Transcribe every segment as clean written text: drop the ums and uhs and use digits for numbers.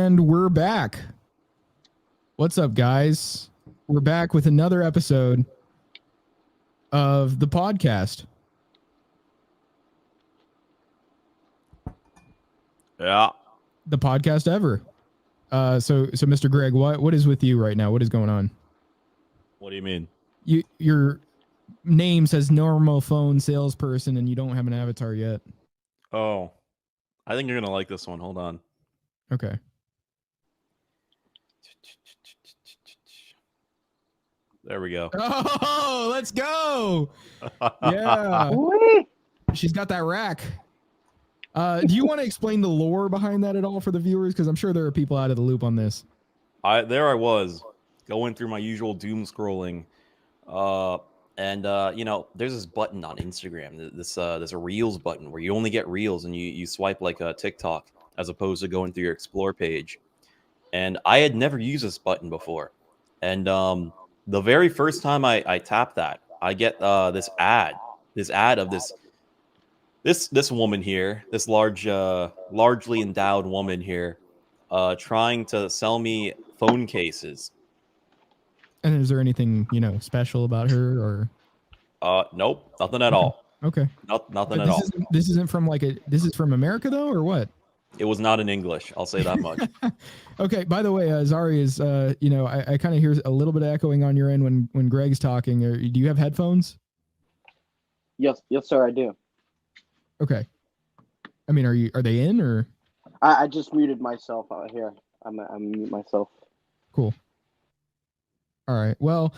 And we're back. What's up, guys? We're back with another episode of the podcast. Yeah. The podcast ever. So Mr. Greg, what is with you right now? What is going on? What do you mean? Your name says normal phone salesperson and you don't have an avatar yet. Oh, I think you're going to like this one. Hold on. Okay. There we go. Oh, let's go. Yeah. She's got that rack. Do you want to explain the lore behind that at all for the viewers? Because I'm sure there are people out of the loop on this. I was going through my usual doom scrolling. You know, there's this button on Instagram, this Reels button where you only get Reels and you swipe like a TikTok as opposed to going through your Explore page. And I had never used this button before. And the very first time I tap that, I get this ad of this woman here, this largely endowed woman here, trying to sell me phone cases. And is there anything, special about her or? Nope, nothing at all. Okay. Nothing at all. This isn't from this is from America though, or what? It was not in English. I'll say that much. Okay. By the way, Zareuz, I kind of hear a little bit of echoing on your end when Greg's talking. Do you have headphones? Yes, sir, I do. Okay. I mean, are they in or? I just muted myself out here. I'm mute myself. Cool. All right. Well,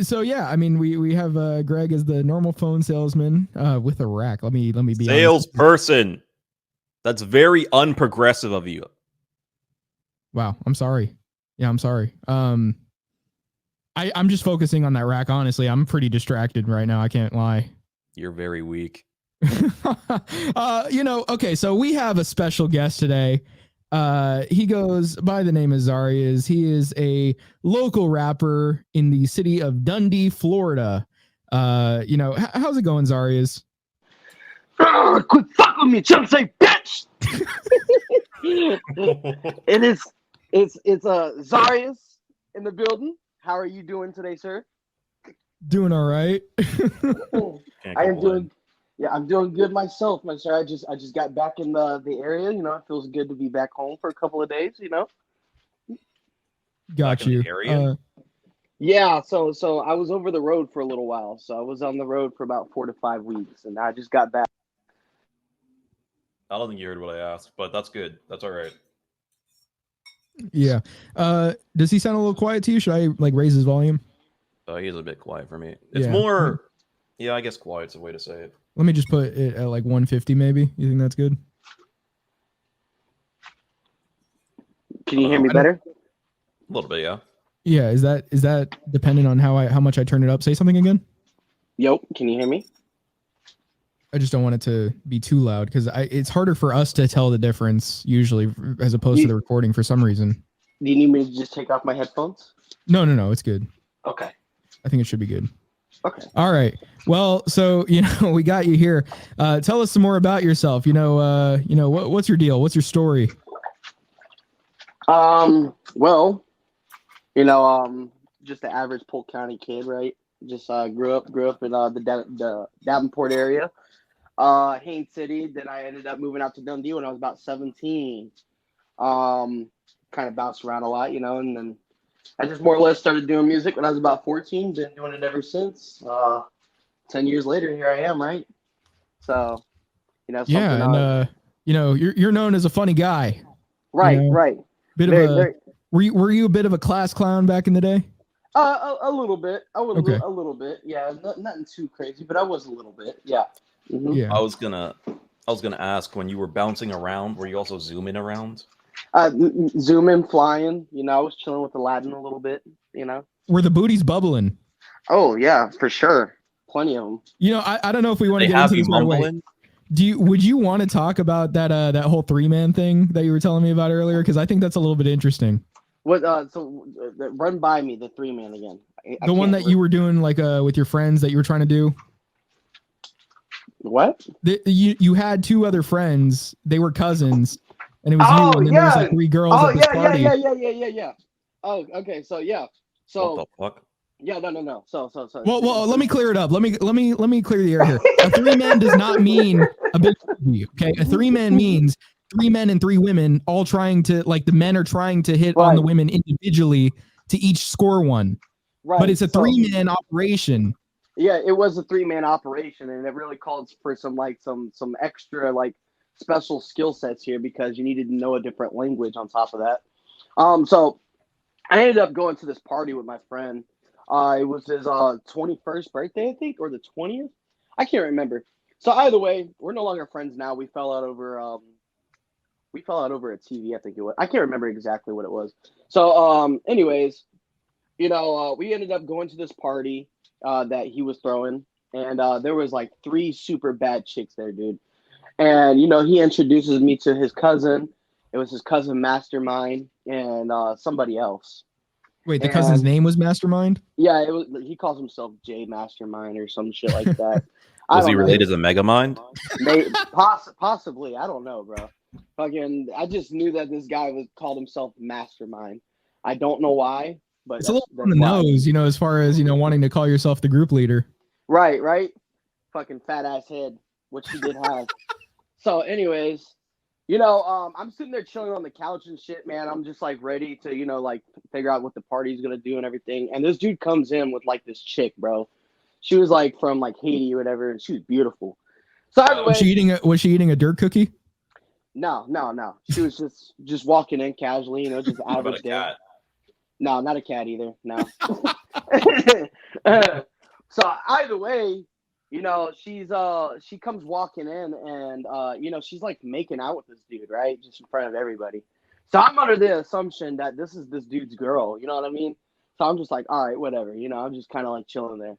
so yeah, I mean, we have Greg as the normal phone salesman with a rack. Let me be salesperson. That's very unprogressive of you. Wow, I'm sorry. Yeah, I'm sorry. I'm just focusing on that rack. Honestly, I'm pretty distracted right now. I can't lie. You're very weak. Okay, so we have a special guest today. He goes by the name of Zareuz. He is a local rapper in the city of Dundee, Florida. How's it going, Zareuz? Quit fucking with me, chump say bitch. It's Zareuz in the building. How are you doing today, sir? Doing all right. I'm doing good myself, my sir. I just got back in the area. It feels good to be back home for a couple of days. Got you. Yeah. So I was over the road for a little while. So I was on the road for about 4 to 5 weeks, and I just got back. I don't think you heard what I asked, but that's good. That's all right. Yeah. Does he sound a little quiet to you? Should I raise his volume? He is a bit quiet for me. It's more. Yeah, I guess quiet's a way to say it. Let me just put it at 150 maybe. You think that's good? Can you hear me better? A little bit, yeah. Yeah, is that dependent on how much I turn it up? Say something again? Yep, can you hear me? I just don't want it to be too loud because it's harder for us to tell the difference usually as opposed to the recording for some reason. Do you need me to just take off my headphones? No, it's good. Okay. I think it should be good. Okay. All right. Well, so, we got you here. Tell us some more about yourself. What's your deal? What's your story? Well, just the average Polk County kid, right? Just grew up in the Davenport area, Haines City. Then I ended up moving out to Dundee when I was about 17. Kind of bounced around a lot, and then I just more or less started doing music when I was about 14. Been doing it ever since. 10 years later, here I am, right? So, yeah, and you're known as a funny guy. Right, right. Were you a bit of a class clown back in the day? A little bit. A little bit. Yeah, nothing too crazy, but I was a little bit. Yeah. Mm-hmm. Yeah. I was gonna ask, when you were bouncing around, were you also zooming around? Zooming, flying. I was chilling with Aladdin a little bit. Were the booties bubbling? Oh yeah, for sure. Plenty of them. I don't know if we want to get into this right away. Would you want to talk about that whole 3-man thing that you were telling me about earlier? Because I think that's a little bit interesting. What? Run by me the 3-man again. The one that you were doing with your friends that you were trying to do. What? You had 2 other friends. They were cousins, and it was you, and then there was like 3 girls Oh at this yeah, party. yeah. Oh, okay. So yeah. So What the fuck? yeah, no. So. Well, let me clear it up. Let me clear the air here. A 3-man does not mean a big orgy, okay? A 3-man means 3 men and 3 women all trying to, like, the men are trying to hit on the women individually to each score one. Right. But it's a 3-man operation. Yeah, it was a 3-man operation, and it really called for some extra like special skill sets here because you needed to know a different language on top of that. So I ended up going to this party with my friend. It was his 21st birthday, I think, or the 20th. I can't remember. So either way, we're no longer friends now. We fell out over a TV, I think it was. I can't remember exactly what it was. So anyways, we ended up going to this party that he was throwing, and there was like 3 super bad chicks there, dude. And he introduces me to his cousin. It was his cousin Mastermind and somebody else. Wait, the cousin's name was Mastermind? Yeah, it was. He calls himself J Mastermind or some shit like that. Was he related to Megamind? Possibly. I don't know, bro. Fucking, I just knew that this guy called himself Mastermind. I don't know why, but it's a little on the nose, as far as wanting to call yourself the group leader. Right. Fucking fat ass head, which he did have. So, anyways, I'm sitting there chilling on the couch and shit, man. I'm just like ready to, like figure out what the party's gonna do and everything. And this dude comes in with like this chick, bro. She was like from like Haiti or whatever, and she was beautiful. So anyway, was she eating a dirt cookie? No. She was just walking in casually, just average day. Cat? No, not a cat either. No. So either way, she comes walking in and she's like making out with this dude, right? Just in front of everybody. So I'm under the assumption that this is this dude's girl, you know what I mean? So I'm just like, all right, whatever, I'm just kind of like chilling there.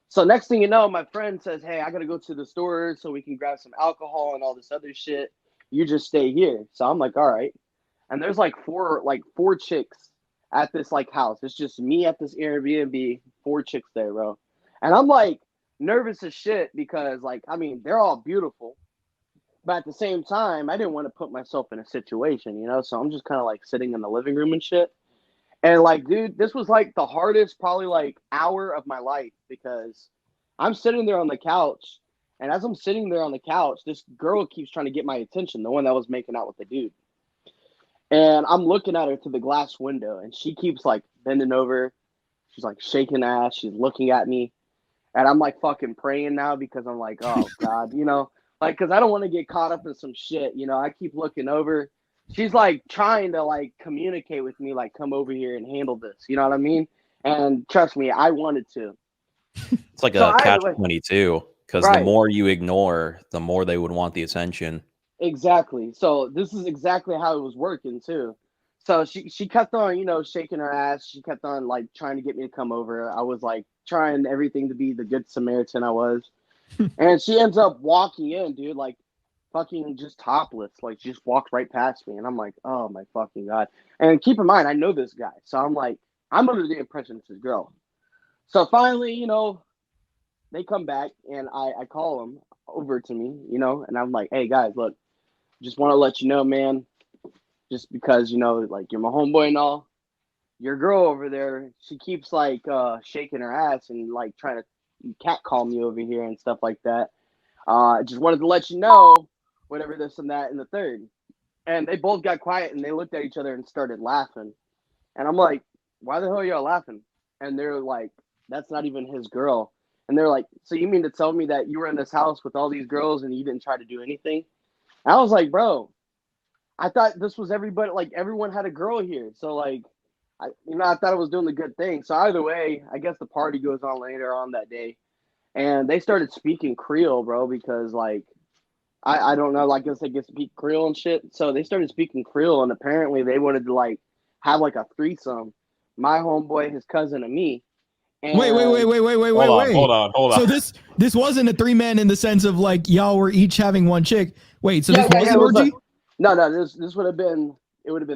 So next thing you know, my friend says, hey, I got to go to the store so we can grab some alcohol and all this other shit. You just stay here. So I'm like, all right. And there's like four chicks at this like house. It's just me at this Airbnb, 4 chicks there, bro. And I'm like nervous as shit because they're all beautiful. But at the same time, I didn't want to put myself in a situation, So I'm just kind of like sitting in the living room and shit. And like, dude, this was like the hardest probably like hour of my life because I'm sitting there on the couch. And as I'm sitting there on the couch, this girl keeps trying to get my attention, the one that was making out with the dude. And I'm looking at her through the glass window, and she keeps like bending over. She's like shaking ass. She's looking at me. And I'm like fucking praying now because I'm like, oh God, because I don't want to get caught up in some shit. I keep looking over. She's like trying to like communicate with me, like come over here and handle this. You know what I mean? And trust me, I wanted to. It's like a catch-22 because the more you ignore, the more they would want the attention. Exactly. So this is exactly how it was working too. So she kept on, shaking her ass. She kept on like trying to get me to come over. I was like trying everything to be the good Samaritan I was. And she ends up walking in, dude, like fucking just topless. Like just walked right past me. And I'm like, oh my fucking God. And keep in mind, I know this guy. So I'm like, I'm under the impression it's his girl. So finally, they come back and I call them over to me, and I'm like, hey guys, look, just want to let you know, man, just because, like you're my homeboy and all, your girl over there, she keeps like shaking her ass and like trying to catcall me over here and stuff like that. Just wanted to let you know, whatever this and that and the third. And they both got quiet and they looked at each other and started laughing. And I'm like, why the hell are y'all laughing? And they're like, that's not even his girl. And they're like, so you mean to tell me that you were in this house with all these girls and you didn't try to do anything? And I was like, bro, I thought this was everybody, like everyone had a girl here. So like, I thought I was doing the good thing. So either way, I guess the party goes on later on that day. And they started speaking Creole, bro, because like, I don't know, like I guess they get to speak Creole and shit. So they started speaking Creole and apparently they wanted to like have like a threesome. My homeboy, his cousin, and me. And wait. Hold on. So this wasn't a 3-man in the sense of like y'all were each having one chick. Wait, so this wasn't an orgy? No, this would have been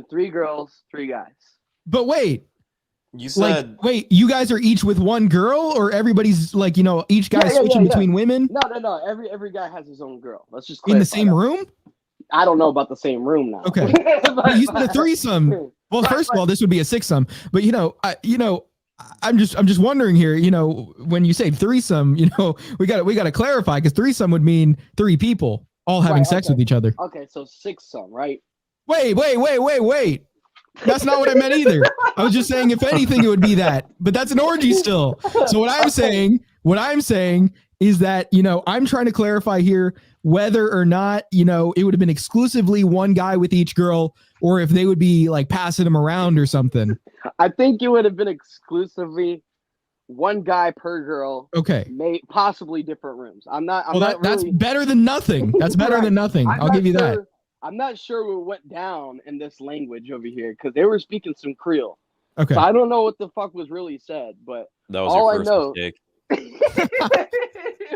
3 girls, 3 guys. But wait. You said you guys are each with one girl or everybody's like, each guy switching between women? No. Every guy has his own girl. Let's just in the same room? I don't know about the same room now. Okay. But you said a threesome. Well, first of all, this would be a sixsome. But I'm just wondering here. When you say threesome, we got to clarify, because threesome would mean 3 people all having sex with each other. Okay, so sixsome, right? Wait. That's not what I meant either. I was just saying, if anything, it would be that. But that's an orgy still. So what I'm saying is that, I'm trying to clarify here whether or not, it would have been exclusively one guy with each girl, or if they would be like passing them around or something. I think it would have been exclusively one guy per girl. Okay. Possibly different rooms. That's better than nothing. That's better than nothing. I'll give you that. I'm not sure what went down in this language over here, because they were speaking some Creole. Okay. So I don't know what the fuck was really said, but that was your first mistake.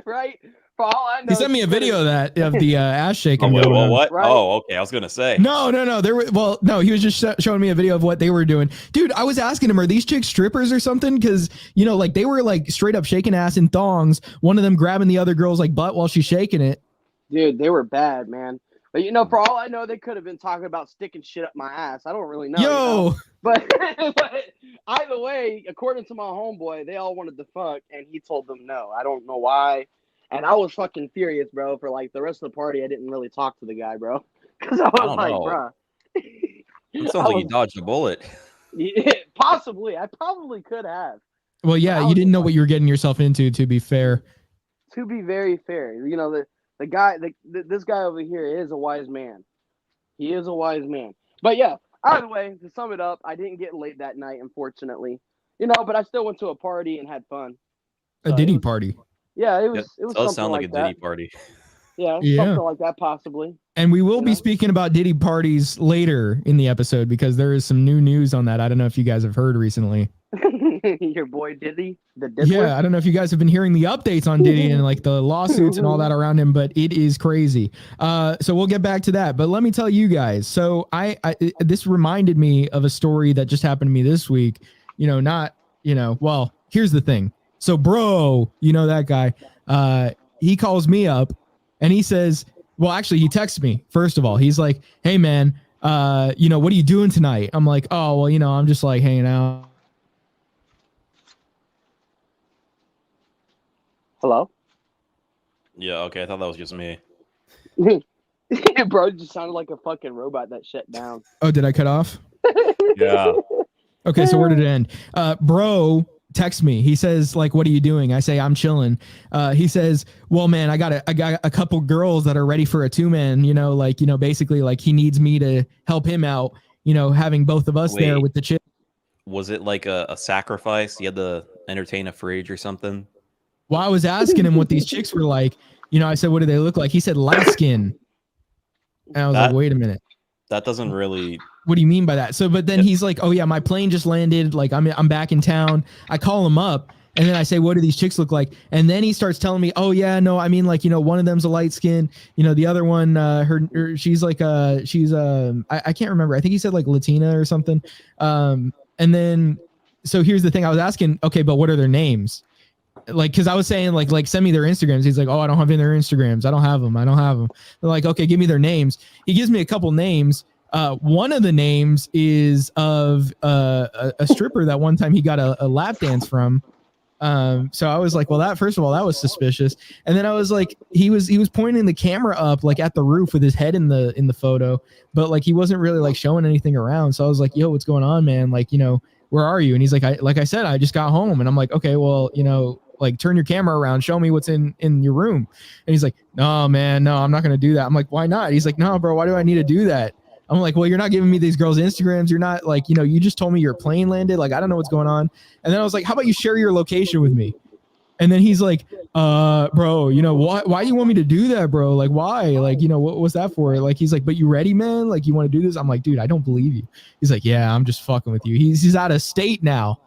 Right? For all I know, he sent me a video of the ass shaking. What? Right? Oh, okay. I was gonna say. No. He was just showing me a video of what they were doing. Dude, I was asking him, are these chicks strippers or something? Because they were like straight up shaking ass in thongs. One of them grabbing the other girl's like butt while she's shaking it. Dude, they were bad, man. But for all I know, they could have been talking about sticking shit up my ass. I don't really know. Yo. But either way, according to my homeboy, they all wanted to fuck, and he told them no. I don't know why. And I was fucking furious, bro. For like the rest of the party, I didn't really talk to the guy, bro, because I was like, bro. It sounds like you dodged a bullet. Yeah, possibly. I probably could have. Well, yeah, you didn't know what you were getting yourself into, to be fair. To be very fair, the guy, this guy over here is a wise man. He is a wise man. But yeah, either way, to sum it up, I didn't get laid that night, unfortunately. But I still went to a party and had fun. A Diddy party. Yeah, it was. It does sound like a Diddy party. Yeah, something like that, possibly. And we will be speaking about Diddy parties later in the episode, because there is some new news on that. I don't know if you guys have heard recently. Your boy Diddy, the Diddler? Yeah, I don't know if you guys have been hearing the updates on Diddy and like the lawsuits and all that around him, but it is crazy. So we'll get back to that. But let me tell you guys. So this reminded me of a story that just happened to me this week. Well, here's the thing. So bro, that guy, he calls me up and he says, well, actually he texts me. First of all, he's like, hey man, what are you doing tonight? I'm like, oh, well, I'm just like hanging out. Hello? Yeah, okay. I thought that was just me. Bro, just sounded like a fucking robot that shut down. Oh, did I cut off? Yeah. Okay, so where did it end? Bro texts me. He says, like, what are you doing? I say, I'm chilling. He says, well, man, I got a couple girls that are ready for a 2-man, basically like he needs me to help him out, having both of us there with the chick. Was it like a sacrifice? You had to entertain a fridge or something? Well, I was asking him what these chicks were like. I said, what do they look like? He said light skin. And I was like, wait a minute. That doesn't really. What do you mean by that? So, but then he's like, oh yeah, my plane just landed. Like I'm back in town. I call him up and then I say, what do these chicks look like? And then he starts telling me, oh yeah, no, I mean like, one of them's a light skin, the other one, she's like, I can't remember. I think he said like Latina or something. And then, so here's the thing I was asking, okay, but what are their names? Like, cause I was saying like, send me their Instagrams. He's like, oh, I don't have any of their Instagrams. I don't have them. They're like, okay, give me their names. He gives me a couple names. One of the names is of a stripper that one time he got a lap dance from. So I was like, well, first of all, that was suspicious. And then I was like, he was pointing the camera up like at the roof with his head in the photo, but like he wasn't really like showing anything around. So I was like, yo, what's going on, man? Like, where are you? And he's like, I said, I just got home. And I'm like, okay, well, like turn your camera around, show me what's in your room. And he's like, no, man, no, I'm not going to do that. I'm like, why not? He's like, no, bro, why do I need to do that? I'm like, well, you're not giving me these girls' Instagrams. You're not like, you just told me your plane landed. Like, I don't know what's going on. And then I was like, how about you share your location with me? And then he's like, bro, why do you want me to do that, bro? Like, why? Like, what was that for? Like, he's like, but you ready, man? Like, you want to do this? I'm like, dude, I don't believe you. He's like, yeah, I'm just fucking with you. He's out of state now.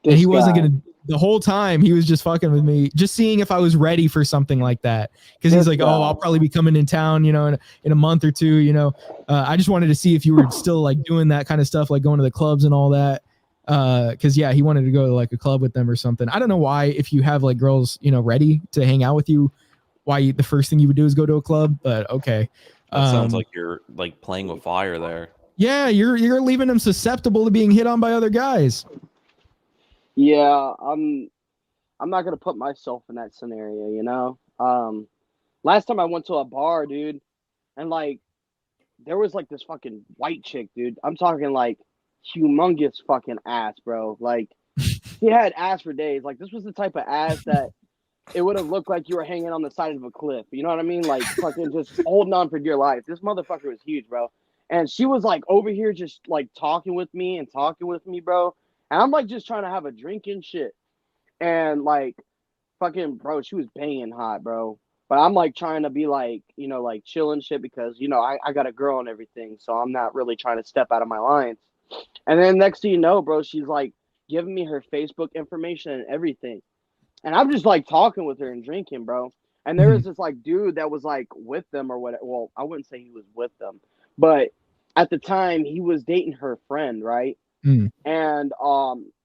And he wasn't going to, the whole time he was just fucking with me, just seeing if I was ready for something like that. Cause he's like, oh, I'll probably be coming in town, in a month or two, I just wanted to see if you were still like doing that kind of stuff, like going to the clubs and all that. Cause yeah, he wanted to go to like a club with them or something. I don't know why, if you have like girls, ready to hang out with you, why the first thing you would do is go to a club, but okay. That sounds like you're like playing with fire there. Yeah, you're leaving him susceptible to being hit on by other guys. Yeah, I'm not gonna put myself in that scenario, you know. Last time I went to a bar, dude, and like there was like this fucking white chick, dude. I'm talking like humongous fucking ass, bro. Like she had ass for days. Like this was the type of ass that it would have looked like you were hanging on the side of a cliff. You know what I mean? Like fucking just holding on for dear life. This motherfucker was huge, bro. And she was like over here just like talking with me, bro. And I'm like just trying to have a drink and shit. And like fucking bro, she was banging hot, bro. But I'm like trying to be like, you know, like chill and shit because, you know, I got a girl and everything. So I'm not really trying to step out of my lines. And then next thing you know, bro, she's like giving me her Facebook information and everything. And I'm just like talking with her and drinking, bro. And there was this like dude that was like with them or whatever. Well, I wouldn't say he was with them, but at the time he was dating her friend, right? Mm. And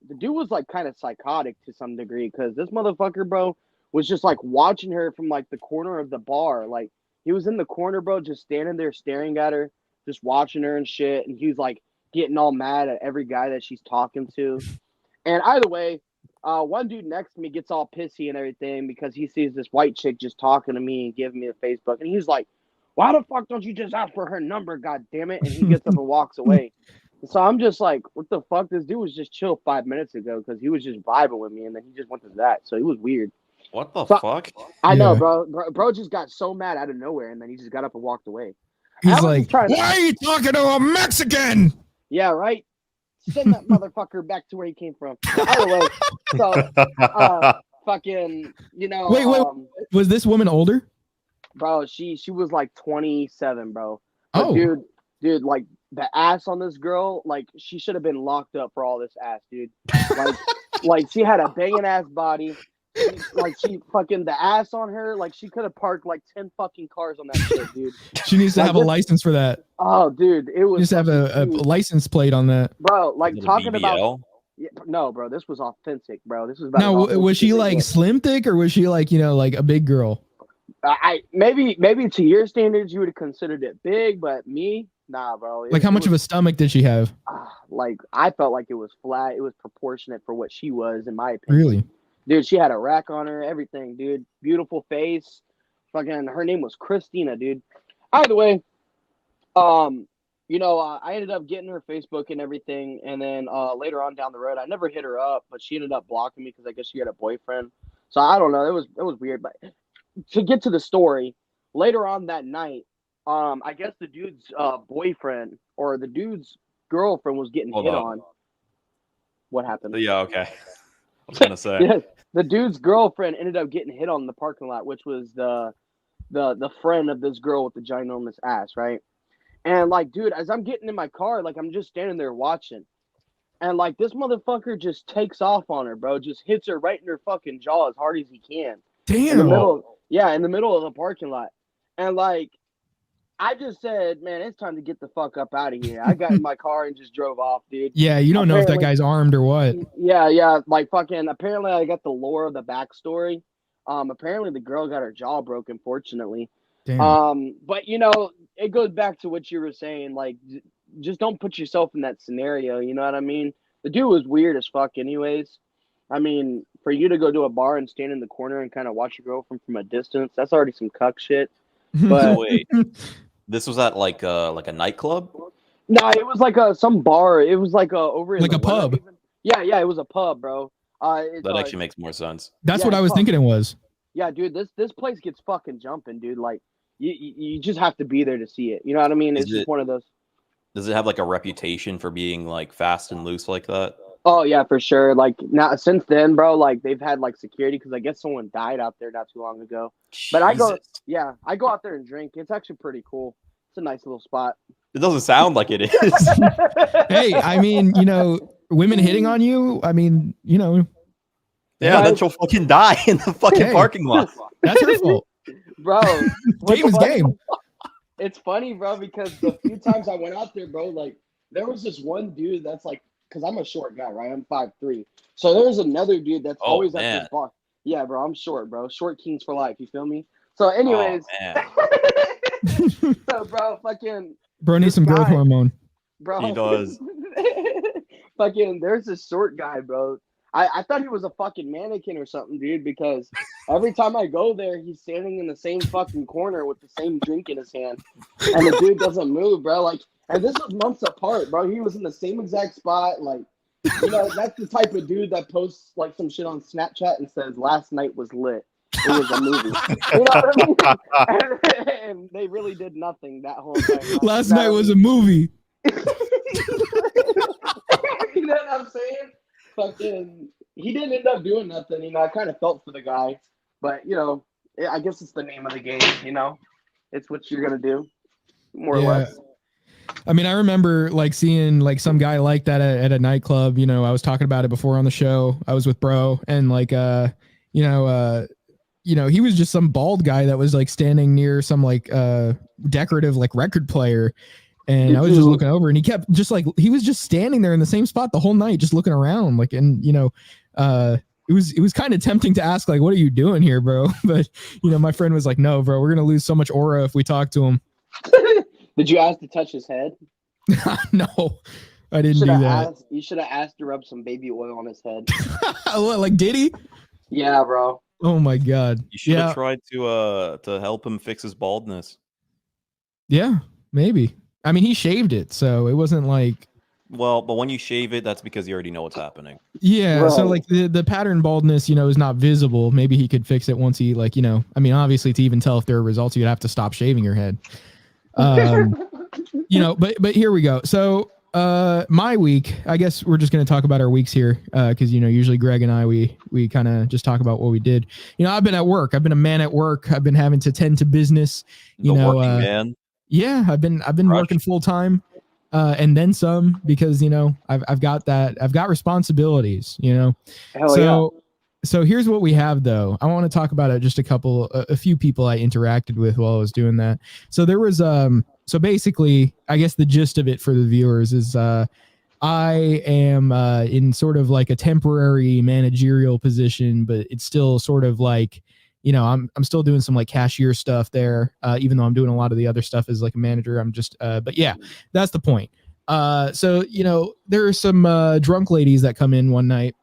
the dude was like kind of psychotic to some degree because this motherfucker, bro, was just like watching her from like the corner of the bar. Like he was in the corner, bro, just standing there staring at her, just watching her and shit. And he's like getting all mad at every guy that she's talking to. And either way, one dude next to me gets all pissy and everything because he sees this white chick just talking to me and giving me a Facebook. And he's like, why the fuck don't you just ask for her number, god damn it? And he gets up and walks away. So I'm just like, what the fuck? This dude was just chill 5 minutes ago because he was just vibing with me, and then he just went to that. So it was weird. What the fuck? I know, bro. Bro just got so mad out of nowhere, and then he just got up and walked away. He's like, why are you talking to a Mexican? Yeah, right? Send that motherfucker back to where he came from. Either way, so fucking, you know. Wait, was this woman older? Bro, she was like 27, bro. But oh, dude, like the ass on this girl, like she should have been locked up for all this ass, dude. Like she had a banging ass body. She fucking the ass on her, like she could have parked like 10 fucking cars on that shit, dude. She needs to have a license for that. Oh, dude, it was. Just have a license plate on that, bro. Like talking about. Yeah, no, bro, this was authentic, bro. This was about. Now, was she like slim thick or was she like, you know, like a big girl? I maybe to your standards you would have considered it big, but me, nah, bro. Like how much of a stomach did she have? Like I felt like it was flat. It was proportionate for what she was, in my opinion. Really? Dude, she had a rack on her, everything, dude. Beautiful face. Fucking, her name was Christina, dude. Either way, you know, I ended up getting her Facebook and everything, and then later on down the road, I never hit her up, but she ended up blocking me because I guess she had a boyfriend. So I don't know. It was weird, but to get to the story, later on that night, I guess the dude's boyfriend or the dude's girlfriend was getting hit on. What happened? Yeah, okay. I was gonna say. Yeah, the dude's girlfriend ended up getting hit on in the parking lot, which was the friend of this girl with the ginormous ass, right? And like, dude, as I'm getting in my car, like I'm just standing there watching, and like this motherfucker just takes off on her, bro. Just hits her right in her fucking jaw as hard as he can. Damn. In the middle of the parking lot, and like, I just said, man, it's time to get the fuck up out of here. I got in my car and just drove off, dude. Yeah, you don't know if that guy's armed or what. Yeah, like fucking. Apparently, I got the lore of the backstory. Apparently the girl got her jaw broken, fortunately. Damn. But you know, it goes back to what you were saying. Like, just don't put yourself in that scenario. You know what I mean? The dude was weird as fuck, anyways. I mean, for you to go to a bar and stand in the corner and kind of watch your girlfriend from a distance, that's already some cuck shit. But wait, this was at like a nightclub? No, it was like some bar. It was like over in like a pub. Yeah, it was a pub, bro. That actually makes more sense. That's what I was thinking it was. Yeah, dude, this place gets fucking jumping, dude. Like, you just have to be there to see it. You know what I mean? It's just one of those. Does it have like a reputation for being like fast and loose like that? Oh yeah, for sure. Like now, since then, bro, like they've had like security because I guess someone died out there not too long ago. But I go out there and drink. It's actually pretty cool. It's a nice little spot. It doesn't sound like it is. Hey, I mean, you know, women hitting on you. I mean, you know. Yeah, then she'll fucking die in the fucking parking lot. That's her fault, bro. Game is game. It's funny, bro, because the few times I went out there, bro, like there was this one dude that's like, because I'm a short guy, right? I'm 5'3". So there's another dude that's always at this bar. Yeah, bro, I'm short, bro. Short kings for life. You feel me? So, anyways, So, bro, fucking Bro needs this some growth guy- hormone. bro. He does. Fucking, there's this short guy, bro. I thought he was a fucking mannequin or something, dude, because every time I go there, he's standing in the same fucking corner with the same drink in his hand. And the dude doesn't move, bro. Like, and this was months apart, bro. He was in the same exact spot. Like, you know, that's the type of dude that posts like some shit on Snapchat and says, "Last night was lit. It was a movie." You know what I mean? And they really did nothing that whole time. Last night was a movie. You know what I'm saying? Fucking, he didn't end up doing nothing. You know, I kind of felt for the guy, but you know, I guess it's the name of the game. You know, it's what you're gonna do, more or less. I mean, I remember like seeing like some guy like that at a nightclub. You know, I was talking about it before on the show. I was with bro, and like you know, he was just some bald guy that was like standing near some like decorative like record player. And I was just looking over, and he kept just like, he was just standing there in the same spot the whole night, just looking around. Like, and you know, it was kind of tempting to ask, like, what are you doing here, bro? But you know, my friend was like, no, bro, we're gonna lose so much aura if we talk to him. Did you ask to touch his head? No, I didn't do that. You should have asked to rub some baby oil on his head. What, like, did he? Yeah, bro. Oh my god. You should have tried to help him fix his baldness. Yeah, maybe. I mean, he shaved it, so it wasn't like. Well, but when you shave it, that's because you already know what's happening. Yeah, right. So like the pattern baldness, you know, is not visible. Maybe he could fix it once he, like, you know, I mean, obviously to even tell if there are results, you'd have to stop shaving your head. You know, but here we go. So my week, I guess we're just going to talk about our weeks here, because, you know, usually Greg and I, we kind of just talk about what we did. You know, I've been at work. I've been a man at work. I've been having to tend to business. You know, working man. Yeah, I've been working full time, and then some, because, you know, I've got responsibilities, you know. Hell So here's what we have, though. I want to talk about it. Just a few people I interacted with while I was doing that. So there was so basically, I guess the gist of it for the viewers is I am in sort of like a temporary managerial position, but it's still sort of like, you know, I'm still doing some like cashier stuff there, even though I'm doing a lot of the other stuff as like a manager. I'm just, but yeah, that's the point. So, you know, there are some drunk ladies that come in one night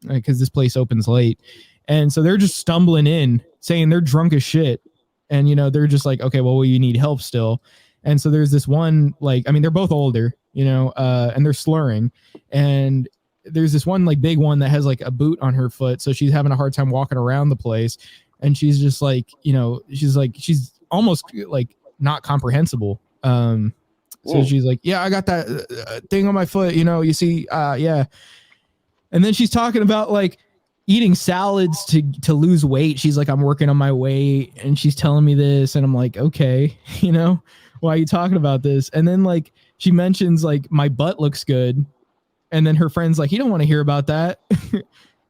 because this place opens late. And so they're just stumbling in saying they're drunk as shit. And, you know, they're just like, okay, well, you need help still. And so there's this one, like, I mean, they're both older, you know, and they're slurring. And there's this one like big one that has like a boot on her foot, so she's having a hard time walking around the place, and she's just like, you know, she's almost like not comprehensible. So she's like, yeah, I got that thing on my foot, you know, you see, yeah. And then she's talking about like eating salads to lose weight. She's like, I'm working on my weight, and she's telling me this, and I'm like, okay, you know, why are you talking about this? And then like she mentions like my butt looks good. And then her friend's like, you don't want to hear about that.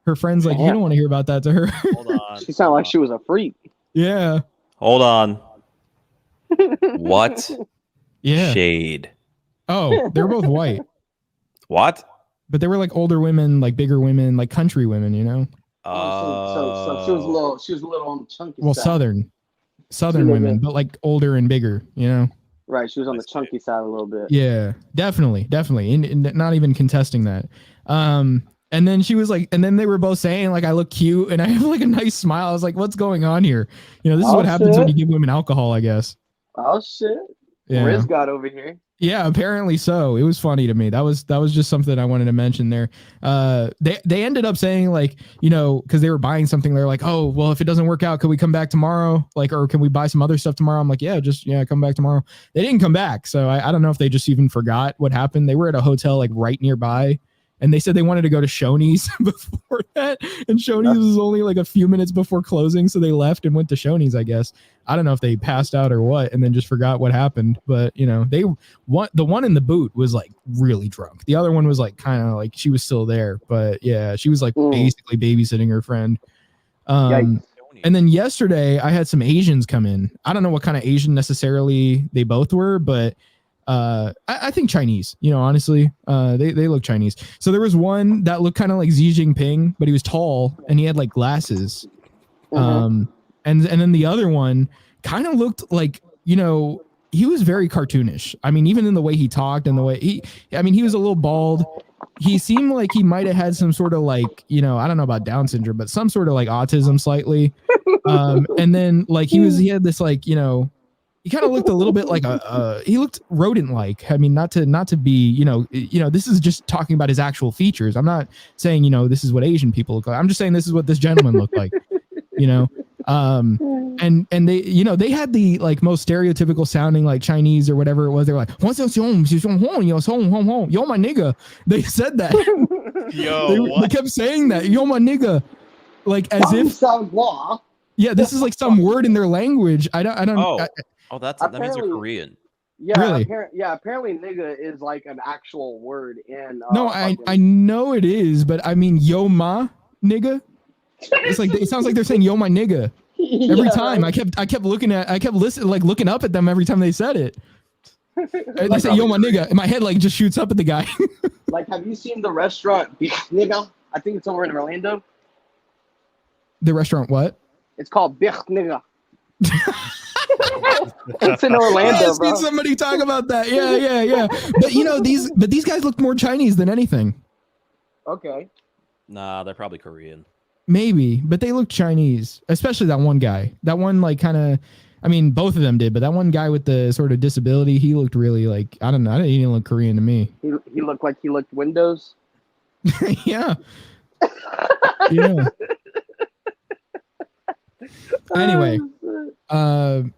Her friend's like, you don't want to hear about that to her. Hold on. She sounded like she was a freak. Yeah. Hold on. What? Yeah. Shade. Oh, they're both white. What? But they were like older women, like bigger women, like country women, you know? So she was a little on the chunky well, side. Southern women, but like older and bigger, you know? Right, she was on the chunky side a little bit. Yeah, definitely. And not even contesting that. And then she was like, and then they were both saying like, I look cute and I have like a nice smile. I was like, what's going on here? You know, this is what happens when you give women alcohol, I guess. Oh shit. Yeah. Riz got over here. Yeah, apparently so. It was funny to me. That was just something I wanted to mention there. They ended up saying like, you know, because they were buying something. They're like, oh, well, if it doesn't work out, could we come back tomorrow? Like, or can we buy some other stuff tomorrow? I'm like, yeah, come back tomorrow. They didn't come back. So I don't know if they just even forgot what happened. They were at a hotel like right nearby. And they said they wanted to go to Shoney's before that. And Shoney's was only like a few minutes before closing. So they left and went to Shoney's, I guess. I don't know if they passed out or what, and then just forgot what happened. But, you know, the one in the boot was like really drunk. The other one was like kind of like she was still there. But yeah, she was like basically babysitting her friend. And then yesterday I had some Asians come in. I don't know what kind of Asian necessarily they both were, but I think Chinese, you know, honestly, they look Chinese. So there was one that looked kind of like Xi Jinping, but he was tall and he had like glasses. And then the other one kind of looked like, you know, he was very cartoonish. I mean, even in the way he talked and the way he was a little bald. He seemed like he might have had some sort of like, you know, I don't know about Down syndrome, but some sort of like autism slightly. And then like he had this like, you know, he kind of looked a little bit like he looked rodent-like. I mean, not to be, you know, this is just talking about his actual features. I'm not saying, you know, this is what Asian people look like. I'm just saying this is what this gentleman looked like, you know. And they, you know, they had the like most stereotypical sounding like Chinese or whatever it was. They were like, yo, my nigga. They said that. They kept saying that, yo, my nigga, like as if. Yeah, this is like some word in their language. I don't. That means they're Korean. Yeah, really? Apparently, nigga is like an actual word in. No, I know it is, but I mean, yo ma nigga. It's like it sounds like they're saying yo my nigga every time. Right. I kept looking up at them every time they said it. They say yo my nigga, and my head like just shoots up at the guy. Like, have you seen the restaurant nigga? I think it's over in Orlando. The restaurant what? It's called Bich Nigga. It's in Orlando, bro. I've seen somebody talk about that. Yeah. But you know, these guys look more Chinese than anything. Okay. Nah, they're probably Korean. Maybe, but they look Chinese, especially that one guy. That one, like, kind of, I mean, both of them did, but that one guy with the sort of disability, he looked really like, I don't know, he didn't look Korean to me. He looked like he looked Windows. Yeah. Yeah. Anyway,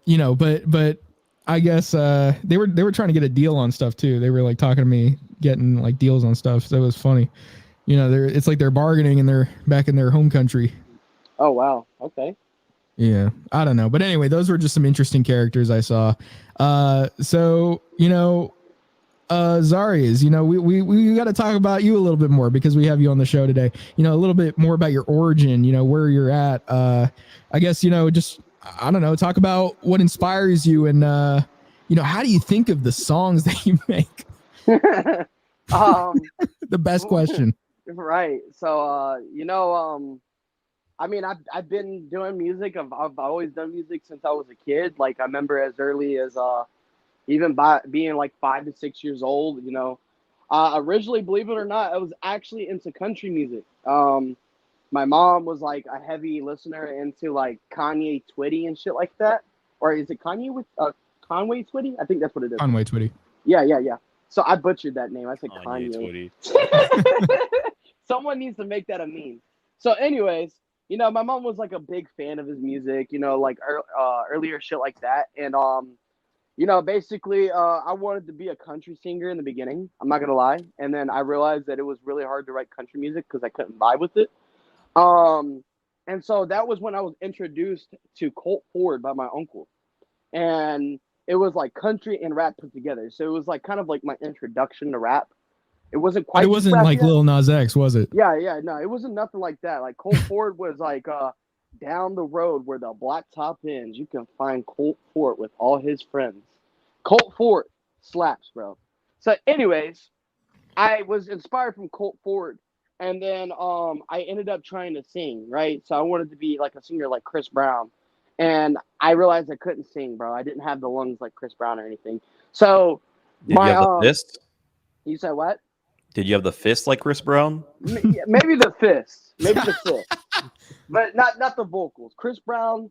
you know, but I guess they were trying to get a deal on stuff too. They were like talking to me, getting like deals on stuff. So it was funny. You know, it's like they're bargaining and they're back in their home country. Oh wow. Okay. Yeah, I don't know, but anyway, those were just some interesting characters I saw. So you know, Zareuz, you know, we got to talk about you a little bit more because we have you on the show today. You know, a little bit more about your origin. You know, where you're at. I guess, you know, just I don't know, talk about what inspires you and you know, how do you think of the songs that you make? The best question. Right. So, you know, I mean, I've been doing music. I've always done music since I was a kid. Like, I remember as early as even by being like 5 to 6 years old. You know, originally, believe it or not, I was actually into country music. My mom was like a heavy listener into like Kanye Twitty and shit like that. Or is it Kanye with Conway Twitty? I think that's what it is. Conway Twitty. Yeah. So I butchered that name. I said Kanye. Someone needs to make that a meme. So, anyways, you know, my mom was like a big fan of his music. You know, like earlier shit like that. And you know, basically, I wanted to be a country singer in the beginning. I'm not gonna lie. And then I realized that it was really hard to write country music because I couldn't vibe with it. And so that was when I was introduced to Colt Ford by my uncle. And it was like country and rap put together. So it was like kind of like my introduction to rap. It wasn't quite. But it wasn't like yet. Lil Nas X, was it? Yeah. No, it wasn't nothing like that. Like Colt Ford was like down the road where the blacktop ends. You can find Colt Ford with all his friends. Colt Ford slaps, bro. So, anyways, I was inspired from Colt Ford. And then I ended up trying to sing, right? So I wanted to be like a singer like Chris Brown. And I realized I couldn't sing, bro. I didn't have the lungs like Chris Brown or anything. So Did you have the fist? You said what? Did you have the fist like Chris Brown? Maybe the fist. But not the vocals. Chris Brown,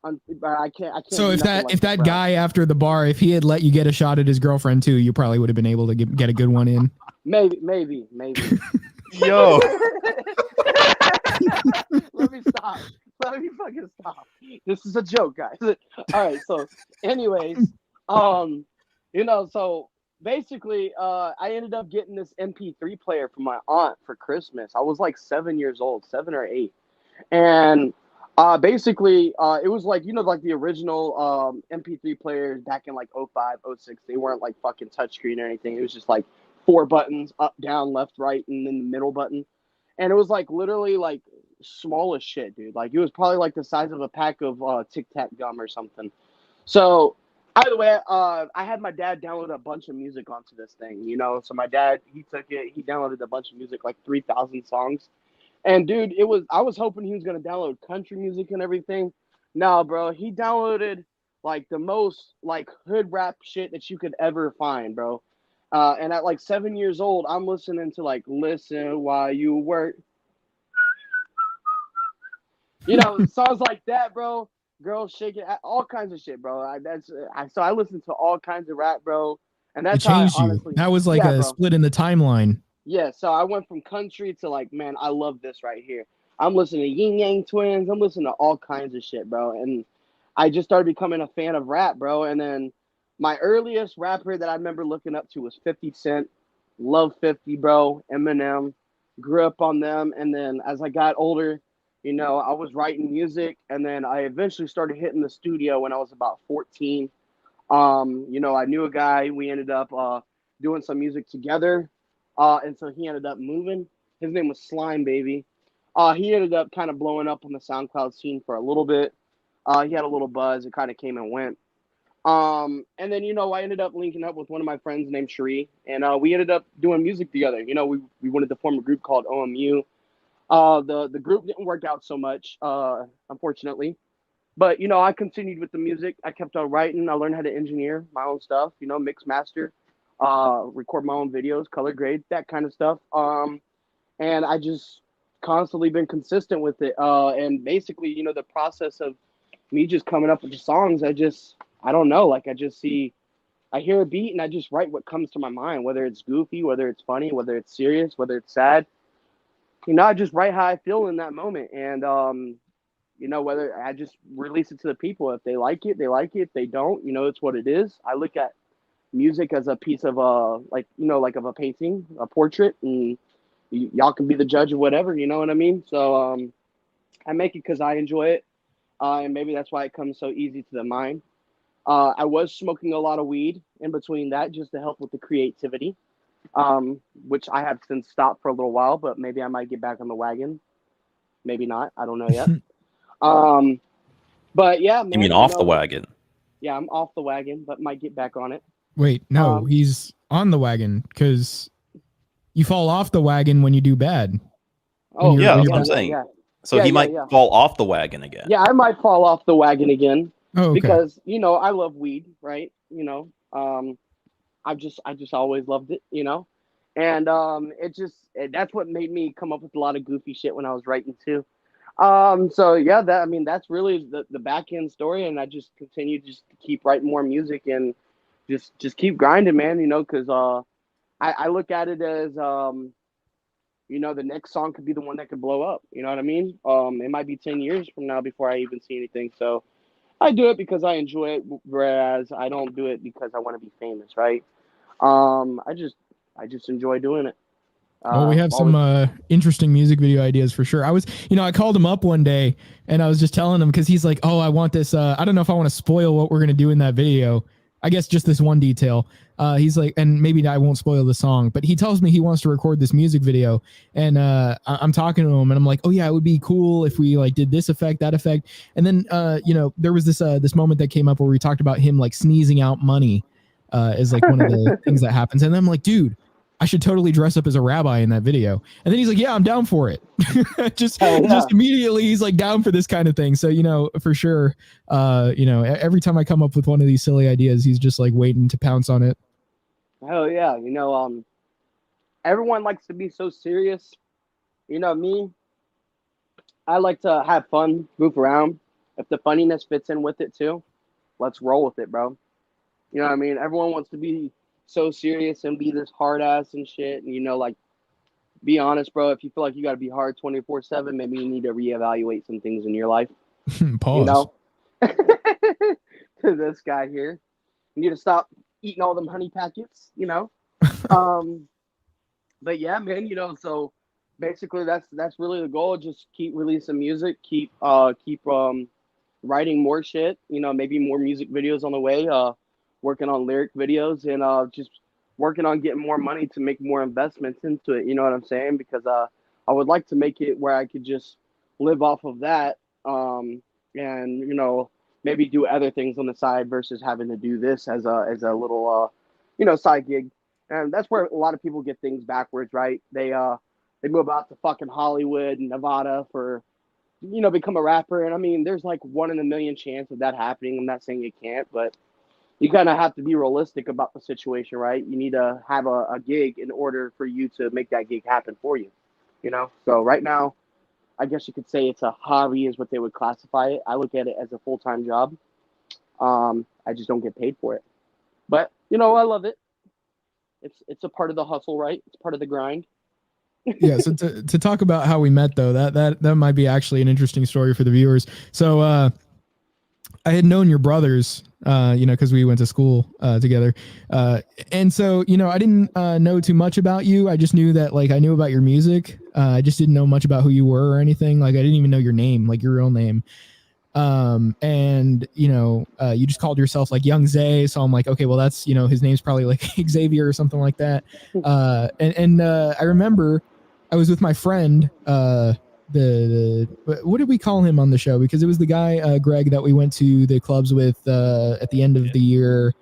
I can't. So if that guy after the bar, if he had let you get a shot at his girlfriend too, you probably would have been able to get a good one in. Maybe. Yo. Let me fucking stop. This is a joke, guys. All right. So, anyways, you know, so basically, I ended up getting this MP3 player from my aunt for Christmas. I was like 7 years old, 7 or 8, and basically, it was like, you know, like the original MP3 players back in like 05, 06. They weren't like fucking touchscreen or anything. It was just like 4 buttons, up, down, left, right, and then the middle button. And it was like literally like small as shit, dude. Like it was probably like the size of a pack of Tic Tac gum or something. So either way, I had my dad download a bunch of music onto this thing, you know. So my dad, he took it, he downloaded a bunch of music, like 3,000 songs. And dude, I was hoping he was gonna download country music and everything. No, bro, he downloaded like the most like hood rap shit that you could ever find, bro. And at like 7 years old, I'm listening to like "Listen While You Work," songs like that, bro. Girls shaking, all kinds of shit, bro. So I listen to all kinds of rap, bro, and It that's how I changed you. honestly, That was like yeah, a bro. split in the timeline. Yeah, so I went from country to like, man, I love this right here. I'm listening to Yin Yang Twins. I'm listening to all kinds of shit, bro. And I just started becoming a fan of rap, bro. And then my earliest rapper that I remember looking up to was 50 Cent. Love 50, bro. Eminem. Grew up on them. And then as I got older, I was writing music. And then I eventually started hitting the studio when I was about 14. I knew a guy. We ended up doing some music together. And so he ended up moving. His name was Slime Baby. He ended up kind of blowing up on the SoundCloud scene for a little bit. He had a little buzz. It kind of came and went. And then, I ended up linking up with one of my friends named Cherie, and we ended up doing music together. We wanted to form a group called OMU. The group didn't work out so much, unfortunately. But, I continued with the music. I kept on writing. I learned how to engineer my own stuff, mix master, record my own videos, color grade, that kind of stuff. And I just constantly been consistent with it. And basically, the process of me just coming up with the songs, I don't know. Like, I hear a beat and I just write what comes to my mind, whether it's goofy, whether it's funny, whether it's serious, whether it's sad. I just write how I feel in that moment. And, whether I just release it to the people. If they like it, they like it. If they don't, it's what it is. I look at music as a piece of like of a painting, a portrait, and y'all can be the judge of whatever, you know what I mean? So I make it because I enjoy it, and maybe that's why it comes so easy to the mind. I was smoking a lot of weed in between that just to help with the creativity, which I have since stopped for a little while, but maybe I might get back on the wagon. Maybe not. I don't know yet. But yeah, man. You mean off the wagon? Yeah, I'm off the wagon, but might get back on it. Wait, no, he's on the wagon because you fall off the wagon when you do bad. Oh, yeah, that's what I'm saying. Yeah. So he might fall off the wagon again. Yeah, I might fall off the wagon again. Oh, okay. Because I love weed, right? I just always loved it, and that's what made me come up with a lot of goofy shit when I was writing too. So yeah, that's really the back end story, and I just continue just to keep writing more music and just keep grinding, man. Because I look at it as the next song could be the one that could blow up. You know what I mean? It might be 10 years from now before I even see anything. So I do it because I enjoy it, whereas I don't do it because I want to be famous, right? I just enjoy doing it. Well, we have some interesting music video ideas for sure. I called him up one day and I was just telling him because he's like, oh, I want this. I don't know if I want to spoil what we're going to do in that video. I guess just this one detail. He's like, and maybe I won't spoil the song, but he tells me he wants to record this music video. And I'm talking to him and I'm like, oh yeah, it would be cool if we like did this effect, that effect. And then, there was this moment that came up where we talked about him like sneezing out money is like one of the things that happens. And then I'm like, dude, I should totally dress up as a rabbi in that video. And then he's like, yeah, I'm down for it. just immediately he's like down for this kind of thing. So, for sure, every time I come up with one of these silly ideas, he's just like waiting to pounce on it. Hell yeah. Everyone likes to be so serious. Me, I like to have fun, goof around. If the funniness fits in with it too, let's roll with it, bro. You know what I mean? Everyone wants to be so serious and be this hard ass and shit. And, like, be honest, bro. If you feel like you got to be hard 24/7, maybe you need to reevaluate some things in your life. Pause. To this guy here, you need to stop eating all them honey packets, But yeah, man, so basically that's really the goal. Just keep releasing music, keep writing more shit, maybe more music videos on the way, working on lyric videos, and just working on getting more money to make more investments into it. You know what I'm saying? Because I would like to make it where I could just live off of that, and maybe do other things on the side versus having to do this as a little side gig. And that's where a lot of people get things backwards, right? They move out to fucking Hollywood and Nevada for become a rapper. And I mean, there's like 1 in a million chance of that happening. I'm not saying it can't, but you kind of have to be realistic about the situation, right? You need to have a gig in order for you to make that gig happen for you, So right now, I guess you could say it's a hobby, is what they would classify it. I look at it as a full-time job. I just don't get paid for it, but I love it. It's a part of the hustle, right? It's part of the grind. Yeah. So to talk about how we met, though, that might be actually an interesting story for the viewers. So I had known your brothers, because we went to school together, and so I didn't know too much about you. I just knew that I knew about your music. I just didn't know much about who you were or anything. I didn't even know your name, your real name. And you just called yourself Young Zay, so I'm like, okay, well that's his name's probably Xavier or something like that. And I remember I was with my friend, the what did we call him on the show, because it was the guy Greg that we went to the clubs with at the end of the year,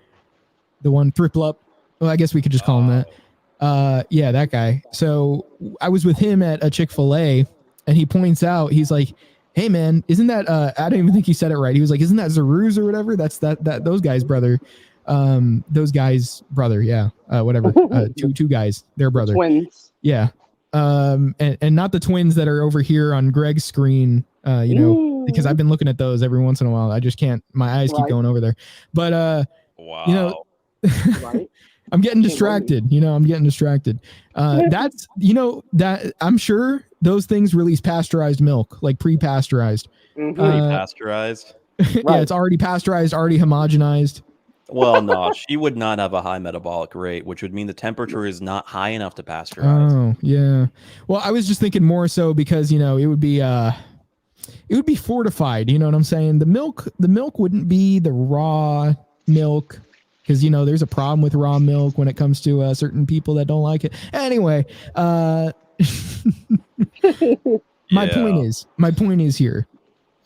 the one Triple Up. Well, I guess we could just call him that. Yeah, that guy. So I was with him at a Chick-fil-A, and he points out, he's like, hey man, isn't that I don't even think he said it right. He was like, isn't that Zareuz or whatever? That's those guys' brother. Yeah. Whatever. Two guys, their brother. Twins. Yeah. And not the twins that are over here on Greg's screen, because I've been looking at those every once in a while. I just can't, my eyes keep going over there. But wow. Right? I'm getting distracted. I'm getting distracted. That's, that I'm sure those things release pasteurized milk, pre-pasteurized. Pre-pasteurized? Yeah, it's already pasteurized, already homogenized. Well, no, she would not have a high metabolic rate, which would mean the temperature is not high enough to pasteurize. Oh, yeah. Well, I was just thinking more so because, it would be fortified. You know what I'm saying? The milk wouldn't be the raw milk, because there's a problem with raw milk when it comes to certain people that don't like it. Anyway, my point is here.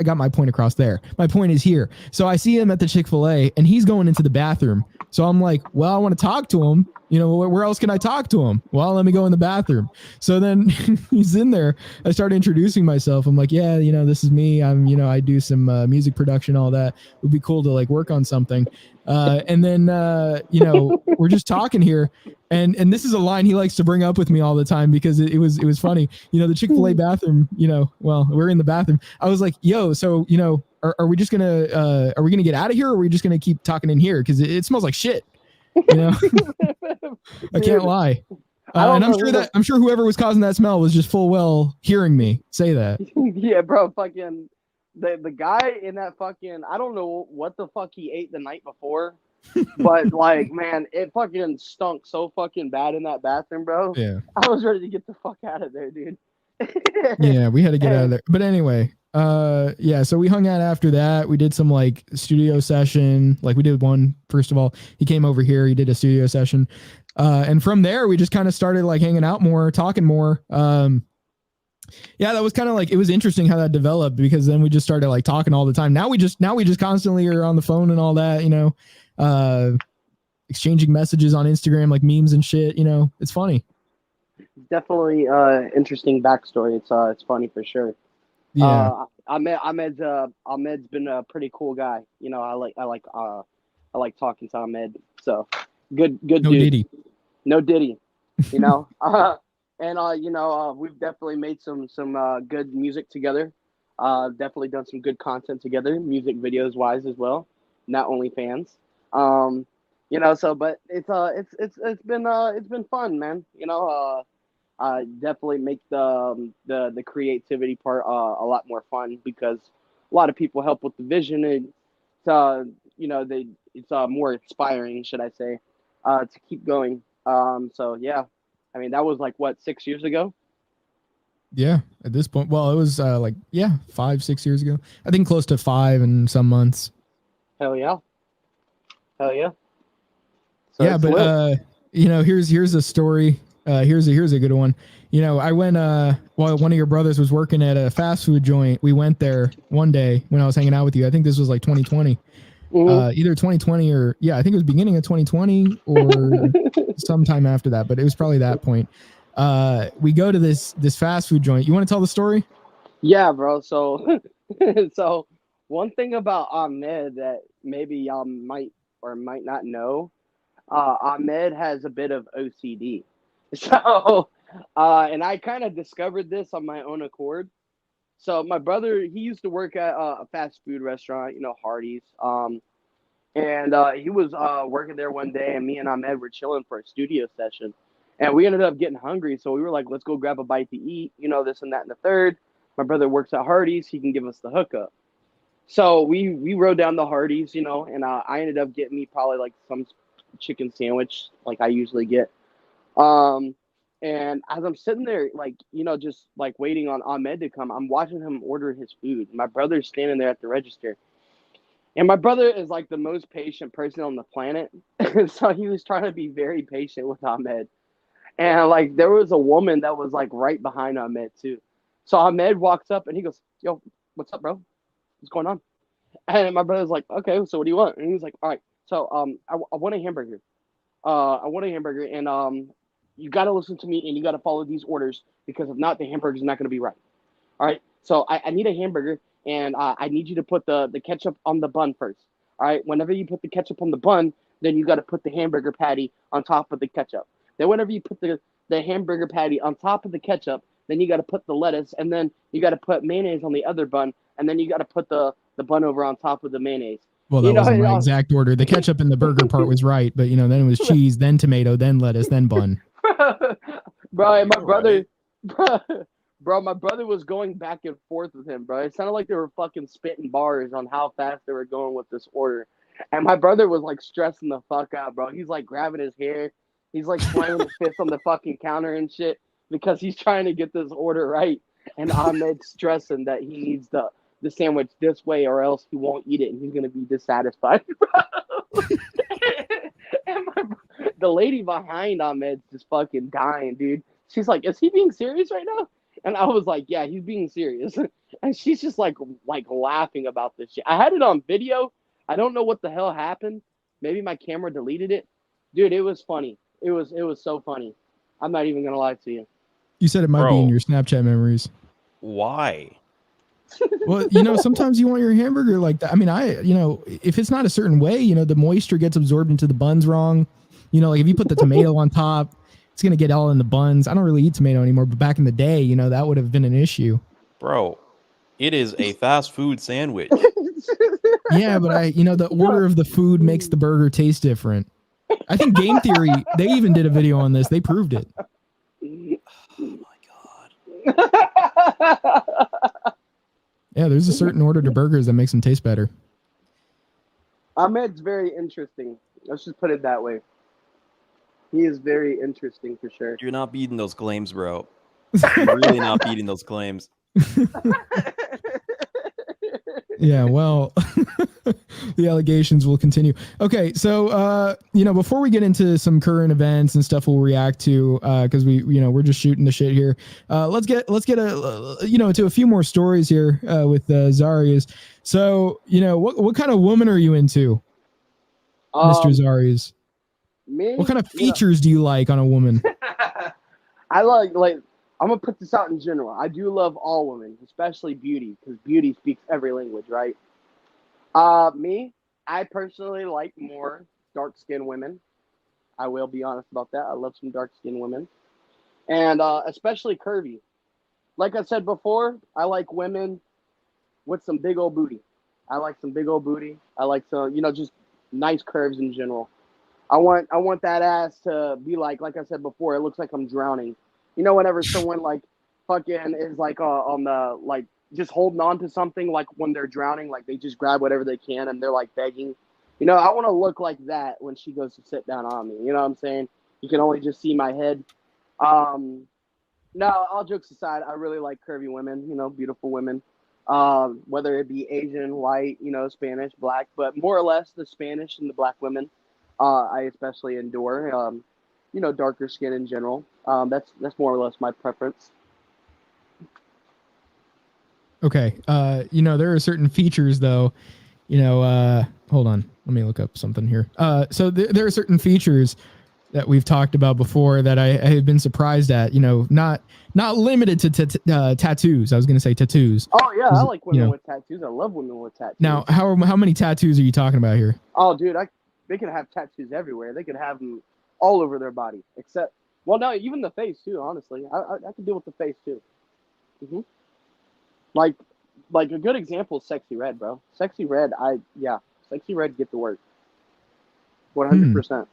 I got my point across there. My point is here. So I see him at the Chick-fil-A, and he's going into the bathroom. So I'm like, well, I want to talk to him. Where else can I talk to him? Well, let me go in the bathroom. So then he's in there. I started introducing myself. I'm like, yeah, this is me. I do some music production, all that. It would be cool to work on something. And then, we're just talking here. And this is a line he likes to bring up with me all the time because it was funny. The Chick-fil-A bathroom, well, we're in the bathroom. I was like, yo, so, are we just gonna are we gonna get out of here, or are we just gonna keep talking in here? Because it smells like shit. I can't lie. And I'm sure whoever was causing that smell was just full well hearing me say that. Yeah, bro, fucking the guy in that fucking, I don't know what the fuck he ate the night before, but man, it fucking stunk so fucking bad in that bathroom, bro. Yeah. I was ready to get the fuck out of there, dude. Yeah, we had to get out of there. But anyway, yeah, so we hung out after that. We did some studio session. We did one, first of all, he came over here, he did a studio session. And from there we just kind of started hanging out more, talking more. Yeah, that was kind of it was interesting how that developed, because then we just started talking all the time. Now we just constantly are on the phone and all that, exchanging messages on Instagram, memes and shit, it's funny. Definitely interesting backstory. It's funny for sure. Yeah. Ahmed's been a pretty cool guy. I like talking to Ahmed. So good No dude. Diddy. No Diddy. And we've definitely made some good music together. Definitely done some good content together, music videos wise as well, not only fans. So but it's been fun, man. Definitely make the creativity part a lot more fun, because a lot of people help with the vision, and it's more inspiring, should I say, to keep going. So yeah, I mean, that was 6 years ago. Yeah, at this point, well, it was 5-6 years ago. I think close to 5 and some months. Hell yeah. So yeah, but here's a story. Here's a good one. I went while one of your brothers was working at a fast food joint. We went there one day when I was hanging out with you. I think this was 2020. Either 2020 or I think it was beginning of 2020 or sometime after that, but it was probably that point. We go to this fast food joint. You want to tell the story? Yeah, bro. So, so one thing about Ahmed that maybe y'all might or might not know, Ahmed has a bit of OCD. So, and I kind of discovered this on my own accord. So my brother, he used to work at a fast food restaurant, Hardee's. And he was working there one day, and me and Ahmed were chilling for a studio session, and we ended up getting hungry. So we were like, "Let's go grab a bite to eat," this and that and the third. My brother works at Hardee's; he can give us the hookup. So we rode down the Hardee's, and I ended up getting me probably like some chicken sandwich, like I usually get. Um, and as I'm sitting there, like just like waiting on Ahmed to come, I'm watching him order his food. My brother's standing there at the register. And my brother is like the most patient person on the planet. So he was trying to be very patient with Ahmed. And like there was a woman that was like right behind Ahmed too. So Ahmed walks up and he goes, "Yo, what's up, bro? What's going on?" And my brother's like, "Okay, so what do you want?" And he's like, "All right, so I want a hamburger. I want a hamburger, and you got to listen to me and you got to follow these orders because if not, the hamburger's not going to be right. All right. So I need a hamburger, and I need you to put the ketchup on the bun first. All right. Whenever you put the ketchup on the bun, then you got to put the hamburger patty on top of the ketchup. Then whenever you put the hamburger patty on top of the ketchup, then you got to put the lettuce, and then you got to put mayonnaise on the other bun, and then you got to put the bun over on top of the mayonnaise. Well, that wasn't my exact order. The ketchup in the burger part was right, but then it was cheese, then tomato, then lettuce, then bun. Bro, and my brother, bro, my brother was going back and forth with him, bro. It sounded like they were fucking spitting bars on how fast they were going with this order. And my brother was like stressing the fuck out, bro. He's like grabbing his hair. He's like slamming his fist on the fucking counter and shit because he's trying to get this order right. And Ahmed's stressing that he needs the sandwich this way or else he won't eat it and he's gonna be dissatisfied. And the lady behind Ahmed's just fucking dying, dude. She's like, "Is he being serious right now?" And I was like, "Yeah, he's being serious." And she's just like laughing about this shit. I had it on video. I don't know what the hell happened. Maybe my camera deleted it. Dude, it was funny. It was so funny. I'm not even gonna lie to you. You said it might be in your Snapchat memories. Why? Well, sometimes you want your hamburger like that. I mean, if it's not a certain way, the moisture gets absorbed into the buns wrong. Like if you put the tomato on top, it's going to get all in the buns. I don't really eat tomato anymore, but back in the day, that would have been an issue. Bro, it is a fast food sandwich. Yeah, but the order of the food makes the burger taste different. I think Game Theory, they even did a video on this. They proved it. Oh my God. Yeah, there's a certain order to burgers that makes them taste better. Ahmed's very interesting. Let's just put it that way. He is very interesting for sure. You're not beating those claims, bro. You're really not beating those claims. Yeah, well, the allegations will continue. Okay, so before we get into some current events and stuff we'll react to, because we're just shooting the shit here. Let's get to a few more stories here with Zareuz. So what kind of woman are you into, Mr. Zareuz? Me? What kind of features do you like on a woman? I like I'm gonna put this out in general. I do love all women, especially beauty, because beauty speaks every language, right? Me, I personally like more dark-skinned women. I will be honest about that. I love some dark-skinned women, and especially curvy. Like I said before, I like women with some big old booty. I like some big old booty. I like some, just nice curves in general. I want that ass to be like I said before, it looks like I'm drowning. Whenever someone like fucking is like on the like just holding on to something, like when they're drowning, like they just grab whatever they can and they're like begging. I want to look like that when she goes to sit down on me. You know what I'm saying? You can only just see my head. No, all jokes aside, I really like curvy women, beautiful women. Whether it be Asian, white, Spanish, black, but more or less the Spanish and the black women. I especially endure, darker skin in general. That's more or less my preference. Okay. There are certain features though, hold on, let me look up something here. So there are certain features that we've talked about before that I have been surprised at. You know, not limited to tattoos. I was going to say tattoos. Oh yeah, I like women You know. with tattoos. I love women with tattoos. Now, how many tattoos are you talking about here? Oh, dude, they could have tattoos everywhere. They could have them all over their body, except, well, no, even the face too. Honestly, I can deal with the face too. hmm Like, a good example is Sexy Red, bro. Sexy Red, Sexy Red, get to work. 100%.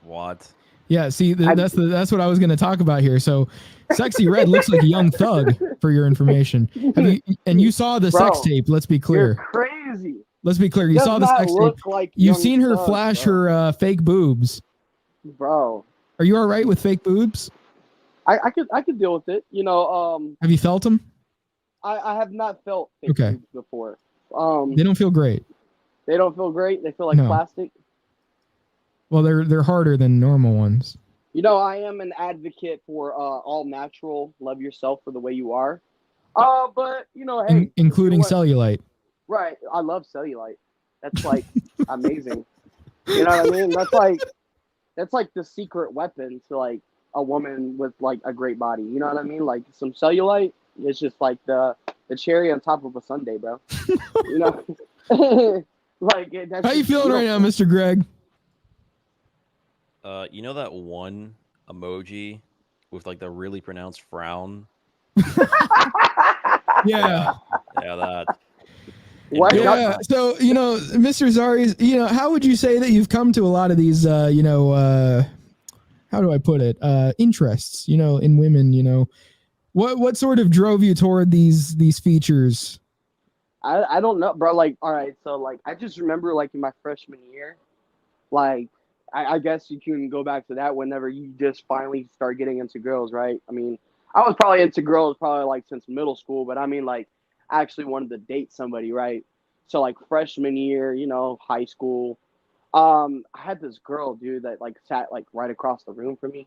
What? Yeah, see, that's what I was going to talk about here. So, Sexy Red looks like a young thug, for your information. You saw the sex tape. Let's be clear. You're crazy. Let's be clear. You saw the sex tape. Like You've seen her flash her fake boobs. Bro. Are you all right with fake boobs? I could deal with it. You know, have you felt them? I have not felt fake boobs before. They don't feel great. They don't feel great. They feel like plastic. Well, they're harder than normal ones. You know, I am an advocate for all natural. Love yourself for the way you are. But you know, hey, including cellulite. Right. I love cellulite. That's like amazing. You know what I mean? That's like the secret weapon to like a woman with like a great body. You know what I mean? Like some cellulite is just like the cherry on top of a sundae, bro. You know? Like that's how you feeling right now, Mr. Greg? You know that one emoji with like the really pronounced frown? Yeah. Yeah, that. What? Yeah. So, you know, Mr. Zareuz, you know, how would you say that you've come to a lot of these, you know, how do I put it? Interests, you know, in women, you know, what sort of drove you toward these features? I don't know, bro. Like, all right. So like, I just remember like in my freshman year, like, I guess you can go back to that whenever you just finally start getting into girls, right? I mean, I was probably into girls probably like since middle school, but I mean like I actually wanted to date somebody, right? So like freshman year, you know, high school, I had this girl, dude, that like sat like right across the room from me.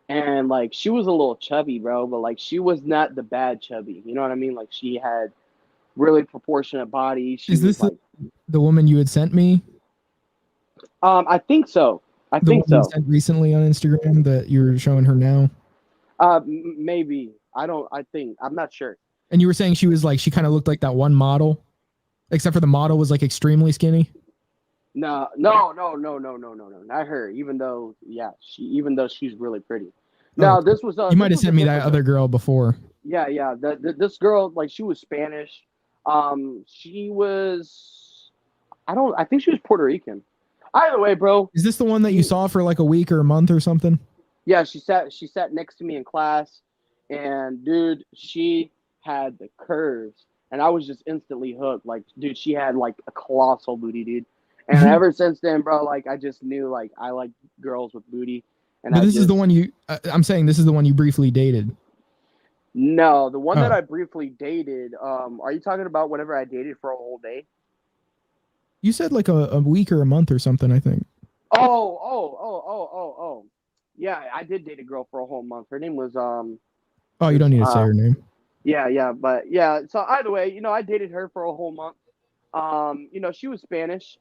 And like she was a little chubby, bro, but like she was not the bad chubby. You know what I mean? Like she had really proportionate body. Is this like the woman you had sent me? I think so. I think so. You sent recently on Instagram that you're showing her now? Maybe. I'm not sure. And you were saying she was like, she kind of looked like that one model, except for the model was like extremely skinny? No, not her. Even though she's really pretty. No, this was you might have sent me that other girl before. Yeah. This girl, like, she was Spanish. She was, I think she was Puerto Rican. Either way, bro. Is this the one that you saw for like a week or a month or something? Yeah, she sat next to me in class, and dude, she had the curves, and I was just instantly hooked. Like, dude, she had like a colossal booty, dude. And ever since then, bro, like I just knew like I like girls with booty. And but this is the one you. I'm saying this is the one you briefly dated. No, the one that I briefly dated. Are you talking about whenever I dated for a whole day? You said like a week or a month or something, I think. Oh. Yeah, I did date a girl for a whole month. Her name was Oh, you don't need to say her name. Yeah, but yeah. So either way, you know, I dated her for a whole month. You know, she was Spanish.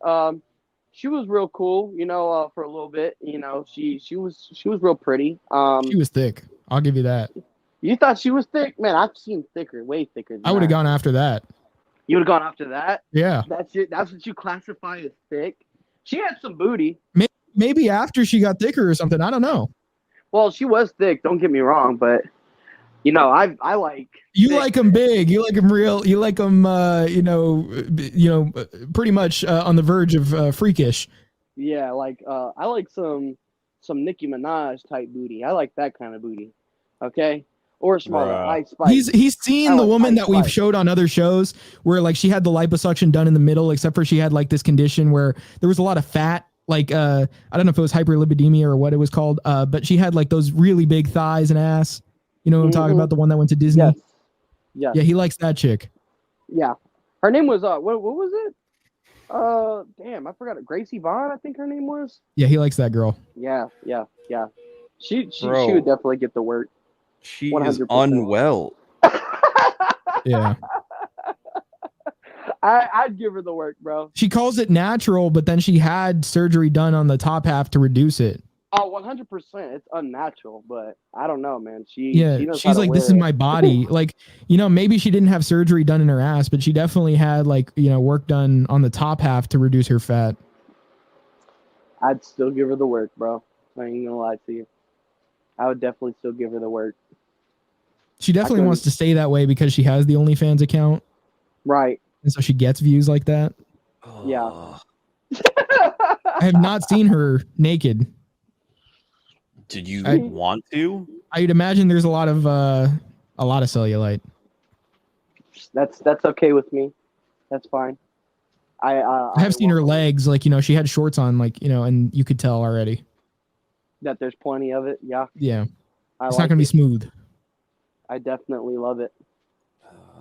She was real cool. You know, for a little bit. You know, she was real pretty. She was thick. I'll give you that. You thought she was thick, man? I've seen thicker, way thicker. I would have gone after that. You would have gone after that? Yeah. That's it. That's what you classify as thick. She had some booty. Maybe after she got thicker or something. I don't know. Well, she was thick. Don't get me wrong, but you know, I like. You like them big. You like them real. You like them, you know, pretty much on the verge of freakish. Yeah, like I like some Nicki Minaj type booty. I like that kind of booty. Okay. Or smaller. Ice Spice. He's seen the woman that we've showed on other shows where like she had the liposuction done in the middle, except for she had like this condition where there was a lot of fat. Like I don't know if it was hyperlipidemia or what it was called, but she had like those really big thighs and ass. You know what I'm talking about? The one that went to Disney. Yes. Yeah. Yeah, he likes that chick. Yeah. Her name was what was it? Damn, I forgot it. Gracie Vaughn, I think her name was. Yeah, he likes that girl. Yeah. She would definitely get the work. She 100%. Is unwell. Yeah. I'd give her the work, bro. She calls it natural, but then she had surgery done on the top half to reduce it. Oh, 100%. It's unnatural, but I don't know, man. She Yeah, knows how she's to like, this wear is it. my body. Like, maybe she didn't have surgery done in her ass, but she definitely had like, work done on the top half to reduce her fat. I'd still give her the work, bro. I ain't gonna lie to you. I would definitely still give her the work. She definitely wants to stay that way because she has the OnlyFans account. Right. And so she gets views like that. Yeah. I have not seen her naked. Did you want to? I'd imagine there's a lot of cellulite. That's okay with me. That's fine. I have seen her legs, like, she had shorts on, like, and you could tell already that there's plenty of it. Yeah. Yeah. It's not going to be smooth. I definitely love it.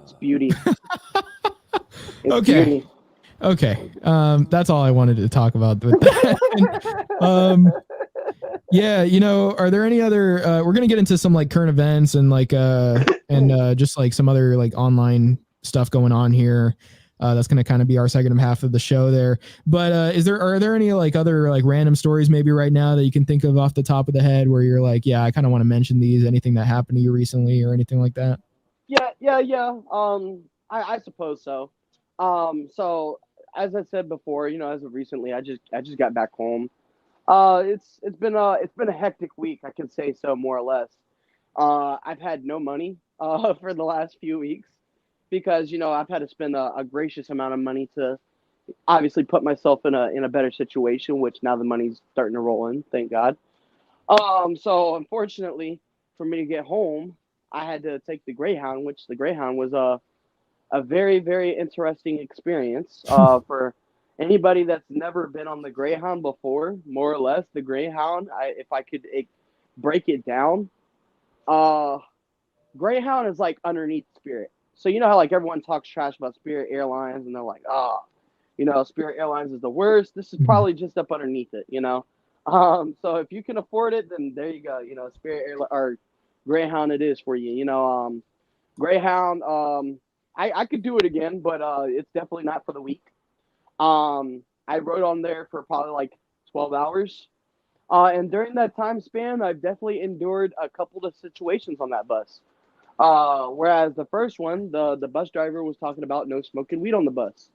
It's beauty. It's okay. Beauty. Okay. That's all I wanted to talk about with that. Yeah, are there any other we're going to get into some like current events and like just like some other like online stuff going on here. That's going to kind of be our second half of the show there. But are there any like other like random stories maybe right now that you can think of off the top of the head where you're like, yeah, I kind of want to mention these, anything that happened to you recently or anything like that? Yeah. I suppose so. So as I said before, as of recently, I just got back home. It's been a hectic week, I can say so, more or less. I've had no money for the last few weeks because I've had to spend a gracious amount of money to obviously put myself in a better situation, which now the money's starting to roll in, thank God. So unfortunately for me to get home, I had to take the Greyhound, which the Greyhound was a very, very interesting experience. For anybody that's never been on the Greyhound before, more or less, the Greyhound, if I could break it down, uh, Greyhound is like underneath Spirit. So you know how like everyone talks trash about Spirit Airlines and they're like, Spirit Airlines is the worst. This is probably just up underneath it. So if you can afford it, then there you go. Spirit Airlines or Greyhound, it is for you. Greyhound. I could do it again, but it's definitely not for the weak. I rode on there for probably like 12 hours. And during that time span, I've definitely endured a couple of situations on that bus. Whereas the first one, the bus driver was talking about no smoking weed on the bus.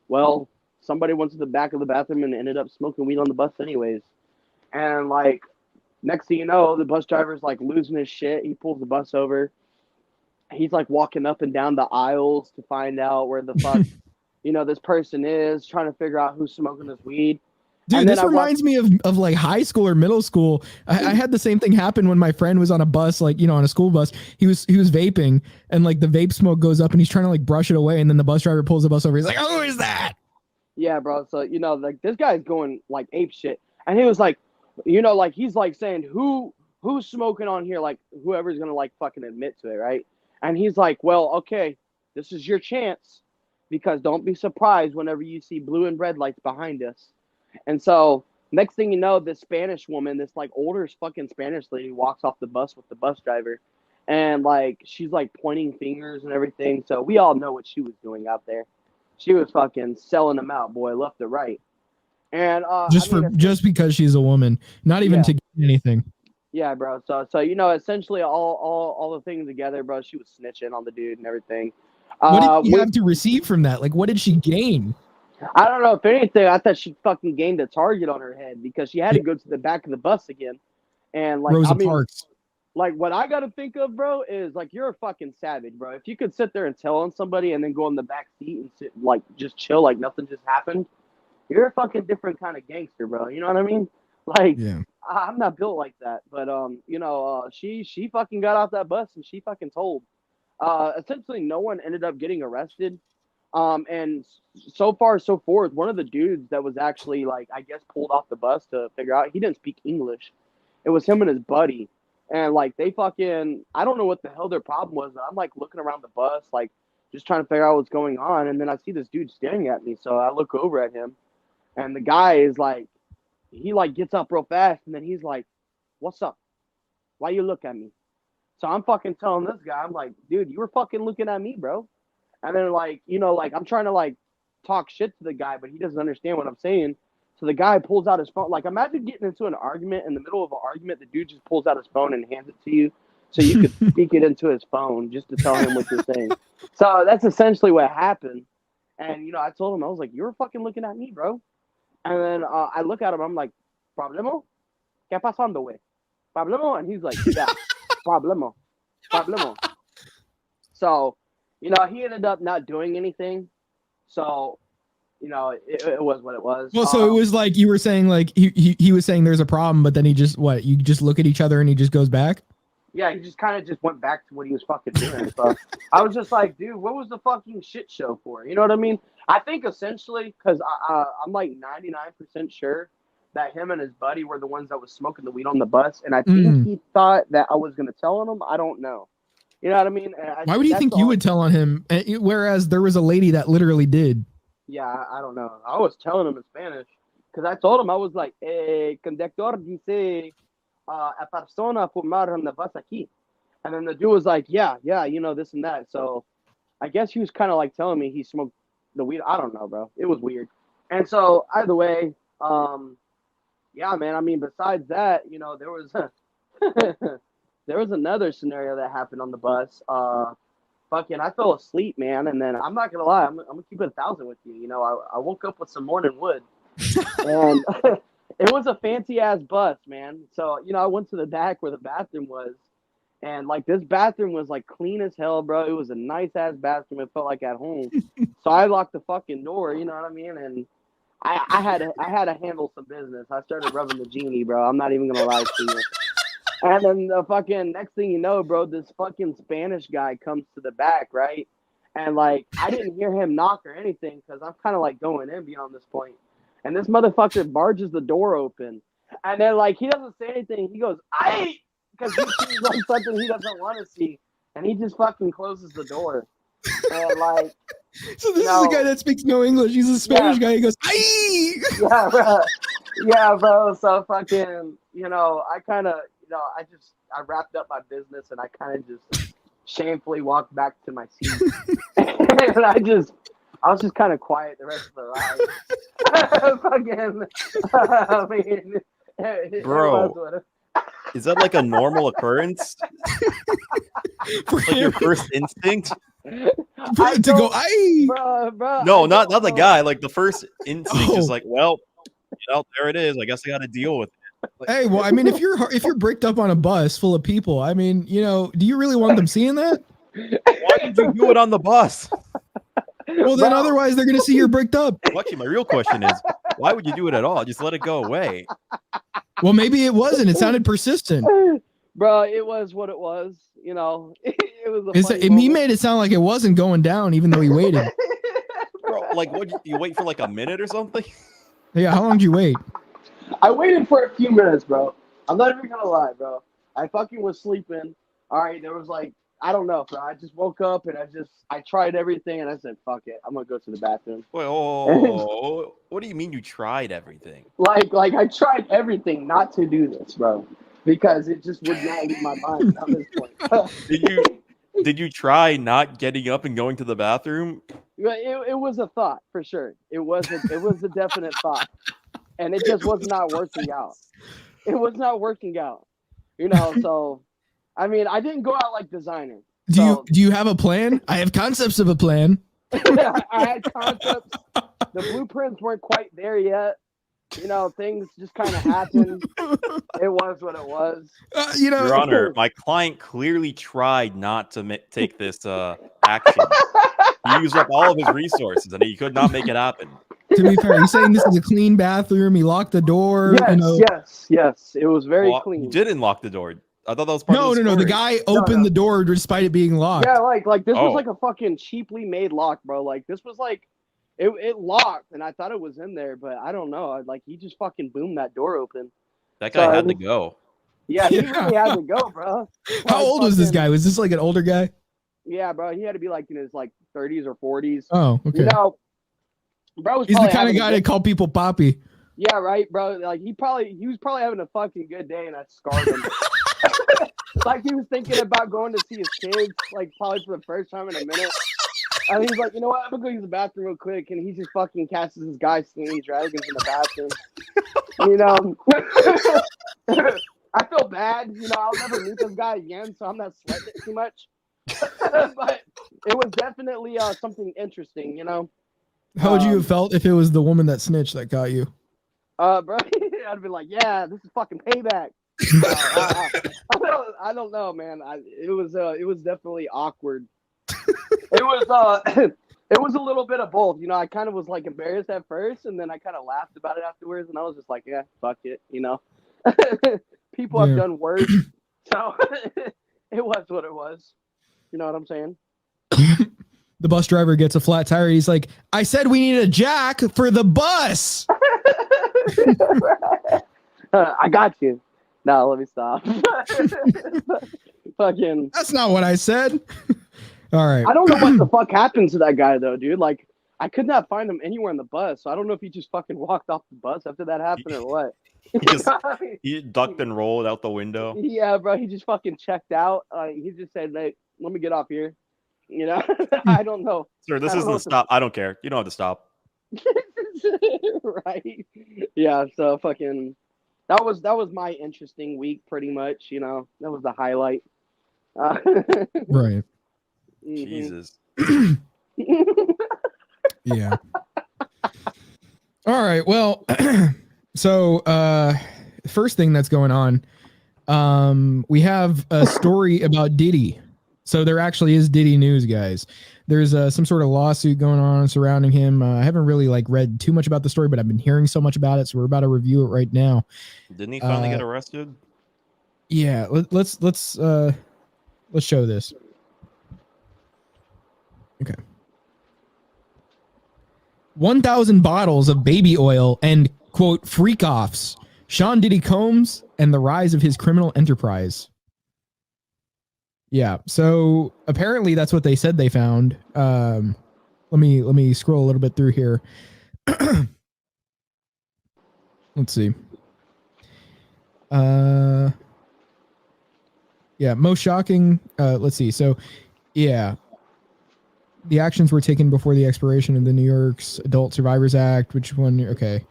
Well, somebody went to the back of the bathroom and ended up smoking weed on the bus anyways. And like next thing you know, the bus driver's like losing his shit. He pulls the bus over. He's like walking up and down the aisles to find out where the fuck this person is, trying to figure out who's smoking this weed. Dude, this reminds me of like high school or middle school. I had the same thing happen when my friend was on a bus, like, on a school bus. He was vaping and like the vape smoke goes up and he's trying to like brush it away. And then the bus driver pulls the bus over. He's like, oh, who is that? Yeah, bro. So, like this guy's going like ape shit. And he was like, like he's like saying who's smoking on here? Like whoever's going to like fucking admit to it. Right. And he's like, well, okay, this is your chance because don't be surprised whenever you see blue and red lights behind us. And so next thing you know, this Spanish woman, this like older fucking Spanish lady walks off the bus with the bus driver. And like, she's like pointing fingers and everything. So we all know what she was doing out there. She was fucking selling them out, boy, left to right. And just because she's a woman, not even to get anything. Yeah, bro. So essentially all the things together, bro, she was snitching on the dude and everything. What did she have to receive from that? Like, what did she gain? I don't know. If anything, I thought she fucking gained a target on her head because she had to go to the back of the bus again. And like, Rosa Parks. Like what I got to think of, bro, is like you're a fucking savage, bro. If you could sit there and tell on somebody and then go in the back seat and sit like just chill like nothing just happened, you're a fucking different kind of gangster, bro. You know what I mean? Like, I'm not built like that, but she fucking got off that bus and she fucking told. Essentially, no one ended up getting arrested. And so far, so forth, one of the dudes that was actually like, I guess, pulled off the bus to figure out he didn't speak English. It was him and his buddy. And like, they fucking, I don't know what the hell their problem was. I'm like looking around the bus, like just trying to figure out what's going on. And then I see this dude staring at me. So I look over at him and the guy is like, he like gets up real fast. And then he's like, what's up? Why you look at me? So I'm fucking telling this guy, I'm like, dude, you were fucking looking at me, bro. And then like, like I'm trying to like talk shit to the guy, but he doesn't understand what I'm saying. So the guy pulls out his phone. Like, imagine getting into an argument. In the middle of an argument, the dude just pulls out his phone and hands it to you so you could speak it into his phone just to tell him what you're saying. So that's essentially what happened. And, I told him, I was like, you were fucking looking at me, bro. And then I look at him. I'm like, problemo? ¿Qué pasando, güey? Problemo? And he's like, yeah, problemo. Problemo. So, he ended up not doing anything. So, it was what it was. Well, so it was like you were saying, like he was saying there's a problem, but then he just you just look at each other and he just goes back. Yeah, he just kind of just went back to what he was fucking doing. So I was just like, dude, what was the fucking shit show for? You know what I mean? I think essentially because I'm like 99% sure that him and his buddy were the ones that was smoking the weed on the bus, and I think he thought that I was gonna tell on him. I don't know. You know what I mean? Why would you think you would tell on him, whereas there was a lady that literally did? Yeah, I don't know. I was telling him in Spanish because I told him, I was like, conductor dice a persona fumar en la bus aquí. And then the dude was like, yeah, this and that. So I guess he was kind of like telling me he smoked the weed. I don't know, bro. It was weird. And so either way, yeah, man. I mean, besides that, there was there was another scenario that happened on the bus. I fell asleep, man, and then I'm not gonna lie, I'm gonna keep it 1,000 with you. I woke up with some morning wood, and it was a fancy ass bus, man. So I went to the back where the bathroom was, and like this bathroom was like clean as hell, bro. It was a nice ass bathroom. It felt like at home. So I locked the fucking door, you know what I mean? And I had to handle some business. I started rubbing the genie, bro. I'm not even gonna lie to you. And then the fucking next thing you know, bro, this fucking Spanish guy comes to the back, right? And like, I didn't hear him knock or anything because I'm kind of like going in beyond this point. And this motherfucker barges the door open. And then like, he doesn't say anything. He goes, "Aye!" Because he sees like something he doesn't want to see. And he just fucking closes the door. And like, so this is the guy that speaks no English. He's a Spanish guy. He goes, "Aye!" Yeah, bro. Yeah, bro. So fucking, I kind of, I wrapped up my business and I kind of just shamefully walked back to my seat. And I was just kind of quiet the rest of the ride. Fucking, I mean, bro, is that like a normal occurrence? Like your first instinct? To go, "Aye!" Bro. No, not the guy. Like the first instinct is like, well, there it is. I guess I got to deal with it. Hey, well, I mean, if you're bricked up on a bus full of people, I mean, do you really want them seeing that? Why did you do it on the bus? Well, then otherwise they're gonna see you're bricked up. Well, actually, my real question is, why would you do it at all? Just let it go away. Well, maybe it wasn't. It sounded persistent. Bro, it was what it was. It was. He made it sound like it wasn't going down, even though he waited. Bro, like, what? You wait for like a minute or something? Yeah, how long did you wait? I waited for a few minutes, bro. I'm not even gonna lie, bro. I fucking was sleeping. All right, there was like, I don't know, bro. I just woke up and I tried everything and I said, fuck it, I'm gonna go to the bathroom. Wait, oh, what do you mean you tried everything? Like I tried everything not to do this, bro, because it just would not leave my mind at this point. Did you try not getting up and going to the bathroom? It was a thought for sure. It was a definite thought. And it just was not working out. It was not working out. So I mean, I didn't go out like designer. Do you have a plan? I have concepts of a plan. I had concepts. The blueprints weren't quite there yet. Things just kind of happened. It was what it was. Your Honor, my client clearly tried not to take this action. He used up all of his resources and he could not make it happen. To be fair, he's saying this is a clean bathroom. He locked the door. Yes. It was very clean. You didn't lock the door. I thought that was part of the story. No. The guy opened the door despite it being locked. Yeah, like this was like a fucking cheaply made lock, bro. Like this was like it locked, and I thought it was in there, but I don't know. Like he just fucking boomed that door open. That guy had to go. Yeah, he really had to go, bro. How old was this guy? Was this like an older guy? Yeah, bro. He had to be like in his like 30s or 40s. Oh, okay. Bro was he's the kind of guy that call people Poppy. Yeah, right, bro. Like he was probably having a fucking good day, and that scarred him. Like he was thinking about going to see his kids, like probably for the first time in a minute. And he's like, you know what? I'm gonna go use the bathroom real quick, and he just fucking casts this guy slinging dragons in the bathroom. You know, I feel bad. You know, I'll never meet this guy again, so I'm not sweating it too much. But it was definitely something interesting. You know. How would you have felt if it was the woman that snitched that got you? Bro, I'd be like, yeah, this is fucking payback. I don't know, man. It was definitely awkward. It was a little bit of both. You know, I kind of was like embarrassed at first, and then I kind of laughed about it afterwards, and I was just like, yeah, fuck it, you know. People have done worse, so it was what it was. You know what I'm saying? The bus driver gets a flat tire. He's like, I said we need a jack for the bus. I got you. No, let me stop. Fucking. That's not what I said. All right. I don't know what the fuck happened to that guy though, dude. Like, I could not find him anywhere in the bus. So I don't know if he just fucking walked off the bus after that happened or what. He ducked and rolled out the window. Yeah, bro. He just fucking checked out. He just said, "Hey, let me get off here." You know, I don't know. Sir, this isn't a stop. I don't care. You don't have to stop. Right? Yeah. So fucking. That was my interesting week, pretty much. You know, that was the highlight. Right. Jesus. Yeah. All right. Well, so first thing that's going on, we have a story about Diddy. So there actually is Diddy news, guys. There's some sort of lawsuit going on surrounding him. I haven't really read too much about the story, but I've been hearing so much about it, so we're about to review it right now. Didn't he finally get arrested? Yeah, let's show this. Okay. 1,000 bottles of baby oil and quote freak-offs. Sean Diddy Combs and the rise of his criminal enterprise. Yeah, so apparently that's what they said they found. Let me scroll a little bit through here. Let's see. Yeah, most shocking. Let's see. So, yeah, the actions were taken before the expiration of the New York's Adult Survivors Act. Which one? Okay.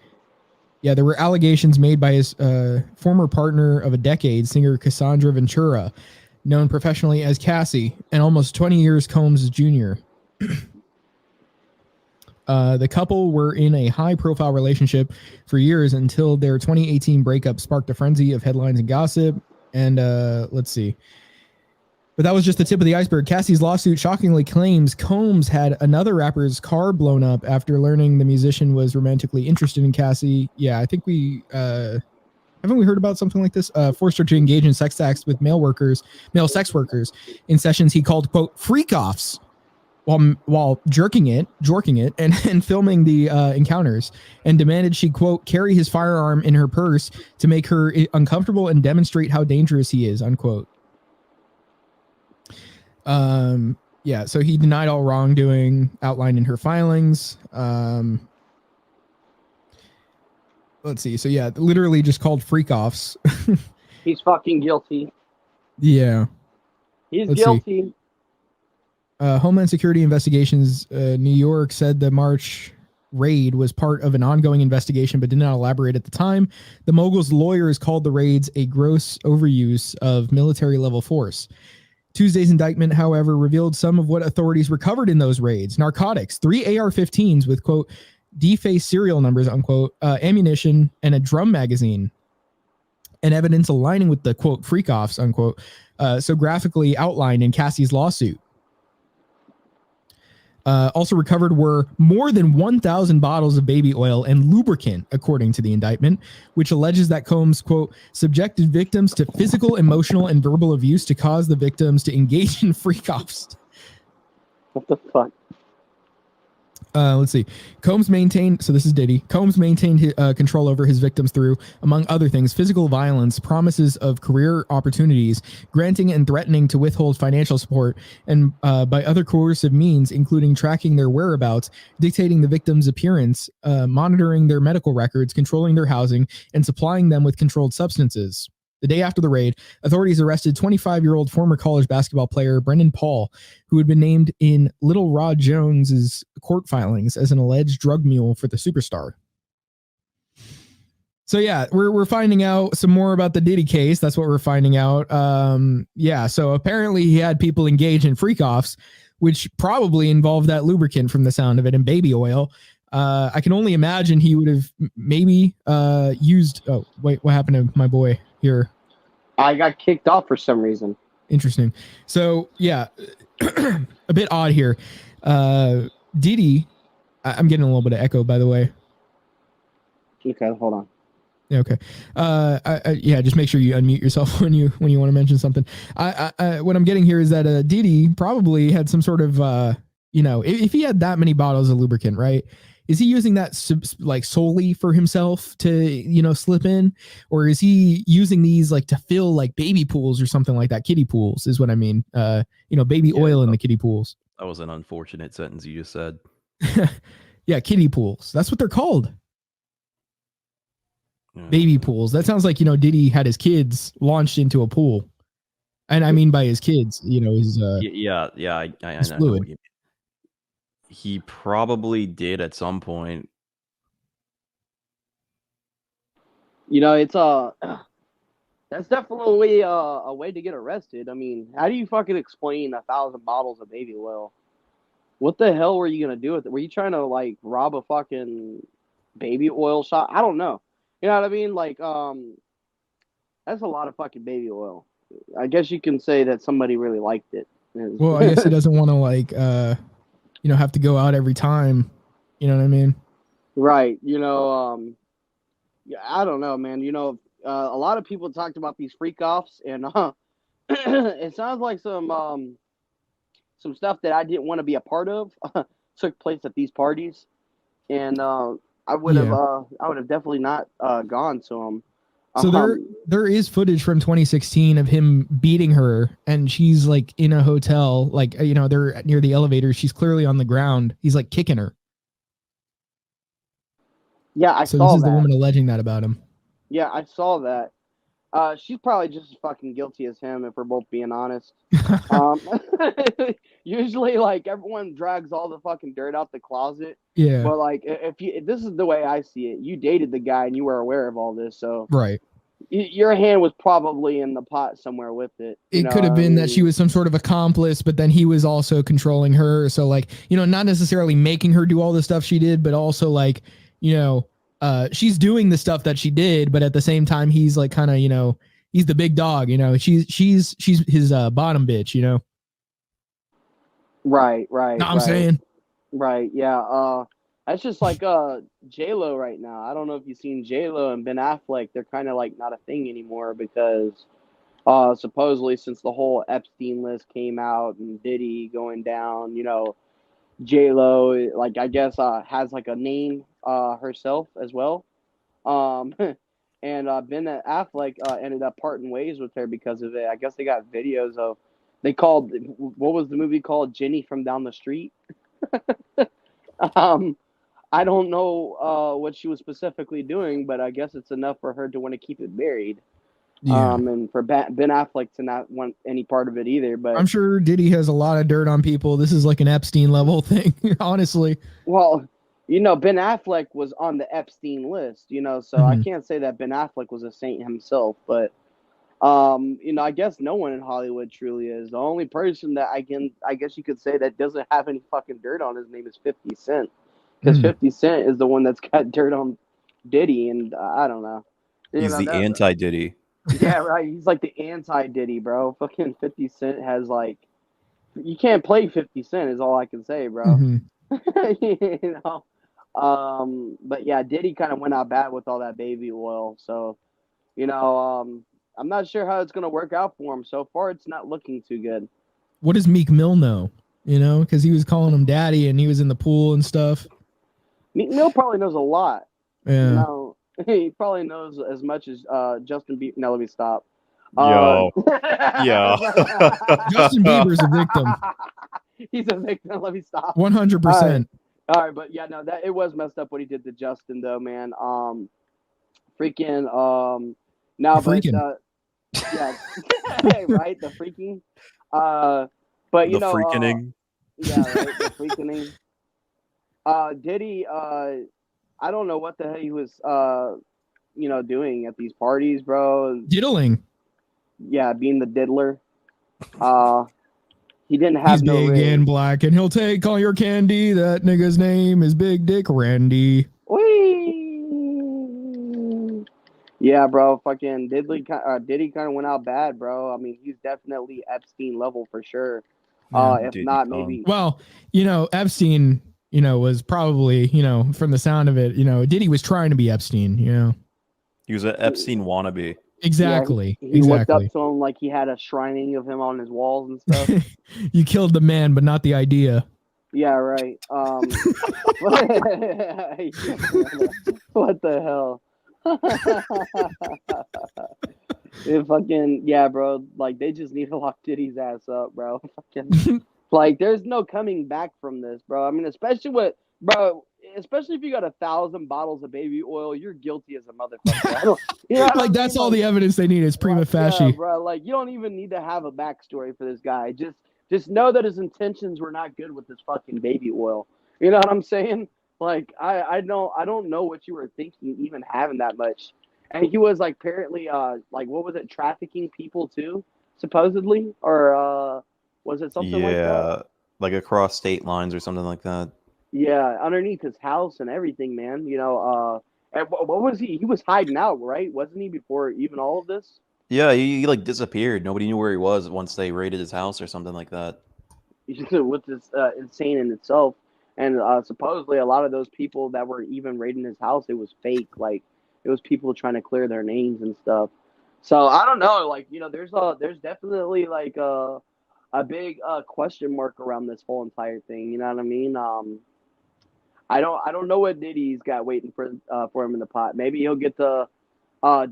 Yeah, there were allegations made by his former partner of a decade, singer Cassandra Ventura, known professionally as Cassie, and almost 20 years Combs' junior. The couple were in a high-profile relationship for years until their 2018 breakup sparked a frenzy of headlines and gossip. And let's see. But that was just the tip of the iceberg. Cassie's lawsuit shockingly claims Combs had another rapper's car blown up after learning the musician was romantically interested in Cassie. Yeah, I think we... haven't we heard about something like this? Forced her to engage in sex acts with male sex workers in sessions he called, quote, freak-offs while jorking it and filming the encounters, and demanded she, quote, carry his firearm in her purse to make her uncomfortable and demonstrate how dangerous he is, unquote. Yeah, so he denied all wrongdoing outlined in her filings. Let's see. So yeah, literally just called freak-offs. He's fucking guilty. Yeah. He's Let's guilty. See. Homeland Security Investigations New York said the March raid was part of an ongoing investigation, but did not elaborate at the time. The mogul's lawyers called the raids a gross overuse of military-level force. Tuesday's indictment, however, revealed some of what authorities recovered in those raids. Narcotics, 3 AR-15s with, quote, defaced serial numbers, unquote, ammunition, and a drum magazine, and evidence aligning with the, quote, freak-offs, unquote, so graphically outlined in Cassie's lawsuit. Also recovered were more than 1,000 bottles of baby oil and lubricant, according to the indictment, which alleges that Combs, quote, subjected victims to physical, emotional, and verbal abuse to cause the victims to engage in freak-offs. What the fuck? Let's see. Combs maintained, so this is Diddy. Combs maintained his, control over his victims through, among other things, physical violence, promises of career opportunities, granting and threatening to withhold financial support, and by other coercive means, including tracking their whereabouts, dictating the victim's appearance, monitoring their medical records, controlling their housing, and supplying them with controlled substances. The day after the raid, authorities arrested 25-year-old former college basketball player Brendan Paul, who had been named in Little Rod Jones's court filings as an alleged drug mule for the superstar. So yeah, we're finding out some more about the Diddy case. That's what we're finding out. Yeah, so apparently he had people engage in freak-offs, which probably involved that lubricant from the sound of it and baby oil. I can only imagine he would have maybe used... Oh, wait, what happened to my boy here? I got kicked off for some reason. Interesting. So yeah, a bit odd here. Diddy... I'm getting a little bit of echo, by the way. Okay, hold on. Okay. Yeah, just make sure you unmute yourself when you want to mention something. What I'm getting here is that Diddy probably had some sort of if he had that many bottles of lubricant, right? Is he using that like solely for himself to slip in, or is he using these like to fill like baby pools or something like that? Kiddie pools is what I mean. Baby oil in the kiddie pools. That was an unfortunate sentence you just said. Yeah, kiddie pools. That's what they're called. Baby pools. That sounds like, Diddy had his kids launched into a pool. And I mean by his kids, his I know fluid. what you mean. He probably did at some point. It's that's definitely a way to get arrested. I mean, how do you fucking explain 1,000 bottles of baby oil? What the hell were you gonna do with it? Were you trying to like rob a fucking baby oil shop? I don't know. You know what I mean? Like, that's a lot of fucking baby oil. I guess you can say that somebody really liked it. Well, I guess he doesn't want to like, have to go out every time. You know what I mean? Right. Yeah, I don't know, man. A lot of people talked about these freak offs, and it sounds like some stuff that I didn't want to be a part of took place at these parties, and I would have definitely not gone to them. So there is footage from 2016 of him beating her, and she's like in a hotel, like they're near the elevator. She's clearly on the ground. He's like kicking her. Yeah, I saw that. So this is the woman alleging that about him. Yeah, I saw that. She's probably just as fucking guilty as him, if we're both being honest. Usually, like, everyone drags all the fucking dirt out the closet. Yeah. But like, if this is the way I see it, you dated the guy and you were aware of all this, so right. Your hand was probably in the pot somewhere with it. It could have been that she was some sort of accomplice, but then he was also controlling her. So like, not necessarily making her do all the stuff she did, but also like, she's doing the stuff that she did, but at the same time, he's like kind of, he's the big dog, she's his bottom bitch, Right. No, I'm saying. Right. Yeah. That's just like J-Lo right now. I don't know if you've seen J-Lo and Ben Affleck. They're kind of like not a thing anymore because supposedly since the whole Epstein list came out and Diddy going down, J-Lo, like, I guess has like a name herself as well. And Ben Affleck ended up parting ways with her because of it. I guess they got videos of, what was the movie called? Jenny from Down the Street. I don't know what she was specifically doing, but I guess it's enough for her to want to keep it buried. Yeah. And for Ben Affleck to not want any part of it either. But I'm sure Diddy has a lot of dirt on people. This is like an Epstein level thing, honestly. Well, Ben Affleck was on the Epstein list, so I can't say that Ben Affleck was a saint himself, but I guess no one in Hollywood truly is. The only person that I guess you could say that doesn't have any fucking dirt on his name is 50 Cent. Because 50 Cent is the one that's got dirt on Diddy, and I don't know. He's the anti-Diddy. Yeah, right. He's like the anti-Diddy, bro. Fucking 50 Cent has like... You can't play 50 Cent is all I can say, bro. But yeah, Diddy kind of went out bad with all that baby oil. So, I'm not sure how it's going to work out for him. So far, it's not looking too good. What does Meek Mill know? Because he was calling him daddy and he was in the pool and stuff. Meek Mill probably knows a lot. Yeah. He probably knows as much as Justin Bieber. No, let me stop. Yo. Yeah. Justin Bieber's a victim. He's a victim. Let me stop. 100%. All right, but yeah, no, that it was messed up what he did to Justin, though, man. Now, Freaking. but Yeah, right. The freaking. But you The know, freaking. yeah, right. The freaking. Diddy. I don't know what the hell he was. Doing at these parties, bro. Diddling. Yeah, being the diddler. Uh, he didn't have He's no big ring. and black, and he'll take all your candy. That nigga's name is Big Dick Randy. Whee! Yeah, bro. Fucking Diddy kind of went out bad, bro. I mean, he's definitely Epstein level for sure. Yeah. If Diddy not, Kong. maybe. Well, Epstein, was probably, from the sound of it, Diddy was trying to be Epstein, He was an Epstein wannabe. Exactly. Yeah, he looked up to him like he had a shrining of him on his walls and stuff. You killed the man, but not the idea. Yeah, right. What the hell? It fucking yeah, bro. Like they just need to lock Diddy's ass up, bro. Fucking like there's no coming back from this, bro. I mean, especially if you got 1,000 bottles of baby oil, you're guilty as a motherfucker. Like that's all the evidence they need is prima facie. Yeah, bro. Like you don't even need to have a backstory for this guy. Just know that his intentions were not good with this fucking baby oil. You know what I'm saying? Like I don't know what you were thinking even having that much. And he was like apparently like what was it, trafficking people too, supposedly? Or was it something like that? Yeah, like across state lines or something like that. Yeah, underneath his house and everything, man. And what was he? He was hiding out, right? Wasn't he before even all of this? Yeah, he like disappeared. Nobody knew where he was once they raided his house or something like that. Which is insane in itself. And supposedly a lot of those people that were even raiding his house, it was fake. Like it was people trying to clear their names and stuff. So I don't know. Like there's definitely like a big question mark around this whole entire thing. You know what I mean? I don't know what Diddy's got waiting for him in the pot. Maybe he'll get to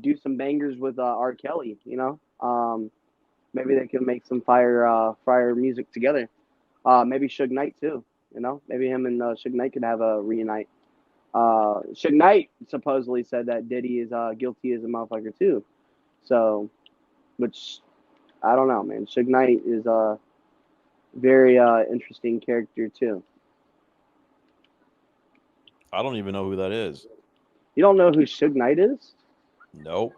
do some bangers with R. Kelly. Maybe they can make some fire music together. Maybe Suge Knight too. Maybe him and Suge Knight could have a reunite. Suge Knight supposedly said that Diddy is guilty as a motherfucker too. So, which I don't know, man. Suge Knight is a very interesting character too. I don't even know who that is. You don't know who Suge Knight is? Nope.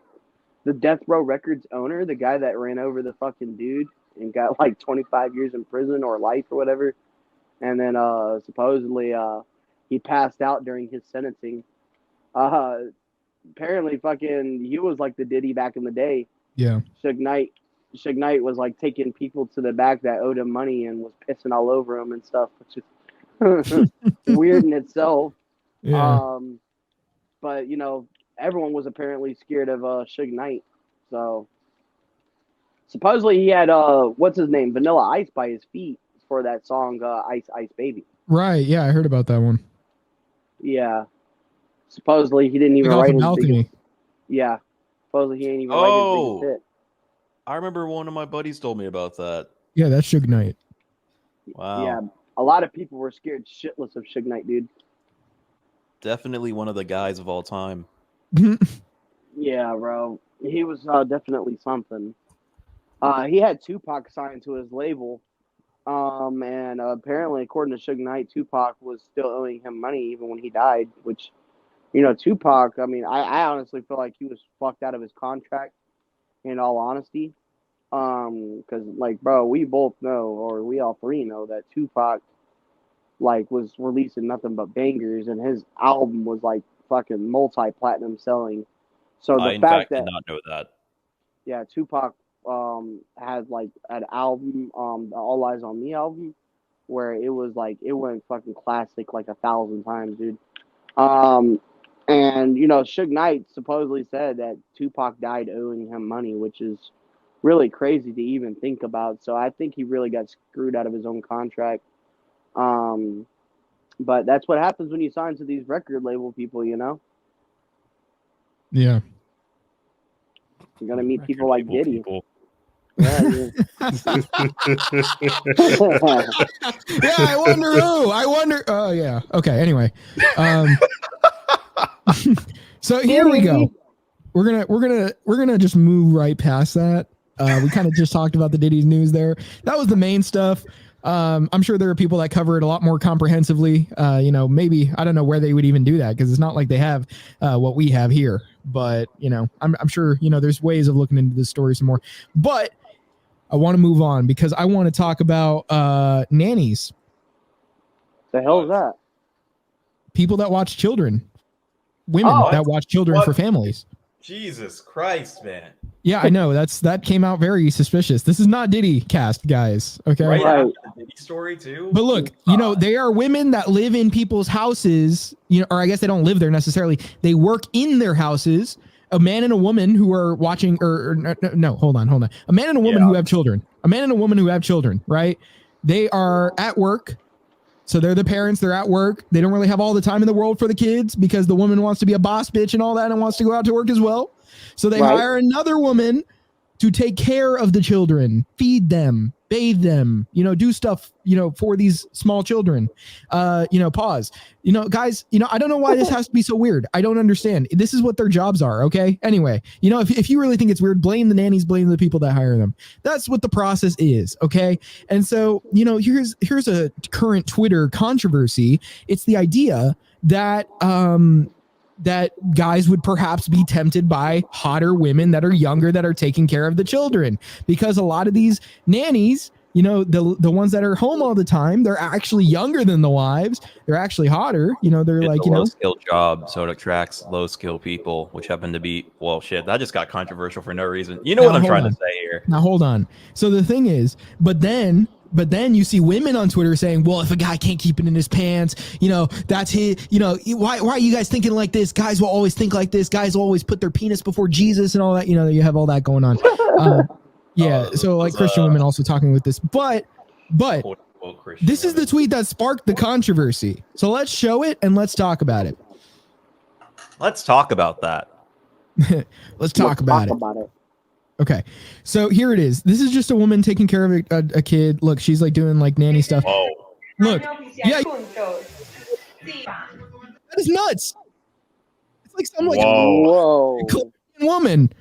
The Death Row Records owner, the guy that ran over the fucking dude and got like 25 years in prison or life or whatever. And then supposedly he passed out during his sentencing. Apparently fucking he was like the Diddy back in the day. Yeah. Suge Knight was like taking people to the back that owed him money and was pissing all over him and stuff, which is weird in itself. Yeah. But everyone was apparently scared of Suge Knight. So supposedly he had what's his name, Vanilla Ice by his feet for that song Ice Ice Baby. Right. Yeah, I heard about that one. Yeah. Supposedly he didn't even Like write off his a balcony. biggest. Yeah. Supposedly he didn't even write his biggest hit. I remember one of my buddies told me about that. Yeah, that's Suge Knight. Wow. Yeah. A lot of people were scared shitless of Suge Knight, dude. Definitely one of the guys of all time. Yeah, bro. He was definitely something. He had Tupac signed to his label. And apparently, according to Suge Knight, Tupac was still owing him money even when he died, which, Tupac, I mean, I honestly feel like he was fucked out of his contract, in all honesty. Because, like, bro, we both know, or we all three know, that Tupac, like, was releasing nothing but bangers, and his album was, like, fucking multi-platinum selling. So I, the in fact fact, did that, not know that. yeah, Tupac had, like, an album, the All Eyes on Me album, where it was, like, it went fucking classic, like, 1,000 times, dude. And, Suge Knight supposedly said that Tupac died owing him money, which is really crazy to even think about. So I think he really got screwed out of his own contract. But that's what happens when you sign to these record label people, Yeah. You're going to meet people like Diddy. Yeah, Yeah, I wonder who. Oh, yeah. Okay, anyway. So here we go. we're gonna just move right past that. We kind of just talked about the Diddy's news there. That was the main stuff. I'm sure there are people that cover it a lot more comprehensively. Maybe I don't know where they would even do that because it's not like they have what we have here. But I'm sure there's ways of looking into this story some more. But I want to move on because I want to talk about nannies. The hell is that? People that watch children, women that watch children for families. Jesus Christ, man. Yeah, I know. That came out very suspicious. This is not Diddy cast, guys. Okay. Right after the Diddy story too. But look, they are women that live in people's houses, or I guess they don't live there necessarily. They work in their houses. A man and a woman who are watching, no, hold on. A man and a woman who have children. A man and a woman who have children, right? They are at work. So they're the parents. They're at work. They don't really have all the time in the world for the kids because the woman wants to be a boss bitch and all that and wants to go out to work as well. So they hire another woman to take care of the children, feed them, bathe them, do stuff, for these small children. Pause. Guys, I don't know why this has to be so weird. I don't understand. This is what their jobs are. Okay. Anyway, if you really think it's weird, blame the nannies, blame the people that hire them. That's what the process is. Okay. And so, here's a current Twitter controversy. It's the idea that, that guys would perhaps be tempted by hotter women that are younger, that are taking care of the children, because a lot of these nannies, the ones that are home all the time, they're actually younger than the wives. They're actually hotter. They're it's like, a low skill job. So it attracts low skill people, which happen to be, well, shit, that just got controversial for no reason. You know what I'm trying to say here. Now, hold on. So the thing is, but then you see women on Twitter saying, well, if a guy can't keep it in his pants, that's his, why are you guys thinking like this? Guys will always think like this. Guys will always put their penis before Jesus and all that. You have all that going on. So like Christian women also talking with this, but this is the tweet that sparked the controversy. So let's show it and let's talk about it. Let's talk about that. Let's talk about it. Okay, so here it is. This is just a woman taking care of a kid. Look, she's like doing like nanny stuff. Oh, look, yeah, that is nuts. It's like some woman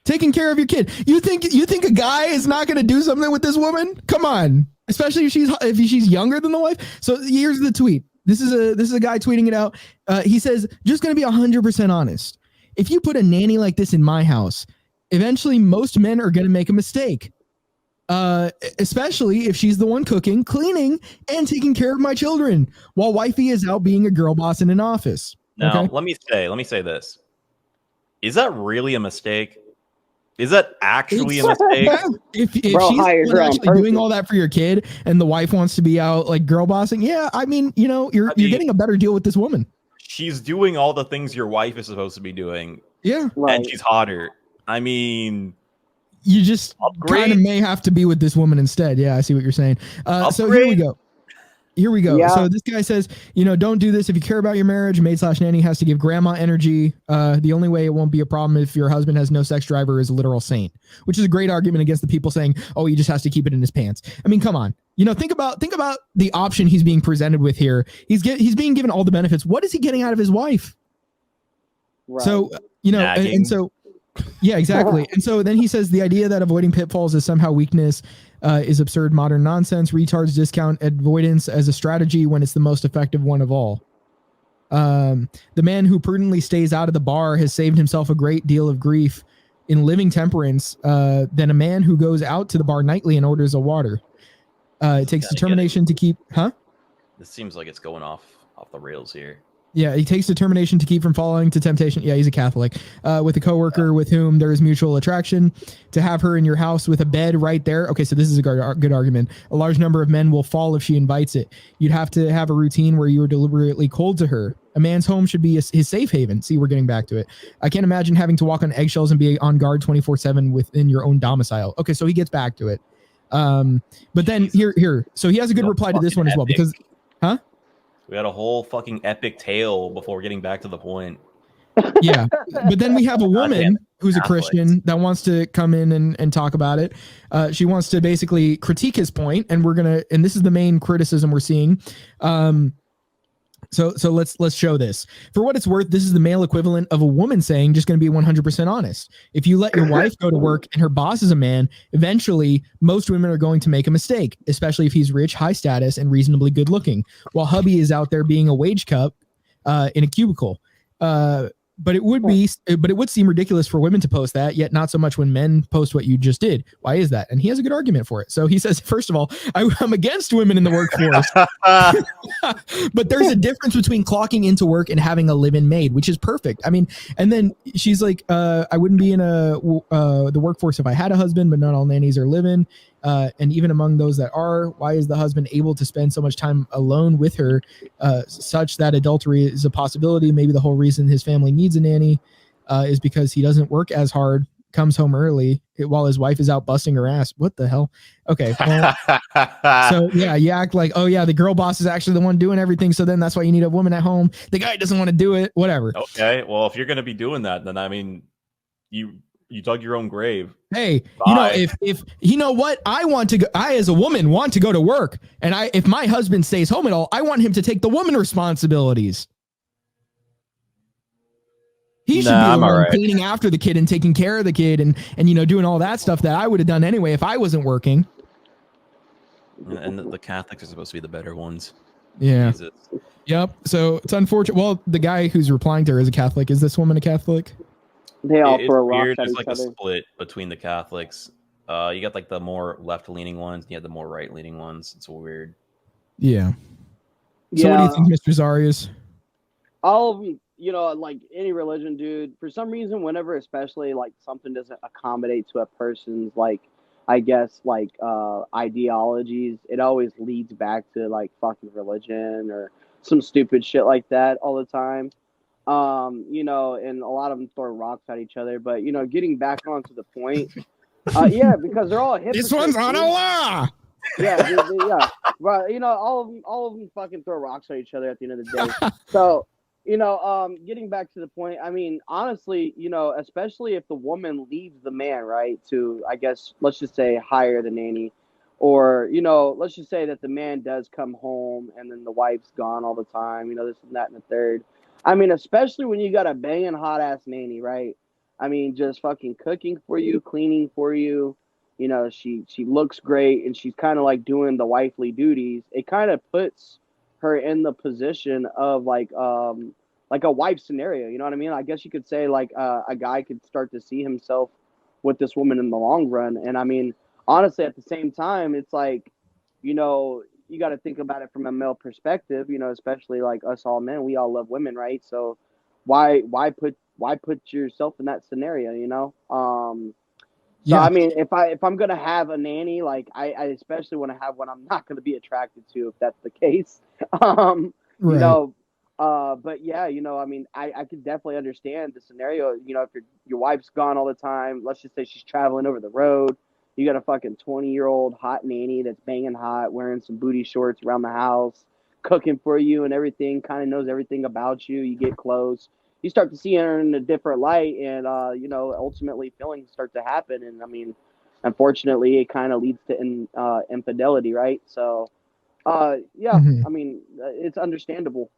taking care of your kid. You think a guy is not going to do something with this woman? Come on, especially if she's younger than the wife. So here's the tweet. This is a guy tweeting it out. He says, just going to be 100% honest. If you put a nanny like this in my house, eventually most men are going to make a mistake, especially if she's the one cooking, cleaning, and taking care of my children while wifey is out being a girl boss in an office. Now, okay? let me say this. Is that really a mistake? Is that actually a mistake? If she's actually doing all that for your kid and the wife wants to be out like girl bossing, you're getting a better deal with this woman. She's doing all the things your wife is supposed to be doing. Yeah. And she's hotter. I mean, you just kind of may have to be with this woman instead. Yeah, I see what you're saying. So here we go. Yeah. So this guy says, don't do this. If you care about your marriage, maid/nanny has to give grandma energy. The only way it won't be a problem if your husband has no sex drive or is a literal saint, which is a great argument against the people saying, oh, he just has to keep it in his pants. I mean, come on. Think about the option he's being presented with here. He's being given all the benefits. What is he getting out of his wife? Right. So, and so, yeah, exactly. And so then he says the idea that avoiding pitfalls is somehow weakness is absurd modern nonsense. Retards discount avoidance as a strategy when it's the most effective one of all. The man who prudently stays out of the bar has saved himself a great deal of grief in living temperance than a man who goes out to the bar nightly and orders a water. It takes determination to keep... This seems like it's going off the rails here. Yeah, he takes determination to keep from falling to temptation. Yeah, he's a Catholic. With a coworker with whom there is mutual attraction. To have her in your house with a bed right there. Okay, so this is a good argument. A large number of men will fall if she invites it. You'd have to have a routine where you are deliberately cold to her. A man's home should be his safe haven. See, we're getting back to it. I can't imagine having to walk on eggshells and be on guard 24/7 within your own domicile. Okay, so he gets back to it. But then here. So he has a good reply to this one as well because, We had a whole fucking epic tale before we're getting back to the point. Yeah. But then we have a woman who's a Christian that wants to come in and talk about it. She wants to basically critique his point, and and this is the main criticism we're seeing. So let's show this. For what it's worth, this is the male equivalent of a woman saying, just going to be 100% honest. If you let your wife go to work and her boss is a man, eventually most women are going to make a mistake, especially if he's rich, high status, and reasonably good looking, while hubby is out there being a wage cup in a cubicle. But it would seem ridiculous for women to post that, yet not so much when men post what you just did. Why is that? And he has a good argument for it. So he says, first of all, I'm against women in the workforce, but there's a difference between clocking into work and having a live-in maid, which is perfect. I mean, and then she's like, I wouldn't be in the workforce if I had a husband, but not all nannies are live-in. And even among those that are, why is the husband able to spend so much time alone with her, such that adultery is a possibility? Maybe the whole reason his family needs a nanny is because he doesn't work as hard, comes home early while his wife is out busting her ass. What the hell? Okay. Well, so yeah, you act like, oh yeah, the girl boss is actually the one doing everything. So then that's why you need a woman at home. The guy doesn't want to do it. Whatever. Okay. Well, if you're going to be doing that, then I mean, you dug your own grave. Hey, if you know what, I as a woman want to go to work, and if my husband stays home at all, I want him to take the woman responsibilities. He should be the one cleaning after the kid and taking care of the kid and doing all that stuff that I would have done anyway if I wasn't working. And the Catholics are supposed to be the better ones. Yeah. Jesus. Yep. So it's unfortunate. Well, the guy who's replying to her is a Catholic. Is this woman a Catholic? They all throw weird. rocks at There's each like other. a split between the Catholics. You got like the more left-leaning ones, and you have the more right-leaning ones. It's weird. Yeah. So what do you think, Mr. Zareuz? All of them, like any religion, dude, for some reason, whenever especially like something doesn't accommodate to a person's like, I guess like ideologies, it always leads back to like fucking religion or some stupid shit like that all the time. And a lot of them throw rocks at each other. But getting back onto the point, yeah, because they're all hypocrites. This one's on Allah. Yeah, yeah. But all of them fucking throw rocks at each other at the end of the day. So, getting back to the point, I mean, honestly, especially if the woman leaves the man, right, to, I guess, let's just say hire the nanny, or let's just say that the man does come home and then the wife's gone all the time, this and that and the third. I mean, especially when you got a banging hot ass nanny, right? I mean, just fucking cooking for you, cleaning for you. She looks great and she's kind of like doing the wifely duties. It kind of puts her in the position of like a wife scenario. You know what I mean? I guess you could say like a guy could start to see himself with this woman in the long run. And I mean, honestly, at the same time, it's like, you got to think about it from a male perspective, especially like us all men, we all love women, right? So why put yourself in that scenario, So Yeah. I mean, if I'm gonna have a nanny, like I especially want to have one I'm not gonna be attracted to, if that's the case. Right. But yeah, I mean, I could definitely understand the scenario. If your wife's gone all the time, let's just say she's traveling over the road. You got a fucking 20-year-old hot nanny that's banging hot, wearing some booty shorts around the house, cooking for you and everything, kind of knows everything about you. You get close, you start to see her in a different light, and ultimately feelings start to happen. And I mean, unfortunately, it kind of leads to infidelity, right? So, yeah, I mean, it's understandable.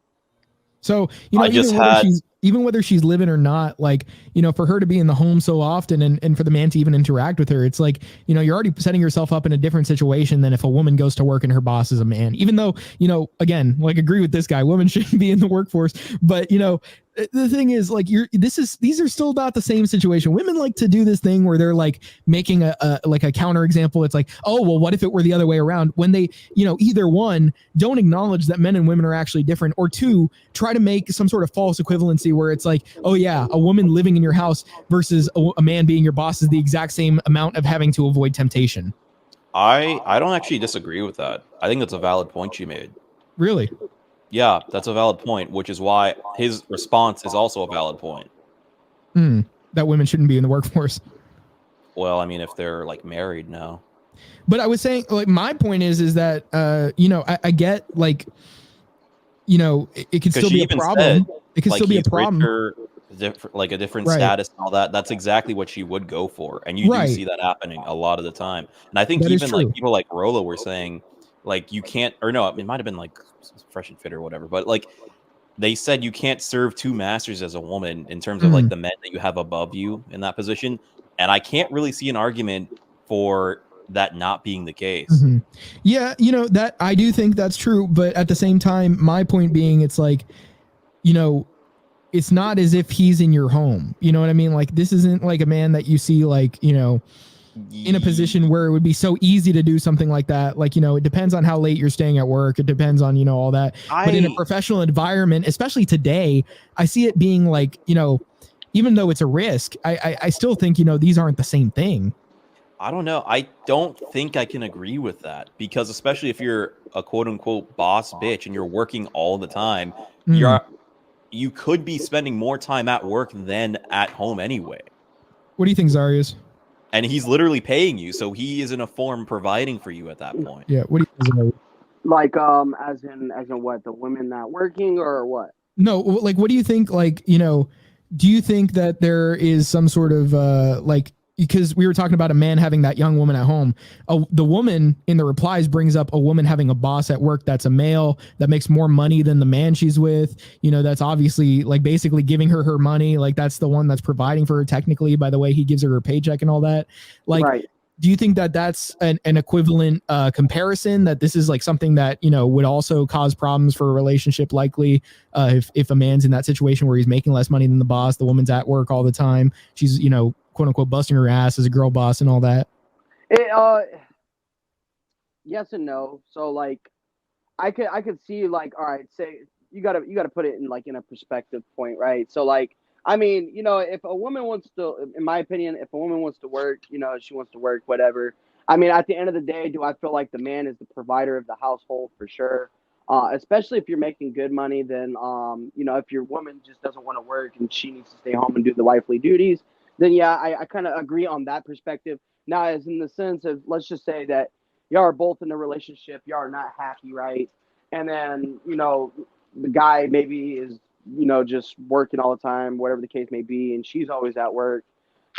So, even whether she's living or not, like, for her to be in the home so often and for the man to even interact with her, it's like, you're already setting yourself up in a different situation than if a woman goes to work and her boss is a man. Even though, again, like, agree with this guy, women shouldn't be in the workforce. But, the thing is, like, these are still not the same situation. Women like to do this thing where they're like making a counter example. It's like, oh, well, what if it were the other way around? When they, either one, don't acknowledge that men and women are actually different, or two, try to make some sort of false equivalency where it's like, oh yeah, a woman living in your house versus a man being your boss is the exact same amount of having to avoid temptation. I don't actually disagree with that. I think that's a valid point you made. Really? Yeah, that's a valid point, which is why his response is also a valid point. That women shouldn't be in the workforce. Well, I mean, if they're like married now. But I was saying, like, my point is that I get, like, it could still be a problem. It could still be a problem. Like a different status and all that. That's exactly what she would go for, and you do see that happening a lot of the time. And I think even like people like Rolo were saying, like, you can't, or no, it might have been like Fresh and Fit or whatever, but like they said you can't serve two masters as a woman in terms of like the men that you have above you in that position. And I can't really see an argument for that not being the case. Yeah, you know, that I do think that's true, but at the same time, my point being, it's like, you know, it's not as if he's in your home. You know what I mean? Like, this isn't like a man that you see, like, you know, in a position where it would be so easy to do something like that. Like, you know, it depends on how late you're staying at work. It depends on, you know, all that. But in a professional environment, especially today, I see it being like, you know, even though it's a risk, I still think, you know, these aren't the same thing. I don't know. I don't think I can agree with that, because especially if you're a quote unquote boss bitch and you're working all the time, you could be spending more time at work than at home anyway. What do you think, Zareuz? And he's literally paying you, so he is in a form providing for you at that point. Yeah. What do you think, Zareuz? Like, as in what, the women not working or what? No, like, what do you think? Like, you know, do you think that there is some sort of like, because we were talking about a man having that young woman at home, the woman in the replies brings up a woman having a boss at work that's a male that makes more money than the man she's with, you know, that's obviously like basically giving her money, like that's the one that's providing for her technically by the way he gives her her paycheck and all that. Like, right. Do you think that that's an equivalent comparison, that this is like something that, you know, would also cause problems for a relationship, likely if a man's in that situation where he's making less money than the boss, the woman's at work all the time, she's, you know, quote unquote busting her ass as a girl boss and all that? Yes and no. So like I could see, like, all right, say you gotta put it in like in a perspective point, right? So like, I mean, you know, if a woman wants to, in my opinion, if a woman wants to work, you know, she wants to work, whatever. I mean, at the end of the day, do I feel like the man is the provider of the household? For sure. Especially if you're making good money, then you know, if your woman just doesn't want to work and she needs to stay home and do the wifely duties, then yeah, I kind of agree on that perspective. Now, as in the sense of, let's just say that y'all are both in a relationship, y'all are not happy, right? And then, you know, the guy maybe is, you know, just working all the time, whatever the case may be, and she's always at work.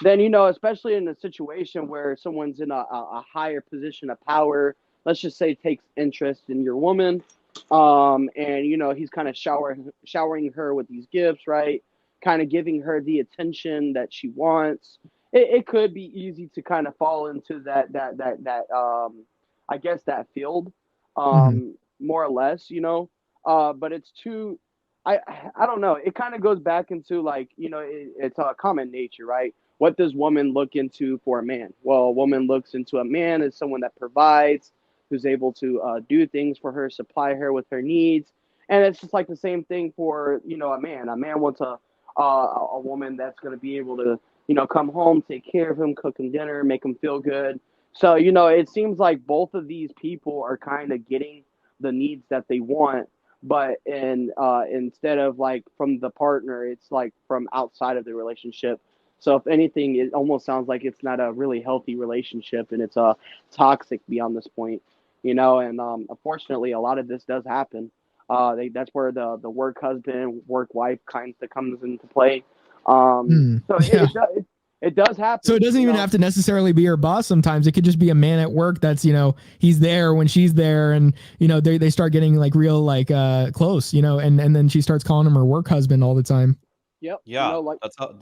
Then, you know, especially in a situation where someone's in a higher position of power, let's just say takes interest in your woman, and, you know, he's kind of showering her with these gifts, right? Kind of giving her the attention that she wants. It could be easy to kind of fall into that I guess that field, more or less, you know. But it's too, I don't know. It kind of goes back into, like, you know, it's a common nature, right? What does woman look into for a man? Well, a woman looks into a man as someone that provides, who's able to do things for her, supply her with her needs. And it's just like the same thing for, you know, a man. A man wants a woman that's going to be able to, you know, come home, take care of him, cook him dinner, make him feel good. So, you know, it seems like both of these people are kind of getting the needs that they want, but instead of like from the partner, it's like from outside of the relationship. So if anything, it almost sounds like it's not a really healthy relationship, and it's toxic beyond this point, you know. And unfortunately, a lot of this does happen. That's where the work husband, work wife kind of comes into play. So yeah. It does happen. So it doesn't even have to necessarily be her boss. Sometimes it could just be a man at work that's, you know, he's there when she's there, and, you know, they start getting like real, like close, you know, and then she starts calling him her work husband all the time. Yep. Yeah. You know, like, that's how,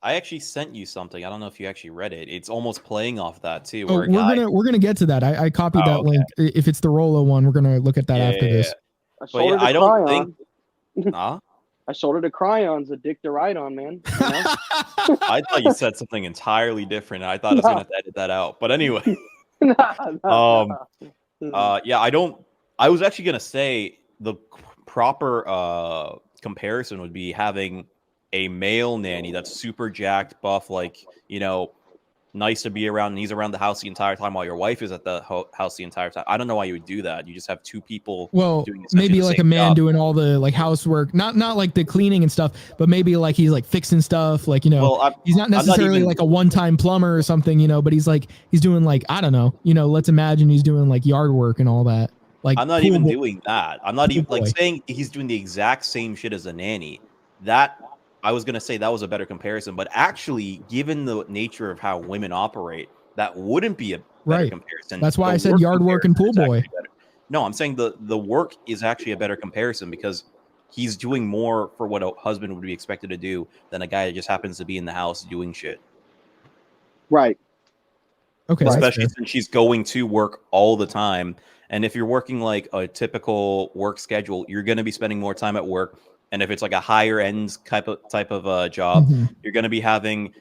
I actually sent you something. I don't know if you actually read it. It's almost playing off that too. Oh, we're gonna get to that. I copied that link. If it's the Rolo one, we're gonna look at that after this. I don't think. Huh? I shoulder to crayons, a dick to write on, man. You know? I thought you said something entirely different. I thought I was gonna have to edit that out. But anyway. Yeah, I was actually gonna say the proper comparison would be having a male nanny that's super jacked, buff, like, you know, nice to be around, and he's around the house the entire time while your wife is at the house the entire time. I don't know why you would do that. You just have two people. Well, maybe like a man doing all the like housework, not like the cleaning and stuff, but maybe like he's like fixing stuff, like, you know, he's not necessarily like a one-time plumber or something, you know, but he's doing like, I don't know, you know, let's imagine he's doing like yard work and all that. Like, I'm not even doing that. I'm not even like saying he's doing the exact same shit as a nanny. That I was going to say that was a better comparison, but actually, given the nature of how women operate, that wouldn't be a better comparison. That's why I said yard work and pool boy. No, I'm saying the work is actually a better comparison, because he's doing more for what a husband would be expected to do than a guy that just happens to be in the house doing shit. Right. Okay. Especially since she's going to work all the time. And if you're working like a typical work schedule, you're going to be spending more time at work. And if it's like a higher end type of job, you're going to be having,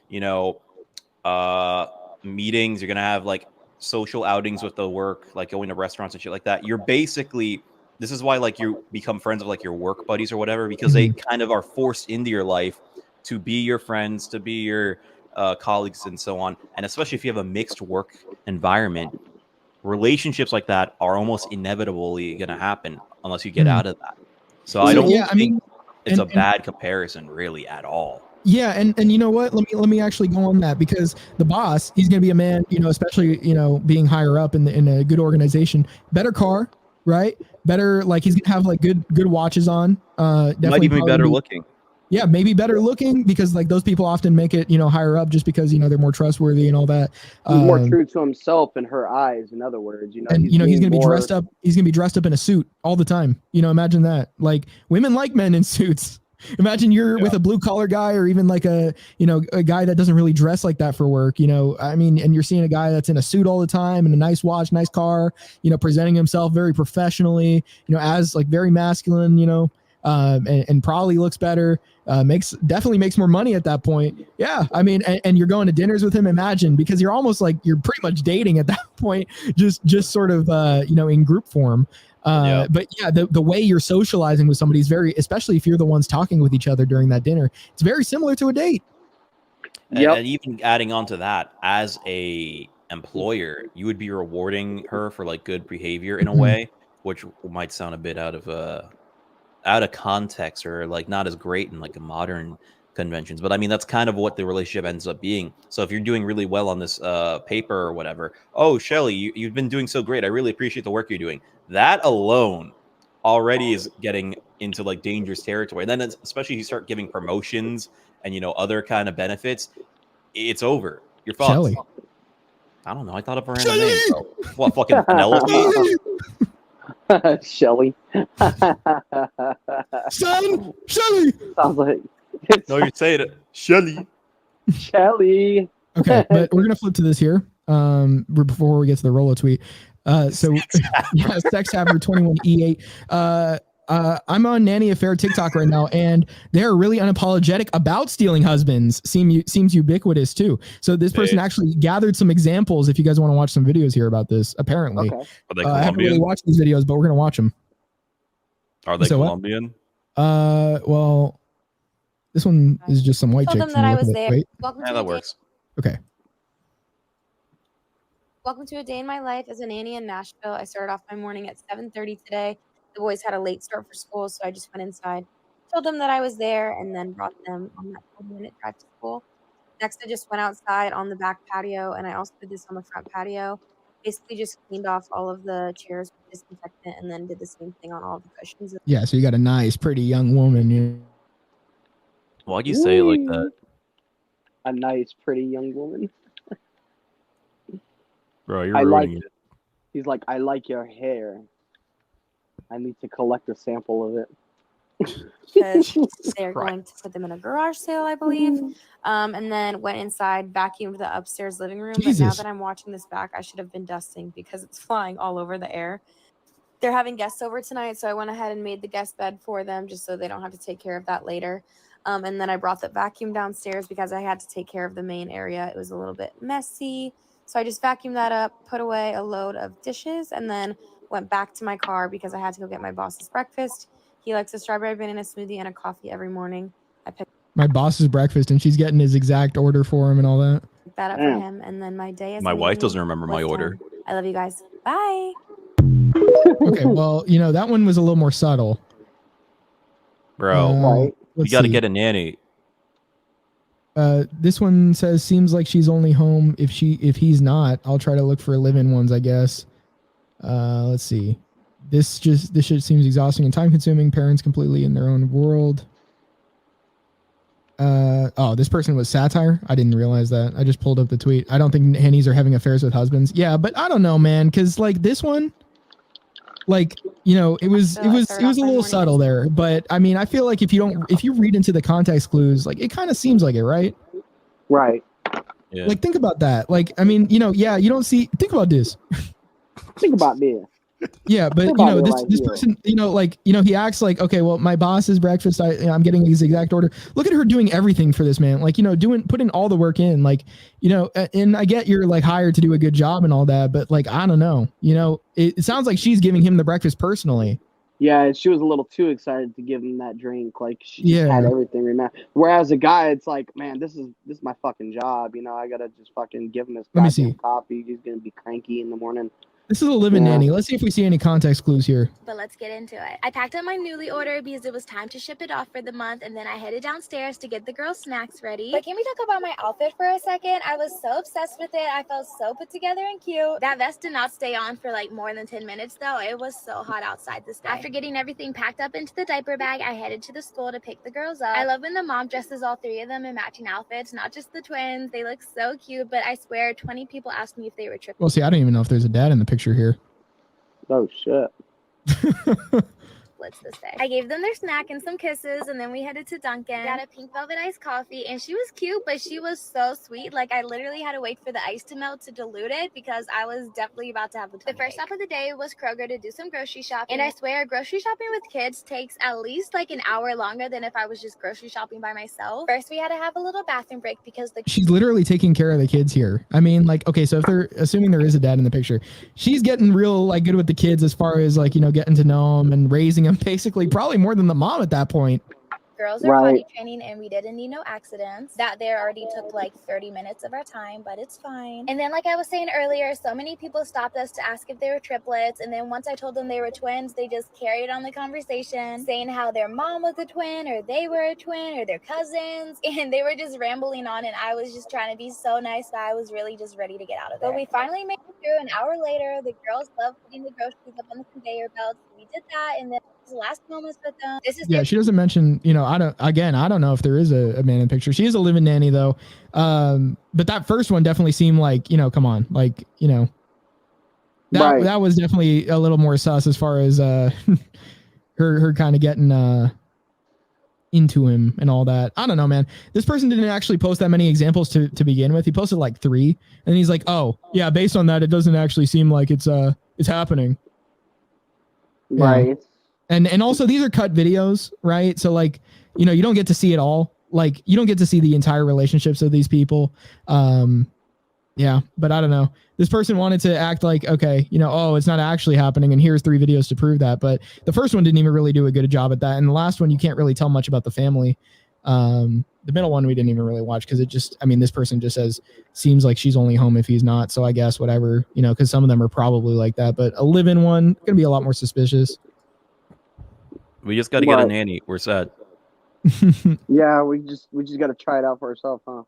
meetings. You're going to have like social outings with the work, like going to restaurants and shit like that. You're basically, this is why like you become friends with like your work buddies or whatever, because they kind of are forced into your life to be your friends, to be your colleagues and so on. And especially if you have a mixed work environment, relationships like that are almost inevitably going to happen unless you get out of that. So I don't think it's a bad comparison really at all. Yeah, and you know what? Let me actually go on that, because the boss, he's going to be a man, especially being higher up in a good organization, better car, right? Better, like he's going to have like good watches on. Definitely might even be better looking. Yeah, maybe better looking, because like those people often make it, higher up just because, they're more trustworthy and all that. He's more true to himself in her eyes, in other words, and he's going to be dressed up. He's going to be dressed up in a suit all the time. Imagine that. Like, women like men in suits. Imagine you're with a blue collar guy, or even like a guy that doesn't really dress like that for work. And you're seeing a guy that's in a suit all the time and a nice watch, nice car, presenting himself very professionally, as like very masculine, and probably looks better, definitely makes more money at that point. Yeah. I mean, and you're going to dinners with him, imagine, because you're almost like, you're pretty much dating at that point, just sort of, in group form. But yeah, the way you're socializing with somebody is very, especially if you're the ones talking with each other during that dinner, it's very similar to a date. And even adding on to that, as a employer, you would be rewarding her for like good behavior in a way, which might sound a bit out of context, or like not as great in like a modern conventions, but I mean that's kind of what the relationship ends up being. So if you're doing really well on this paper or whatever, oh Shelly, you've been doing so great, I really appreciate the work you're doing. That alone already is getting into like dangerous territory. And then especially if you start giving promotions and other kind of benefits, it's over. You're fucked. Shelly. I don't know. I thought of a random name. So. What, fucking Penelope? Shelly. Son, Shelly. Sounds like. No, you're saying it. Shelly. Shelly. Okay, but we're gonna flip to this here. Before we get to the Rolo tweet. So yeah, Sex Haver 21E8. I'm on Nanny Affair TikTok right now, and they're really unapologetic about stealing husbands. Seems ubiquitous too. So this person actually gathered some examples. If you guys want to watch some videos here about this, apparently, Are they I haven't really watched these videos, but we're gonna watch them. Are they Colombian? Well, this one is just some white chick. Told them that I was there. Yeah, that works. Okay. Welcome to a day in my life as a nanny in Nashville. I started off my morning at 7:30 today. The boys had a late start for school, so I just went inside, told them that I was there, and then brought them on that 20-minute drive to school. Next, I just went outside on the back patio, and I also did this on the front patio. Basically just cleaned off all of the chairs with disinfectant, and then did the same thing on all of the cushions. Yeah, so you got a nice, pretty young woman. Why'd you say it like that? A nice, pretty young woman. Bro, you're ruining it. He's like, I like your hair. I need to collect a sample of it. Because they're going to put them in a garage sale, I believe. And then went inside, vacuumed the upstairs living room. Jesus. But now that I'm watching this back, I should have been dusting because it's flying all over the air. They're having guests over tonight, so I went ahead and made the guest bed for them just so they don't have to take care of that later. And then I brought the vacuum downstairs because I had to take care of the main area. It was a little bit messy. So I just vacuumed that up, put away a load of dishes, and then went back to my car because I had to go get my boss's breakfast. He likes a strawberry banana smoothie and a coffee every morning. I picked My boss's breakfast, and she's getting his exact order for him and all that. that up for him, and then my day is. My wife doesn't remember my order. I love you guys. Bye. Okay, well, that one was a little more subtle. Bro, you got to get a nanny. This one says, seems like she's only home if he's not. I'll try to look for live-in ones, I guess. Let's see. This shit seems exhausting and time consuming. Parents completely in their own world. This person was satire. I didn't realize that. I just pulled up the tweet. I don't think hennies are having affairs with husbands. Yeah, but I don't know, man. Cause like this one, like you know, it was feel like a start off my little morning subtle there, but I mean, I feel like if you read into the context clues, like it kind of seems like it, right? Right. Yeah. Like think about that. Like I mean, you know, yeah, you don't see. Think about this. Think about this. Yeah, but Think you about know, it this right this here. person, you know, like you know, he acts like, okay, well, my boss's breakfast, I'm getting his exact order. Look at her doing everything for this man, like you know, putting all the work in, like you know, and I get you're like hired to do a good job and all that, but like I don't know, you know, it sounds like she's giving him the breakfast personally. Yeah, she was a little too excited to give him that drink. Like she just had Yeah, everything right now. Whereas a guy, it's like, man, this is my fucking job. You know, I gotta just fucking give him his let me goddamn see. coffee. He's gonna be cranky in the morning. This is a live-in Yeah. nanny. Let's see if we see any context clues here. But let's get into it. I packed up my newly order because it was time to ship it off for the month, and then I headed downstairs to get the girls' snacks ready. But can we talk about my outfit for a second? I was so obsessed with it. I felt so put together and cute. That vest did not stay on for like more than 10 minutes though. It was so hot outside this day. After getting everything packed up into the diaper bag, I headed to the school to pick the girls up. I love when the mom dresses all three of them in matching outfits, not just the twins. They look so cute, but I swear 20 people asked me if they were tripping. Well, see, I don't even know if there's a dad in the picture here. Oh shit. This day. I gave them their snack and some kisses, and then we headed to Dunkin'. Got a pink velvet iced coffee, and she was cute, but she was so sweet. Like I literally had to wait for the ice to melt to dilute it because I was definitely about to have a tummy. The first stop of the day was Kroger to do some grocery shopping, and I swear grocery shopping with kids takes at least like an hour longer than if I was just grocery shopping by myself. First, we had to have a little bathroom break because She's literally taking care of the kids here. I mean, like, okay, so if they're assuming there is a dad in the picture, she's getting real like good with the kids as far as like, you know, getting to know them and raising them basically probably more than the mom at that point. girls are potty training and we didn't need no accidents. That there already took like 30 minutes of our time, but it's fine. And then like I was saying earlier, so many people stopped us to ask if they were triplets, and then once I told them they were twins, they just carried on the conversation saying how their mom was a twin or they were a twin or their cousins, and they were just rambling on, and I was just trying to be so nice that I was really just ready to get out of there. But we finally made it through. An hour later, the girls loved putting the groceries up on the conveyor belt. We did that, and then the last moments with them. Yeah, she doesn't mention, you know, I don't know if there is a man in the picture. She is a live-in nanny though. But that first one definitely seemed like, you know, come on, like, you know, that was definitely a little more sus as far as her kind of getting into him and all that. I don't know, man. This person didn't actually post that many examples to begin with. He posted like 3, and he's like, oh yeah, based on that, it doesn't actually seem like it's happening. Right. Yeah. And also these are cut videos, right? So like, you know, you don't get to see it all. Like you don't get to see the entire relationships of these people. Yeah, but I don't know. This person wanted to act like, okay, you know, oh, it's not actually happening, and here's 3 videos to prove that. But the first one didn't even really do a good job at that. And the last one, you can't really tell much about the family. The middle one we didn't even really watch because it just, I mean, this person just says, seems like she's only home if he's not. So I guess whatever, you know, because some of them are probably like that. But a live-in one, gonna be a lot more suspicious. We just got to get a nanny. We're sad. Yeah, we just got to try it out for ourselves, huh?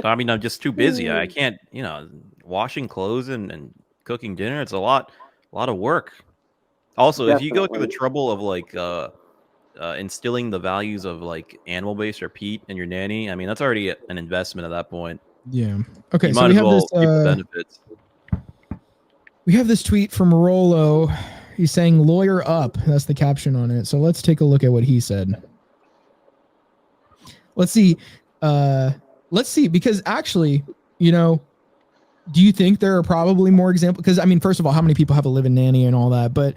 I mean, I'm just too busy. I can't, you know, washing clothes and cooking dinner. It's a lot of work. Also, if you go through the trouble of like instilling the values of like animal based or peat in your nanny, I mean, that's already an investment at that point. Yeah. Okay. You So might we as have well this. reap the benefits. We have this tweet from Rollo. He's saying lawyer up. That's the caption on it. So let's take a look at what he said. Let's see. Because actually, you know, do you think there are probably more examples? Because I mean, first of all, how many people have a live-in nanny and all that? But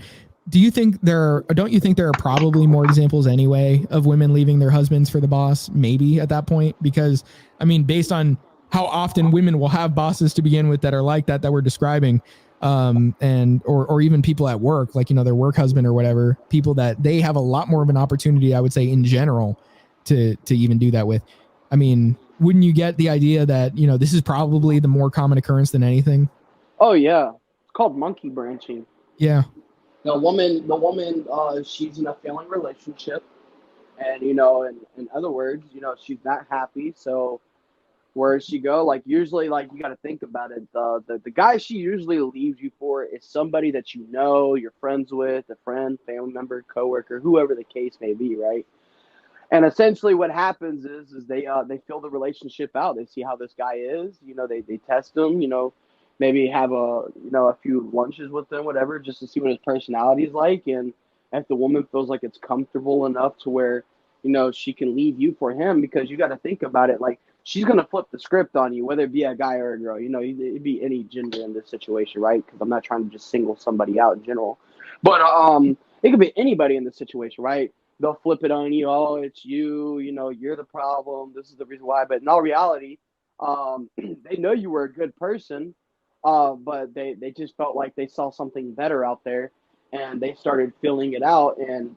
don't you think there are probably more examples anyway of women leaving their husbands for the boss? Maybe at that point, because I mean, based on how often women will have bosses to begin with that are like that we're describing. And or even people at work, like, you know, their work husband or whatever, people that they have a lot more of an opportunity, I would say, in general, to even do that with. I mean, wouldn't you get the idea that, you know, this is probably the more common occurrence than anything? Oh yeah, it's called monkey branching. Yeah. The woman, she's in a failing relationship, and you know, in other words, you know, she's not happy, so. Where does she go? Like usually, like you got to think about it. The guy she usually leaves you for is somebody that you know, you're friends with, a friend, family member, coworker, whoever the case may be, right? And essentially, what happens is they fill the relationship out. They see how this guy is. You know, they test him. You know, maybe have a few lunches with him, whatever, just to see what his personality is like, and if the woman feels like it's comfortable enough to where she can leave you for him, because you got to think about it, like she's gonna flip the script on you, whether it be a guy or a girl. It'd be any gender in this situation, right? Because I'm not trying to just single somebody out in general, but it could be anybody in this situation, right? They'll flip it on you. Oh, it's you. You're the problem. This is the reason why. But in all reality, they know you were a good person, but they just felt like they saw something better out there, and they started filling it out. And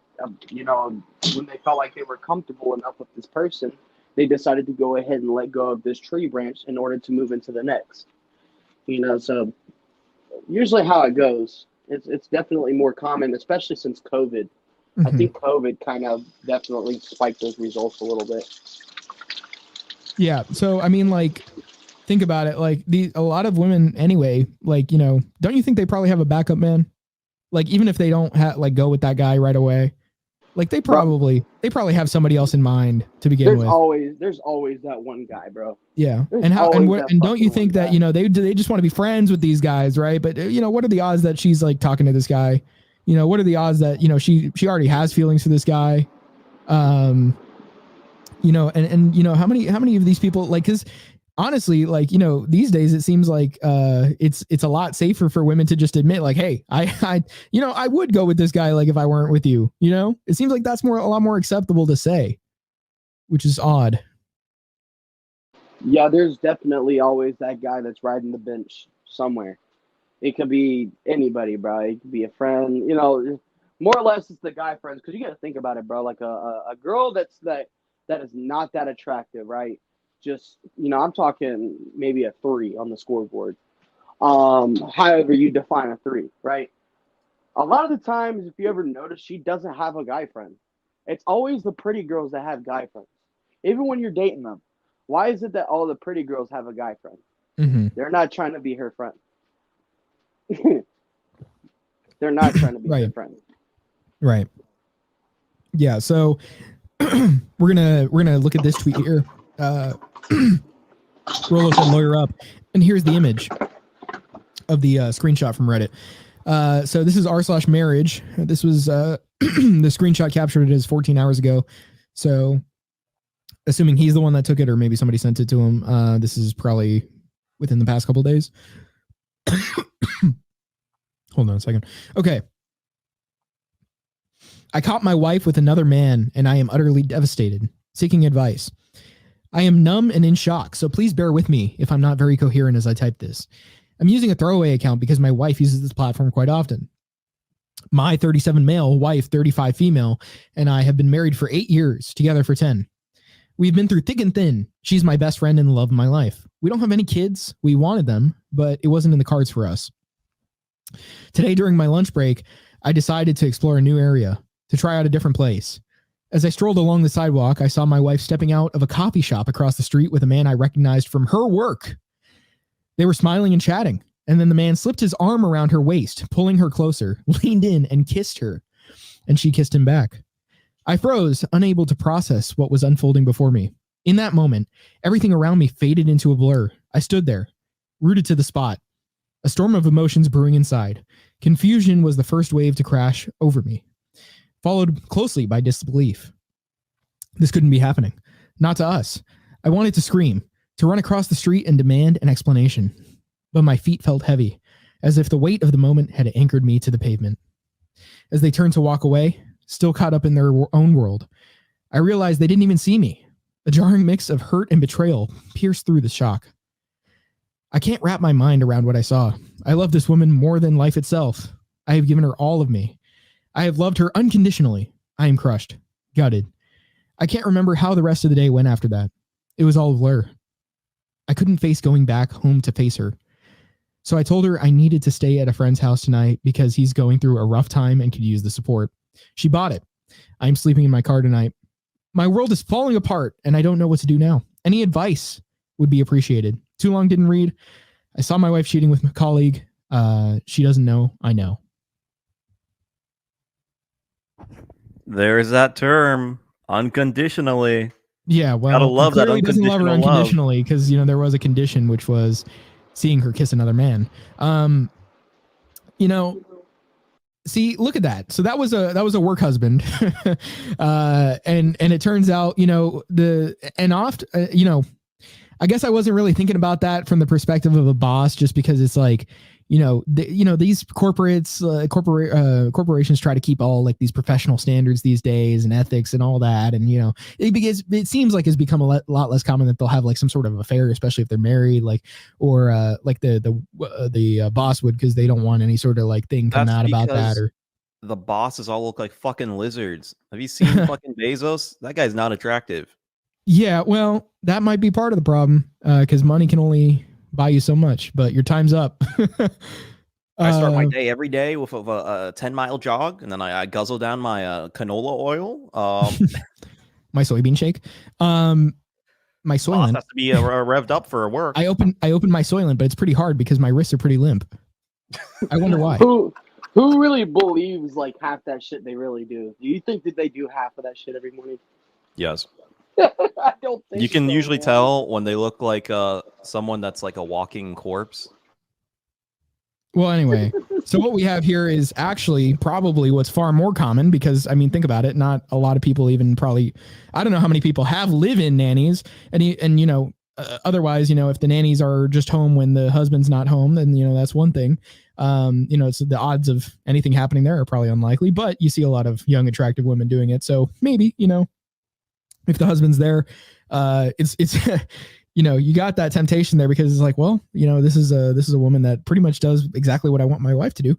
when they felt like they were comfortable enough with this person, they decided to go ahead and let go of this tree branch in order to move into the next. So usually how it goes, it's definitely more common, especially since COVID. I think COVID kind of definitely spiked those results a little bit. Yeah. So, I mean, like, think about it. Like, a lot of women anyway, like, don't you think they probably have a backup man? Like, even if they don't go with that guy right away, like they probably have somebody else in mind to begin with. There's always that one guy, bro. Yeah. There's and don't you think that, guy. they just want to be friends with these guys, right? But what are the odds that she's like talking to this guy? What are the odds that, she already has feelings for this guy? And how many of these people, like, cause honestly, like, these days it seems like, it's a lot safer for women to just admit like, hey, I would go with this guy. Like if I weren't with you, it seems like that's a lot more acceptable to say, which is odd. Yeah, there's definitely always that guy that's riding the bench somewhere. It could be anybody, bro. It could be a friend, more or less it's the guy friends. Cause you got to think about it, bro. Like a girl that is not that attractive, right? Just, I'm talking maybe a 3 on the scoreboard. However you define a 3, right? A lot of the times, if you ever notice, she doesn't have a guy friend. It's always the pretty girls that have guy friends. Even when you're dating them. Why is it that all the pretty girls have a guy friend? Mm-hmm. They're not trying to be her friend. They're not trying to be her friend. Right. Yeah. So we're gonna look at this tweet here. Rolo said lawyer up, and here's the image of the screenshot from Reddit. So this is r/marriage. This was the screenshot captured it as 14 hours ago. So assuming he's the one that took it, or maybe somebody sent it to him. This is probably within the past couple days. Hold on a second. Okay. I caught my wife with another man, and I am utterly devastated. Seeking advice. I am numb and in shock, so please bear with me if I'm not very coherent as I type this. I'm using a throwaway account because my wife uses this platform quite often. My 37 male, wife 35 female, and I have been married for 8 years, together for 10. We've been through thick and thin. She's my best friend and the love of my life. We don't have any kids. We wanted them, but it wasn't in the cards for us. Today, during my lunch break, I decided to explore a new area, to try out a different place. As I strolled along the sidewalk, I saw my wife stepping out of a coffee shop across the street with a man I recognized from her work. They were smiling and chatting, and then the man slipped his arm around her waist, pulling her closer, leaned in and kissed her, and she kissed him back. I froze, unable to process what was unfolding before me. In that moment, everything around me faded into a blur. I stood there, rooted to the spot, a storm of emotions brewing inside. Confusion was the first wave to crash over me, followed closely by disbelief. This couldn't be happening. Not to us. I wanted to scream, to run across the street and demand an explanation. But my feet felt heavy, as if the weight of the moment had anchored me to the pavement. As they turned to walk away, still caught up in their own world, I realized they didn't even see me. A jarring mix of hurt and betrayal pierced through the shock. I can't wrap my mind around what I saw. I love this woman more than life itself. I have given her all of me. I have loved her unconditionally. I am crushed, gutted. I can't remember how the rest of the day went after that. It was all a blur. I couldn't face going back home to face her. So I told her I needed to stay at a friend's house tonight because he's going through a rough time and could use the support. She bought it. I'm sleeping in my car tonight. My world is falling apart and I don't know what to do now. Any advice would be appreciated. Too long didn't read. I saw my wife cheating with my colleague. She doesn't know. I know. There's that term, unconditionally. Yeah, well, gotta love that clearly doesn't love her unconditional love. unconditionally because there was a condition which was seeing her kiss another man. You know, see, look at that. So that was a work husband. And it turns out, you know, you know, I guess I wasn't really thinking about that from the perspective of a boss, just because it's like, you know, these corporations try to keep all like these professional standards these days and ethics and all that. And, you know, it seems like it's become a lot less common that they'll have like some sort of affair, especially if they're married, like, or like the boss would, because they don't want any sort of like thing come out about that. Or the bosses all look like fucking lizards. Have you seen fucking Bezos? That guy's not attractive. Yeah, well, that might be part of the problem, because money can only buy you so much, but your time's up. I start my day every day with a 10-mile jog, and then I guzzle down my canola oil. My soybean shake. My Soylent has to be revved up for work. I open my Soylent, but it's pretty hard because my wrists are pretty limp. I wonder why. Who really believes like half that shit they really do? Do you think that they do half of that shit every morning? Yes. I don't think you can so, usually man. tell when they look like someone that's like a walking corpse. Well, anyway, so what we have here is actually probably what's far more common, because I mean, think about it. Not a lot of people even probably, I don't know how many people have live-in nannies, and you know, otherwise, you know, if the nannies are just home when the husband's not home, then, you know, that's one thing. You know, so the odds of anything happening there are probably unlikely, but you see a lot of young, attractive women doing it. So maybe, you know, if the husband's there, it's you know, you got that temptation there, because it's like, well, you know, this is a woman that pretty much does exactly what I want my wife to do.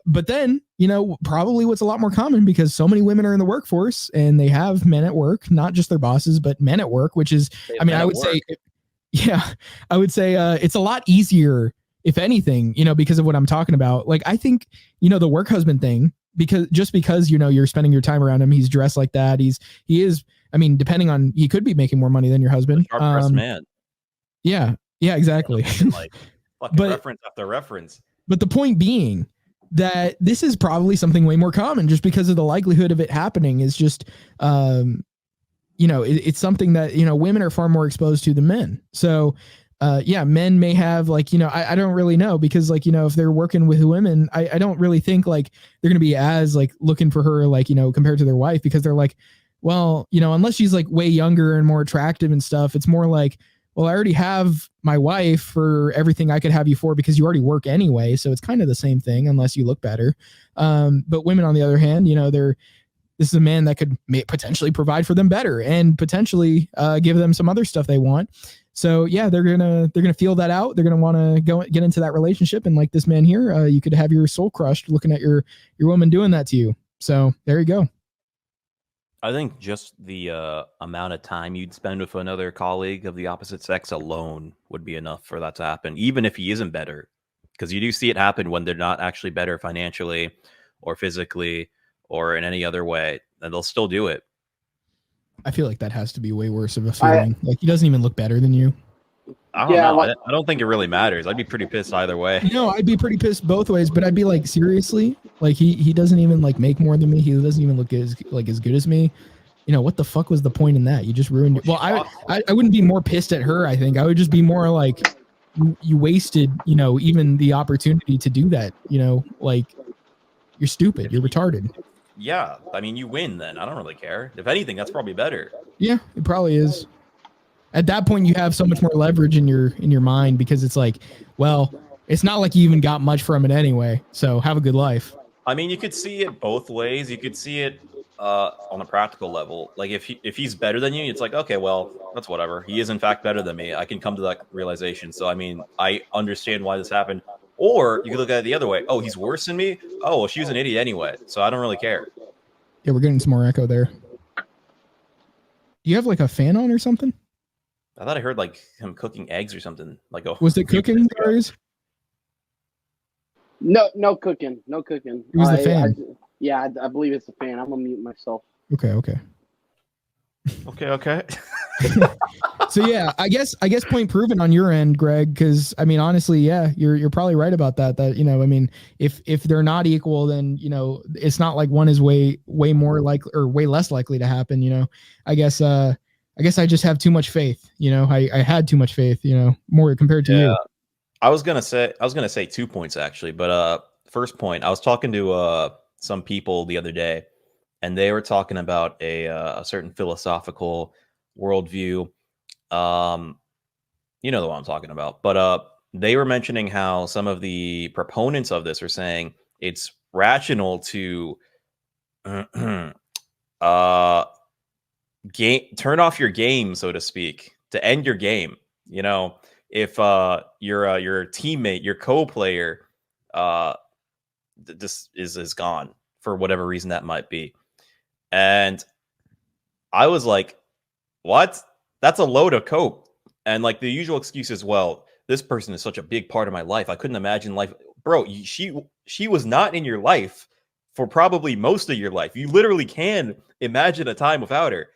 But then, you know, probably what's a lot more common, because so many women are in the workforce and they have men at work, not just their bosses, but men at work, which is, I mean, I would say, it's a lot easier, if anything, you know, because of what I'm talking about. Like, I think, you know, the work husband thing, because, you know, you're spending your time around him, he's dressed like that. He is, I mean, depending on, he could be making more money than your husband. Sharp-pressed man. Yeah, exactly. Like fucking reference after reference. But the point being that this is probably something way more common, just because of the likelihood of it happening is just, you know, it's something that, you know, women are far more exposed to than men. So, yeah, men may have like, you know, I don't really know, because like, you know, if they're working with women, I don't really think like they're going to be as like looking for her, like, you know, compared to their wife, because they're like, well, you know, unless she's like way younger and more attractive and stuff, it's more like, well, I already have my wife for everything I could have you for, because you already work anyway. So it's kind of the same thing, unless you look better. But women, on the other hand, you know, this is a man that could potentially provide for them better, and potentially give them some other stuff they want. So yeah, they're gonna feel that out. They're gonna want to get into that relationship, and like this man here, you could have your soul crushed looking at your woman doing that to you. So there you go. I think just the amount of time you'd spend with another colleague of the opposite sex alone would be enough for that to happen, even if he isn't better. Because you do see it happen when they're not actually better financially or physically or in any other way, and they'll still do it. I feel like that has to be way worse of a feeling. Like, he doesn't even look better than you. I don't know. I don't think it really matters. I'd be pretty pissed either way. No, I'd be pretty pissed both ways, but I'd be like, seriously? Like, he doesn't even like make more than me. He doesn't even look as good as me. You know, what the fuck was the point in that? You just ruined it. Well, I wouldn't be more pissed at her, I think. I would just be more like, you wasted, you know, even the opportunity to do that. You know, like, you're stupid. You're retarded. Yeah, I mean, you win then. I don't really care. If anything, that's probably better. Yeah, it probably is. At that point, you have so much more leverage in your mind, because it's like, well, it's not like you even got much from it anyway. So have a good life. I mean, you could see it both ways. You could see it on a practical level. Like if he's better than you, it's like, okay, well, that's whatever. He is in fact better than me. I can come to that realization. So I mean, I understand why this happened. Or you could look at it the other way. Oh, he's worse than me? Oh, well, she was an idiot anyway, so I don't really care. Yeah, we're getting some more echo there. Do you have like a fan on or something? I thought I heard like him cooking eggs or something. Like, was it cooking, Zareuz? No cooking. No cooking. It was the fan. I believe it's the fan. I'm gonna mute myself. Okay. So yeah, I guess point proven on your end, Greg, because I mean, honestly, yeah, you're probably right about that. That, you know, I mean, if they're not equal, then, you know, it's not like one is way more likely or way less likely to happen. You know, I guess I just have too much faith. You know, I had too much faith. You know, more compared to you. I was gonna say 2 points actually, but first point, I was talking to some people the other day, and they were talking about a certain philosophical worldview. You know the one I'm talking about, but they were mentioning how some of the proponents of this are saying it's rational to uh turn off your game, so to speak, to end your game. You know, if your teammate, your co-player, uh, this is gone for whatever reason that might be, and I was like, what? That's a load of cope. And like the usual excuse is, well, this person is such a big part of my life. I couldn't imagine life. Bro, she was not in your life for probably most of your life. You literally can imagine a time without her.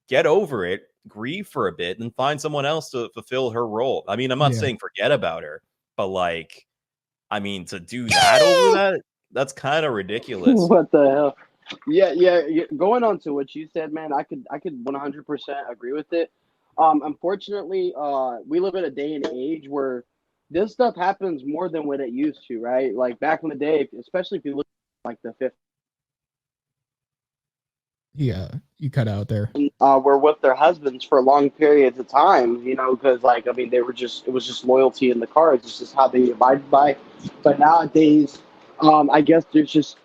Get over it, grieve for a bit, and find someone else to fulfill her role. I mean, I'm not saying forget about her, but like, I mean, to do that over that, that's kind of ridiculous. What the hell? Yeah. Going on to what you said, man, I could 100% agree with it. Unfortunately, we live in a day and age where this stuff happens more than what it used to, right? Like back in the day, especially if you look at like the 50s, Yeah, you cut out there. were with their husbands for long periods of time, you know, because like I mean, it was just loyalty in the cards. It's just how they abided by. But nowadays, I guess there's just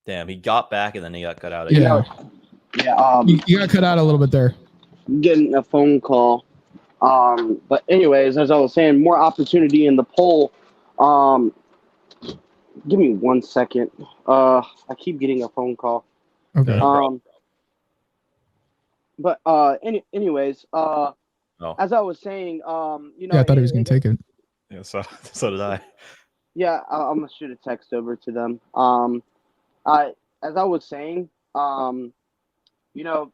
Damn, he got back and then he got cut out again. Yeah, yeah. You got cut out a little bit there. Getting a phone call. But anyways, as I was saying, more opportunity in the poll. Give me 1 second. I keep getting a phone call. Okay. But anyways, as I was saying, you know, Yeah, I thought he was gonna take it. Yeah, so did I. Yeah, I'm gonna shoot a text over to them. As I was saying, you know,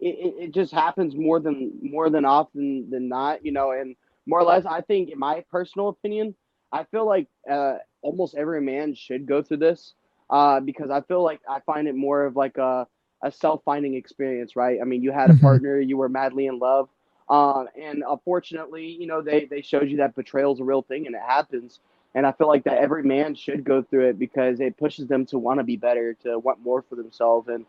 it just happens more than often than not, you know, and more or less, I think, in my personal opinion, I feel like almost every man should go through this, because I feel like I find it more of like a self-finding experience, right? I mean, you had a partner, you were madly in love, and unfortunately, you know, they showed you that betrayal is a real thing and it happens. And I feel like that every man should go through it because it pushes them to want to be better, to want more for themselves, and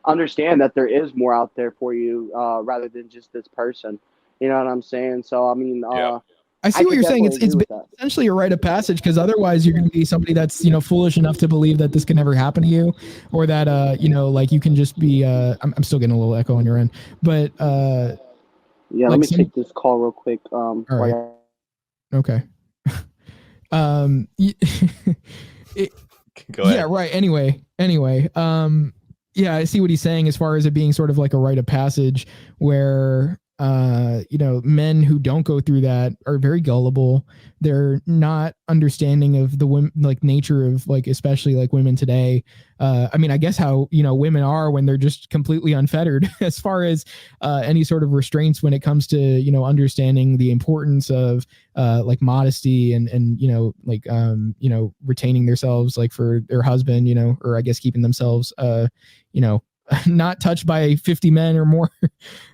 understand that there is more out there for you, rather than just this person. You know what I'm saying? So I mean, I see what you're saying. It's essentially a rite of passage, because otherwise you're going to be somebody that's, you know, foolish enough to believe that this can never happen to you, or that you know, like you can just be. I'm still getting a little echo on your end, but yeah. Let me take this call real quick. All right. Okay. Go ahead. Yeah. Right. Anyway. Yeah, I see what he's saying as far as it being sort of like a rite of passage where, you know, men who don't go through that are very gullible. They're not understanding of the women, like nature of like, especially like women today. I mean, I guess how, you know, women are when they're just completely unfettered as far as any sort of restraints when it comes to, you know, understanding the importance of like modesty and, you know, like, you know, retaining themselves like for their husband, you know, or I guess keeping themselves, you know, not touched by 50 men or more,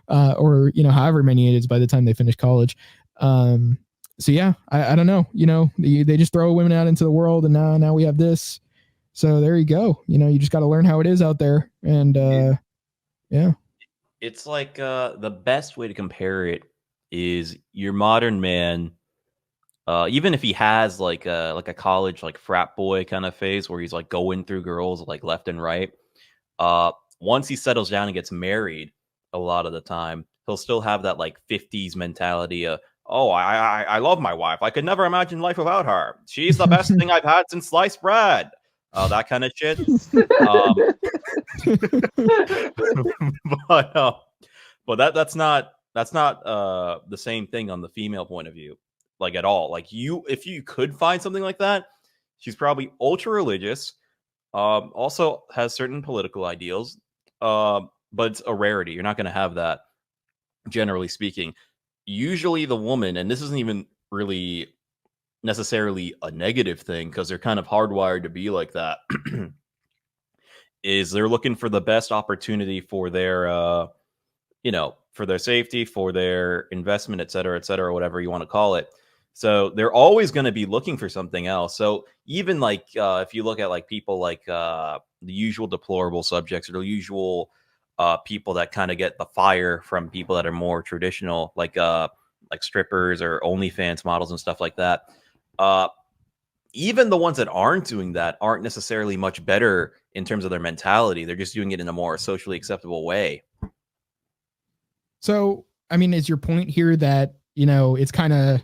or, you know, however many it is by the time they finish college. So yeah, I don't know, you know, they just throw women out into the world, and now we have this. So there you go. You know, you just got to learn how it is out there. And yeah. It's like the best way to compare it is your modern man, even if he has like a college like frat boy kind of phase where he's like going through girls like left and right. Once he settles down and gets married, a lot of the time he'll still have that like 50s mentality of, oh, I love my wife. I could never imagine life without her. She's the best thing I've had since sliced bread. That kind of shit. But that's not the same thing on the female point of view, like at all. Like if you could find something like that, she's probably ultra religious, also has certain political ideals, but it's a rarity. You're not going to have that, generally speaking. Usually the woman, and this isn't even really necessarily a negative thing because they're kind of hardwired to be like that, is they're looking for the best opportunity for their, you know, for their safety, for their investment, et cetera, whatever you want to call it. So they're always going to be looking for something else. So even like if you look at like people like the usual deplorable subjects or the usual people that kind of get the fire from people that are more traditional, like strippers or OnlyFans models and stuff like that. Even the ones that aren't doing that aren't necessarily much better in terms of their mentality. They're just doing it in a more socially acceptable way. So, I mean, is your point here that, it's kind of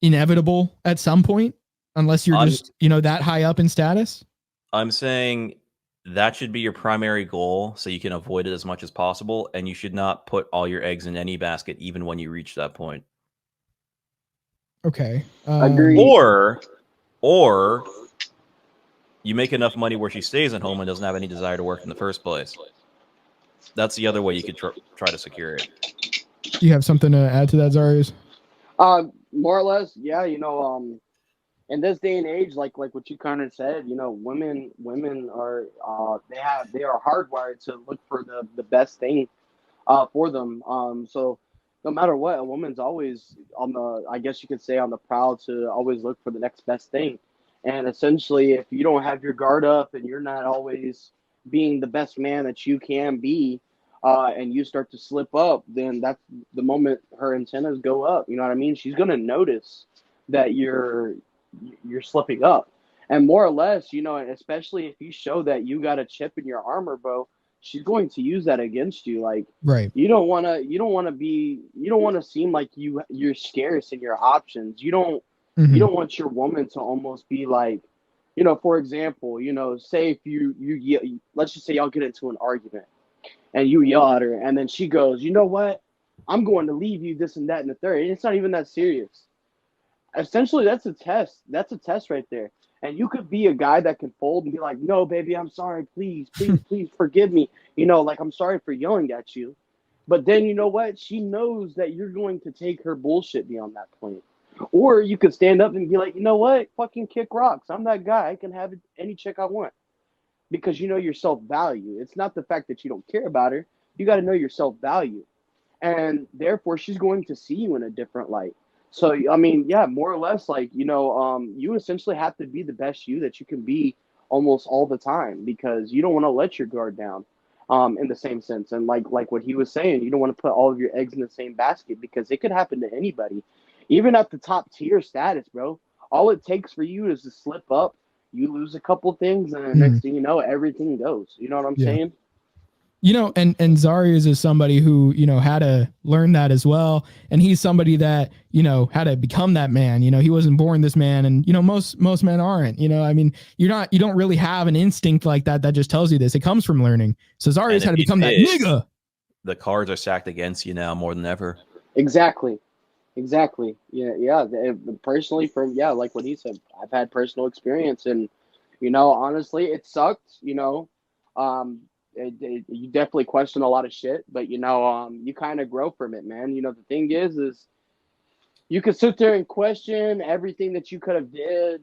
inevitable at some point, unless you're just, that high up in status? I'm saying that should be your primary goal so you can avoid it as much as possible. And you should not put all your eggs in any basket, even when you reach that point. Okay. Agreed. Or you make enough money where she stays at home and doesn't have any desire to work in the first place. That's the other way you could try to secure it. Do you have something to add to that, Zareuz? More or less, yeah. In this day and age, like what you kind of said, women are they are hardwired to look for the best thing for them. So no matter what, a woman's always on the, I guess you could say, on the prowl to always look for the next best thing. And essentially, if you don't have your guard up and you're not always being the best man that you can be, and you start to slip up, then that's the moment her antennas go up. You know what I mean? She's gonna notice that you're slipping up, and more or less, especially if you show that you got a chip in your armor, bro, she's going to use that against you. Like, right. You don't want to seem like you're scarce in your options. You don't want your woman to almost be like, for example, say if you let's just say y'all get into an argument and you yell at her and then she goes, you know what, I'm going to leave you, this and that and the third, and it's not even that serious. Essentially, that's a test. That's a test right there. And you could be a guy that can fold and be like, no, baby, I'm sorry. Please forgive me. Like, I'm sorry for yelling at you. But then, you know what? She knows that you're going to take her bullshit beyond that point. Or you could stand up and be like, you know what? Fucking kick rocks. I'm that guy. I can have any chick I want. Because you know your self-value. It's not the fact that you don't care about her. You got to know your self-value. And therefore, she's going to see you in a different light. So, I mean, yeah, more or less, like, you essentially have to be the best you that you can be almost all the time, because you don't want to let your guard down, in the same sense. And like what he was saying, you don't want to put all of your eggs in the same basket, because it could happen to anybody, even at the top tier status, bro. All it takes for you is to slip up, you lose a couple things, and the next thing you know, everything goes. You know what I'm saying? And Zareuz is somebody who, had to learn that as well. And he's somebody that, had to become that man. He wasn't born this man, and, most men aren't. I mean, you don't really have an instinct like that just tells you this. It comes from learning. So Zareuz had to become that nigga. The cards are stacked against you now more than ever. Exactly. Yeah. Personally, like what he said, I've had personal experience, and, honestly, it sucked, you definitely question a lot of shit, but you kind of grow from it, man. The thing is you could sit there and question everything that you could have did,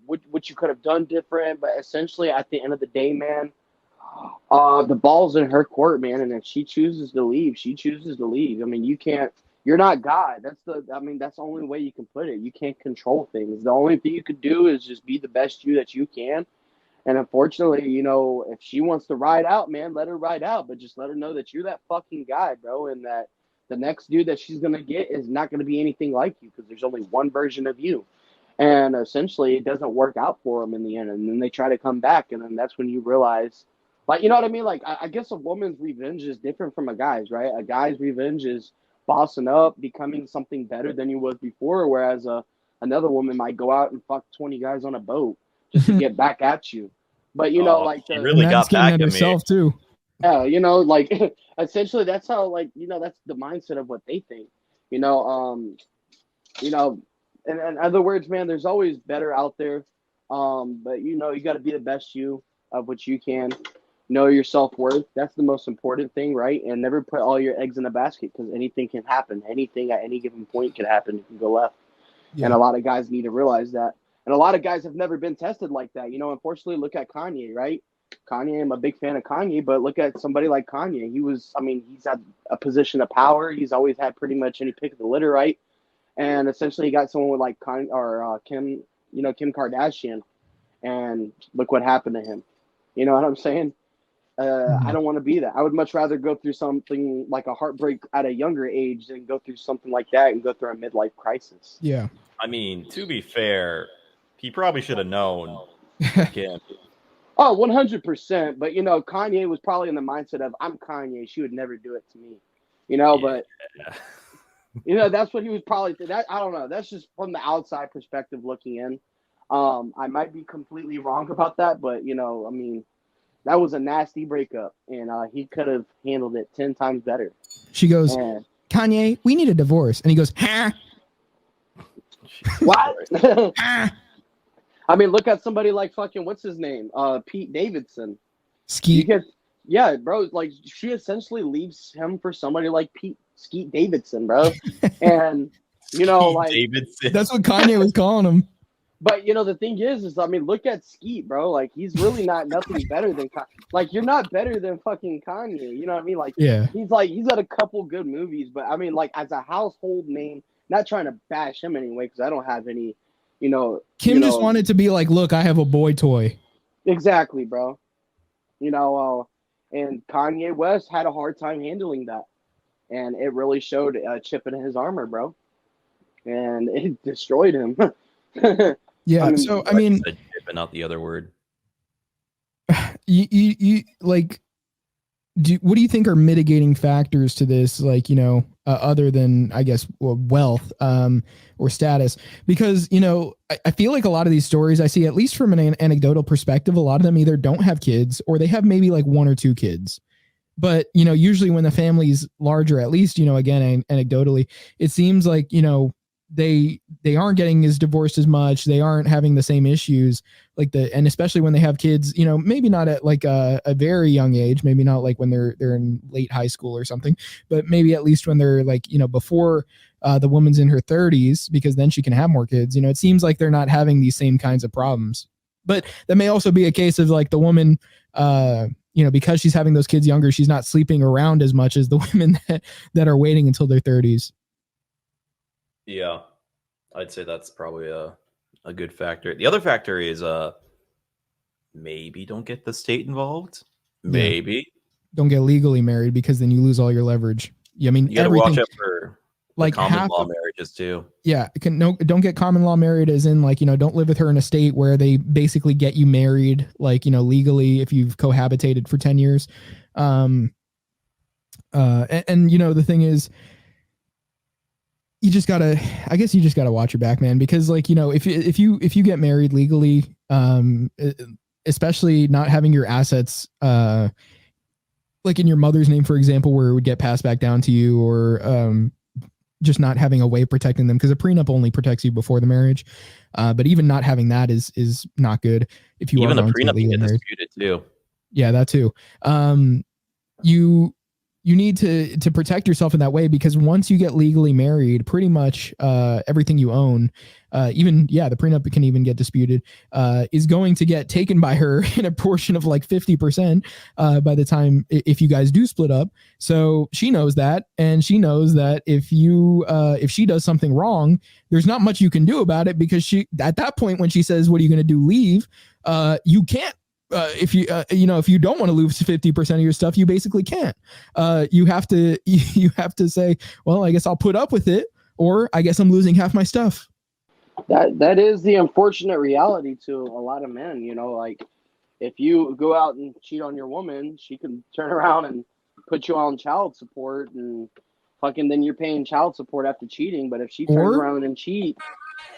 what you could have done different, but essentially at the end of the day, man, the ball's in her court, man, and if she chooses to leave, she chooses to leave. I mean, you're not God. That's the only way you can put it. You can't control things. The only thing you could do is just be the best you that you can. And unfortunately, if she wants to ride out, man, let her ride out. But just let her know that you're that fucking guy, bro, and that the next dude that she's going to get is not going to be anything like you, because there's only one version of you. And essentially, it doesn't work out for them in the end. And then they try to come back, and then that's when you realize, like, you know what I mean? Like, I guess a woman's revenge is different from a guy's, right? A guy's revenge is bossing up, becoming something better than you was before, whereas another woman might go out and fuck 20 guys on a boat just to get back at you. But she really got back at herself too. Yeah, like essentially that's how, like, that's the mindset of what they think. In other words, man, there's always better out there. But you got to be the best you of what you can. Know your self-worth. That's the most important thing, right? And never put all your eggs in a basket, because anything can happen. Anything at any given point can happen. It can go left. Yeah. And a lot of guys need to realize that. And a lot of guys have never been tested like that. Unfortunately, look at Kanye, right? Kanye, I'm a big fan of Kanye, but look at somebody like Kanye. He's at a position of power. He's always had pretty much any pick of the litter, right? And essentially, he got someone with like Kim, Kim Kardashian, and look what happened to him. You know what I'm saying? I don't want to be that. I would much rather go through something like a heartbreak at a younger age than go through something like that and go through a midlife crisis. Yeah. I mean, to be fair, he probably should have known. Kim. Oh, 100%. But, Kanye was probably in the mindset of, I'm Kanye. She would never do it to me. But, that's what he was probably I don't know. That's just from the outside perspective looking in. I might be completely wrong about that, but, that was a nasty breakup, and he could have handled it 10 times better. She goes, Kanye, we need a divorce. And he goes, huh? What? Ah. I mean, look at somebody like fucking, what's his name? Pete Davidson. Skeet. Yeah, bro. Like, she essentially leaves him for somebody like Skeet Davidson, bro. And, like. Davidson. That's what Kanye was calling him. But, the thing is, look at Skeet, bro. Like, he's really nothing better than Kanye. Like, you're not better than fucking Kanye. You know what I mean? Like, yeah. He's got a couple good movies. But, I mean, like, as a household name, not trying to bash him anyway, because I don't have any, Kim just wanted to be like, look, I have a boy toy. Exactly, bro. And Kanye West had a hard time handling that. And it really showed a chip in his armor, bro. And it destroyed him. Yeah, I mean, but not the other word. You like, what do you think are mitigating factors to this? Like, other than, I guess, wealth or status, because I feel like a lot of these stories I see, at least from an anecdotal perspective, a lot of them either don't have kids or they have maybe like 1 or 2 kids. But usually when the family's larger, at least again anecdotally, it seems like they aren't getting as divorced as much. They aren't having the same issues and especially when they have kids, maybe not at like a very young age, maybe not like when they're in late high school or something, but maybe at least when they're like, before the woman's in her 30s, because then she can have more kids. It seems like they're not having these same kinds of problems. But that may also be a case of like the woman, because she's having those kids younger, she's not sleeping around as much as the women that are waiting until their 30s. Yeah, I'd say that's probably a good factor. The other factor is maybe don't get the state involved. Maybe. Yeah. Don't get legally married, because then you lose all your leverage. Yeah, I mean, you gotta watch out for like common law marriages too. Yeah, don't get common law married, as in like don't live with her in a state where they basically get you married like legally if you've cohabitated for 10 years. And the thing is, you just gotta watch your back, man, because like if you get married legally, especially not having your assets like in your mother's name, for example, where it would get passed back down to you, or just not having a way protecting them, because a prenup only protects you before the marriage, but even not having that is not good if you even are the prenup can get married. disputed too. Yeah, that too. You need to protect yourself in that way, because once you get legally married, pretty much everything you own, even the prenup can even get disputed, is going to get taken by her in a portion of like 50% by the time if you guys do split up. So she knows that, and she knows that if she does something wrong, there's not much you can do about it, because she, at that point when she says, "What are you going to do? Leave?" You can't. If you don't want to lose 50% of your stuff, you basically can't. You have to say, well, I guess I'll put up with it, or I guess I'm losing half my stuff. That is the unfortunate reality to a lot of men. Like if you go out and cheat on your woman, she can turn around and put you on child support, and fucking then you're paying child support after cheating. But if she turns around and cheat,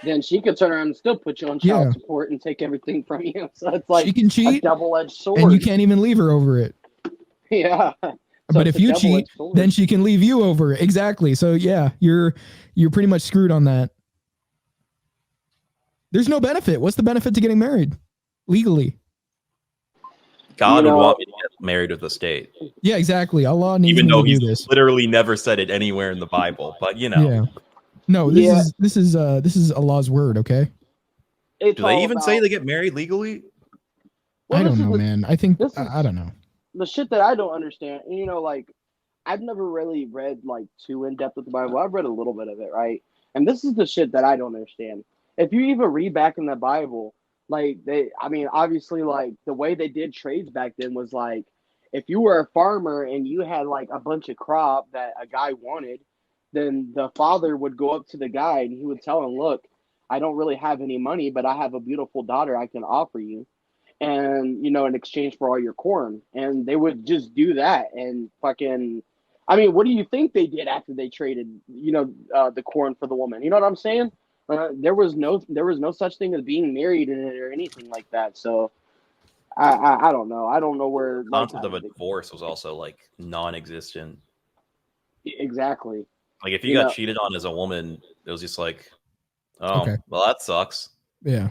then she could turn around and still put you on child support and take everything from you. So it's like she can cheat, a double-edged sword, and you can't even leave her over it. Yeah. But if you cheat, then she can leave you over it. Exactly. So yeah, you're pretty much screwed on that. There's no benefit. What's the benefit to getting married legally? God would want me to get married with the state. Yeah, exactly. Allah needs even though me to He's do this. Literally never said it anywhere in the Bible, but Yeah. No, this is Allah's word, okay? Do they even say they get married legally? Well, I this don't is know, the- man. I think this is- I don't know. the shit that I don't understand. Like I've never really read like too in depth with the Bible. I've read a little bit of it, right? And this is the shit that I don't understand. If you even read back in the Bible, like obviously, like the way they did trades back then was like, if you were a farmer and you had like a bunch of crop that a guy wanted, then the father would go up to the guy and he would tell him, "Look, I don't really have any money, but I have a beautiful daughter I can offer you." And in exchange for all your corn, and they would just do that and fucking. What do you think they did after they traded, the corn for the woman? You know what I'm saying? There was no such thing as being married in it or anything like that. So I don't know. I don't know where The concept of a divorce was also like non-existent. Exactly. Like if you got cheated on as a woman, it was just like, oh, Okay. well, that sucks. Yeah.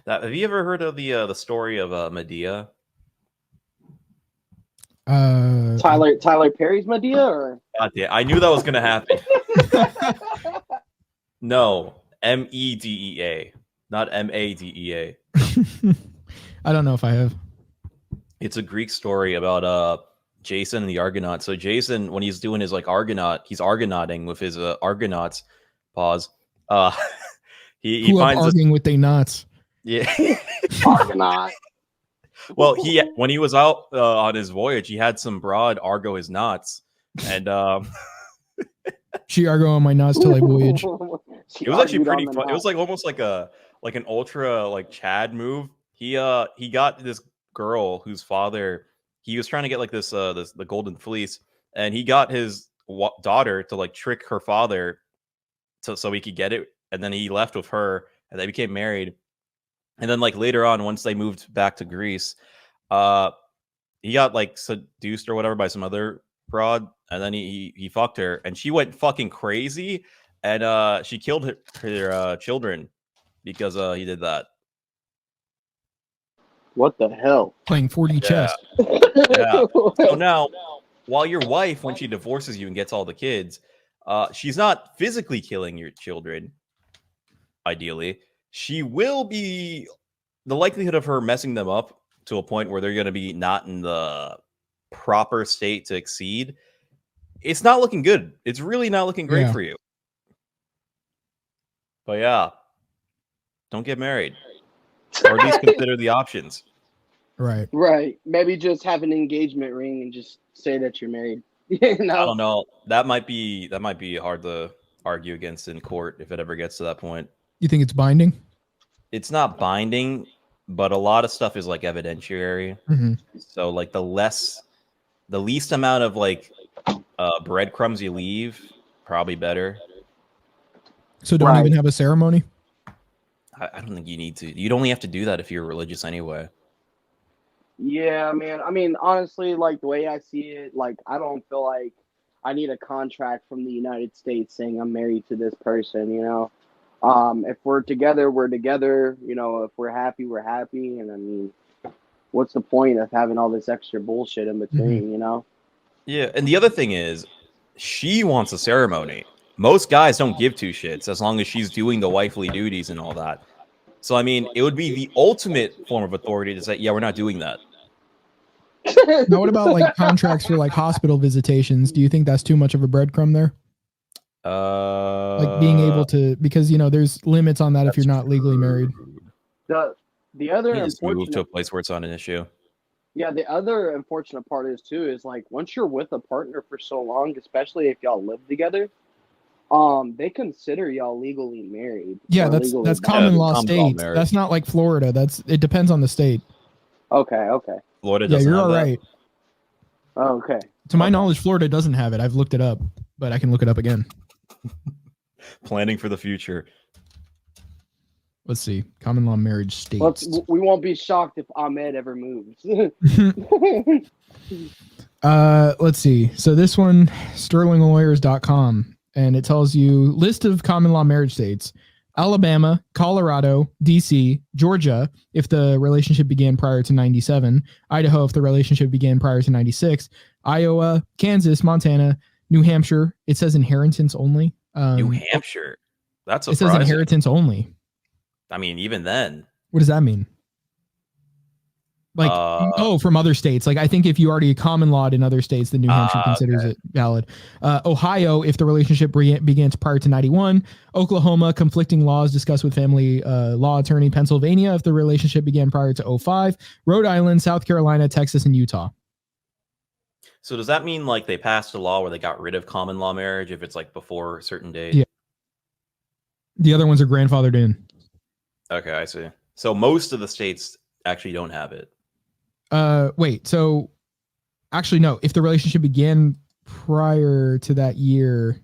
Have you ever heard of the story of Medea? Tyler Perry's Medea, or God damn, I knew that was gonna happen. No, Medea, not Madea. I don't know if I have. It's a Greek story about Jason and the Argonauts. So Jason, when he's doing his like Argonaut, he's Argonauting with his Argonauts. Pause. He finds arguing with they knots. Yeah. Argonaut. Well, when he was out on his voyage, he had some broad Argo his knots, and she Argo on my knots till I voyage. It was actually pretty fun. It was like almost like an ultra like Chad move. He got this girl whose father, he was trying to get like the golden fleece, and he got his daughter to like trick her father so he could get it, and then he left with her, and they became married. And then like later on, once they moved back to Greece, he got like seduced or whatever by some other broad, and then he fucked her, and she went fucking crazy, and she killed her children because he did that. What the hell? Playing 4D chess. Yeah. So now, while your wife, when she divorces you and gets all the kids, she's not physically killing your children. Ideally, she will be. The likelihood of her messing them up to a point where they're going to be not in the proper state to exceed, it's not looking good. It's really not looking great for you. But yeah, don't get married, or at least consider the options. Right. Right. Maybe just have an engagement ring and just say that you're married. I don't know. That might be hard to argue against in court if it ever gets to that point. You think it's binding? It's not binding, but a lot of stuff is like evidentiary. Mm-hmm. So like the least amount of like breadcrumbs you leave, probably better. So don't even have a ceremony? I don't think you need to. You'd only have to do that if you're religious anyway. Yeah, man. Honestly, like the way I see it, like I don't feel like I need a contract from the United States saying I'm married to this person, If we're together, we're together. If we're happy, we're happy. And what's the point of having all this extra bullshit in between, Yeah, and the other thing is, she wants a ceremony. Most guys don't give two shits as long as she's doing the wifely duties and all that. So, it would be the ultimate form of authority to say, yeah, we're not doing that. Now, what about like contracts for like hospital visitations? Do you think that's too much of a breadcrumb there? Like being able to, because there's limits on that if you're not legally married. The other just move to a place where it's not an issue. Yeah, the other unfortunate part is like once you're with a partner for so long, especially if y'all live together, they consider y'all legally married. Yeah, that's common law state. That's not like Florida. It depends on the state. Okay. Florida doesn't you're have all that. right. Okay. To my knowledge, Florida doesn't have it. I've looked it up, but I can look it up again. Planning for the future. Let's see. Common law marriage states. We won't be shocked if Ahmed ever moves. Let's see. So this one, sterlinglawyers.com, and it tells you list of common law marriage states: Alabama, Colorado, DC, Georgia, if the relationship began prior to 97, Idaho, if the relationship began prior to 96, Iowa, Kansas, Montana, New Hampshire. It says inheritance only. New Hampshire. That's surprising. It says inheritance only. Even then. What does that mean? Like, from other states. Like, I think if you already common lawed in other states, then New Hampshire considers it valid. Ohio, if the relationship begins prior to 91. Oklahoma, conflicting laws discussed with family law attorney. Pennsylvania, if the relationship began prior to 05. Rhode Island, South Carolina, Texas, and Utah. So does that mean like they passed a law where they got rid of common law marriage if it's like before a certain date? Yeah. The other ones are grandfathered in. Okay, I see. So most of the states actually don't have it. Wait, so actually no, if the relationship began prior to that year.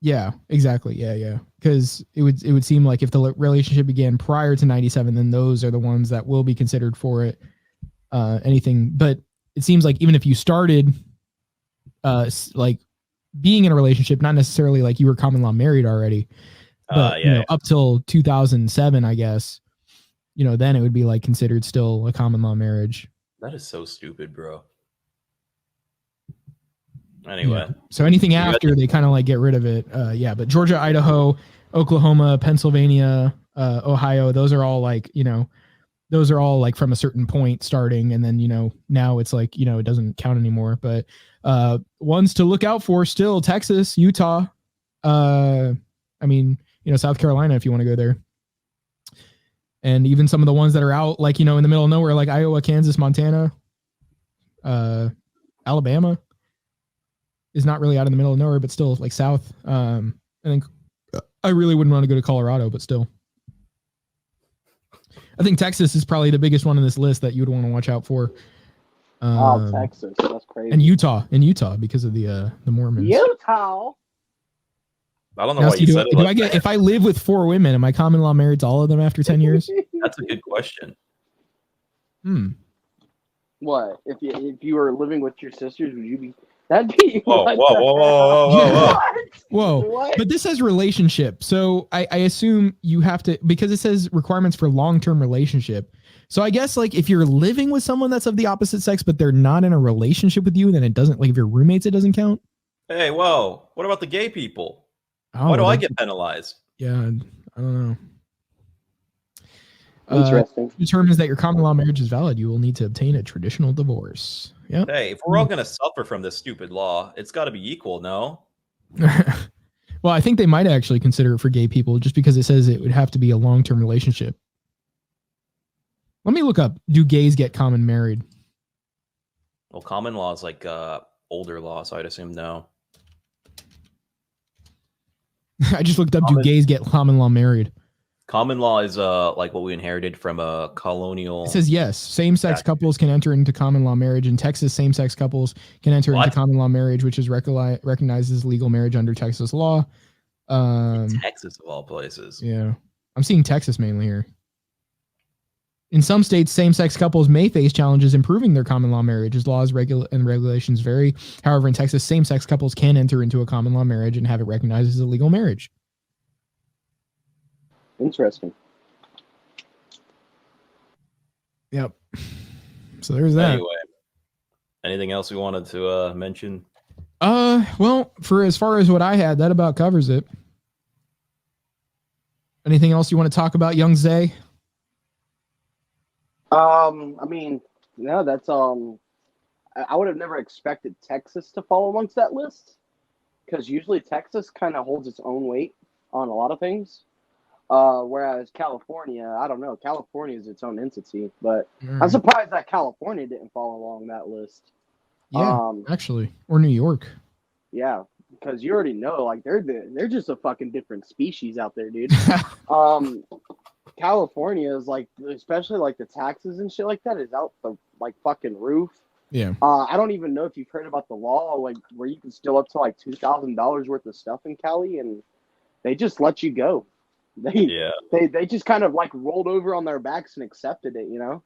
Yeah, exactly. Yeah. Because it would seem like if the relationship began prior to 97, then those are the ones that will be considered for it. Anything, but it seems like even if you started like being in a relationship, not necessarily like you were common law married already, but up till 2007, I guess, then it would be like considered still a common law marriage. That is so stupid, bro. Anyway, so anything after they kind of like get rid of it. But Georgia, Idaho, Oklahoma, Pennsylvania, Ohio, those are all like, those are all like from a certain point starting. And then, now it's like, it doesn't count anymore, but ones to look out for still: Texas, Utah. South Carolina, if you want to go there. And even some of the ones that are out, like, in the middle of nowhere, like Iowa, Kansas, Montana, Alabama is not really out in the middle of nowhere, but still like south. I think I really wouldn't want to go to Colorado, but still. I think Texas is probably the biggest one in this list that you would want to watch out for. Texas, that's crazy. And Utah, because of the Mormons. Utah. I don't know why you said it. Do I get, if I live with 4 women, am I common law married to all of them after 10 years? That's a good question. What if you were living with your sisters? Would you be? That'd be. Whoa. What? But this says relationship, so I assume you have to, because it says requirements for long-term relationship. So I guess like if you're living with someone that's of the opposite sex, but they're not in a relationship with you, then it doesn't, like if you're roommates, it doesn't count. Hey, whoa! What about the gay people? Oh, why do I get penalized? Yeah, I don't know. Interesting. Determines that your common law marriage is valid, you will need to obtain a traditional divorce. Yeah. Hey, if we're all going to suffer from this stupid law, it's got to be equal, no? Well, I think they might actually consider it for gay people just because it says it would have to be a long-term relationship. Let me look up, do gays get common married? Well, common law is like older law, so I'd assume no. I just looked up, do gays get common law married? Common law is like what we inherited from a colonial. It says yes. Same-sex couples can enter into common law marriage. In Texas, same-sex couples can enter into common law marriage, which is recognized as legal marriage under Texas law. Texas of all places. Yeah, I'm seeing Texas mainly here. In some states, same-sex couples may face challenges improving their common law marriage as laws and regulations vary. However, in Texas, same-sex couples can enter into a common law marriage and have it recognized as a legal marriage. Interesting. Yep. So there's that. Anyway, anything else we wanted to mention? Well, for as far as what I had, that about covers it. Anything else you want to talk about, young Zay? No, that's I would have never expected Texas to fall amongst that list, because usually Texas kind of holds its own weight on a lot of things. Whereas California, I don't know. California is its own entity, but I'm surprised that California didn't fall along that list. Yeah, actually, or New York. Yeah, because you already know, like they're just a fucking different species out there, dude. California is like, especially like the taxes and shit like that is out the like fucking roof. Yeah. I don't even know if you've heard about the law, like where you can steal up to like $2,000 worth of stuff in Cali, and they just let you go. They just kind of like rolled over on their backs and accepted it, you know.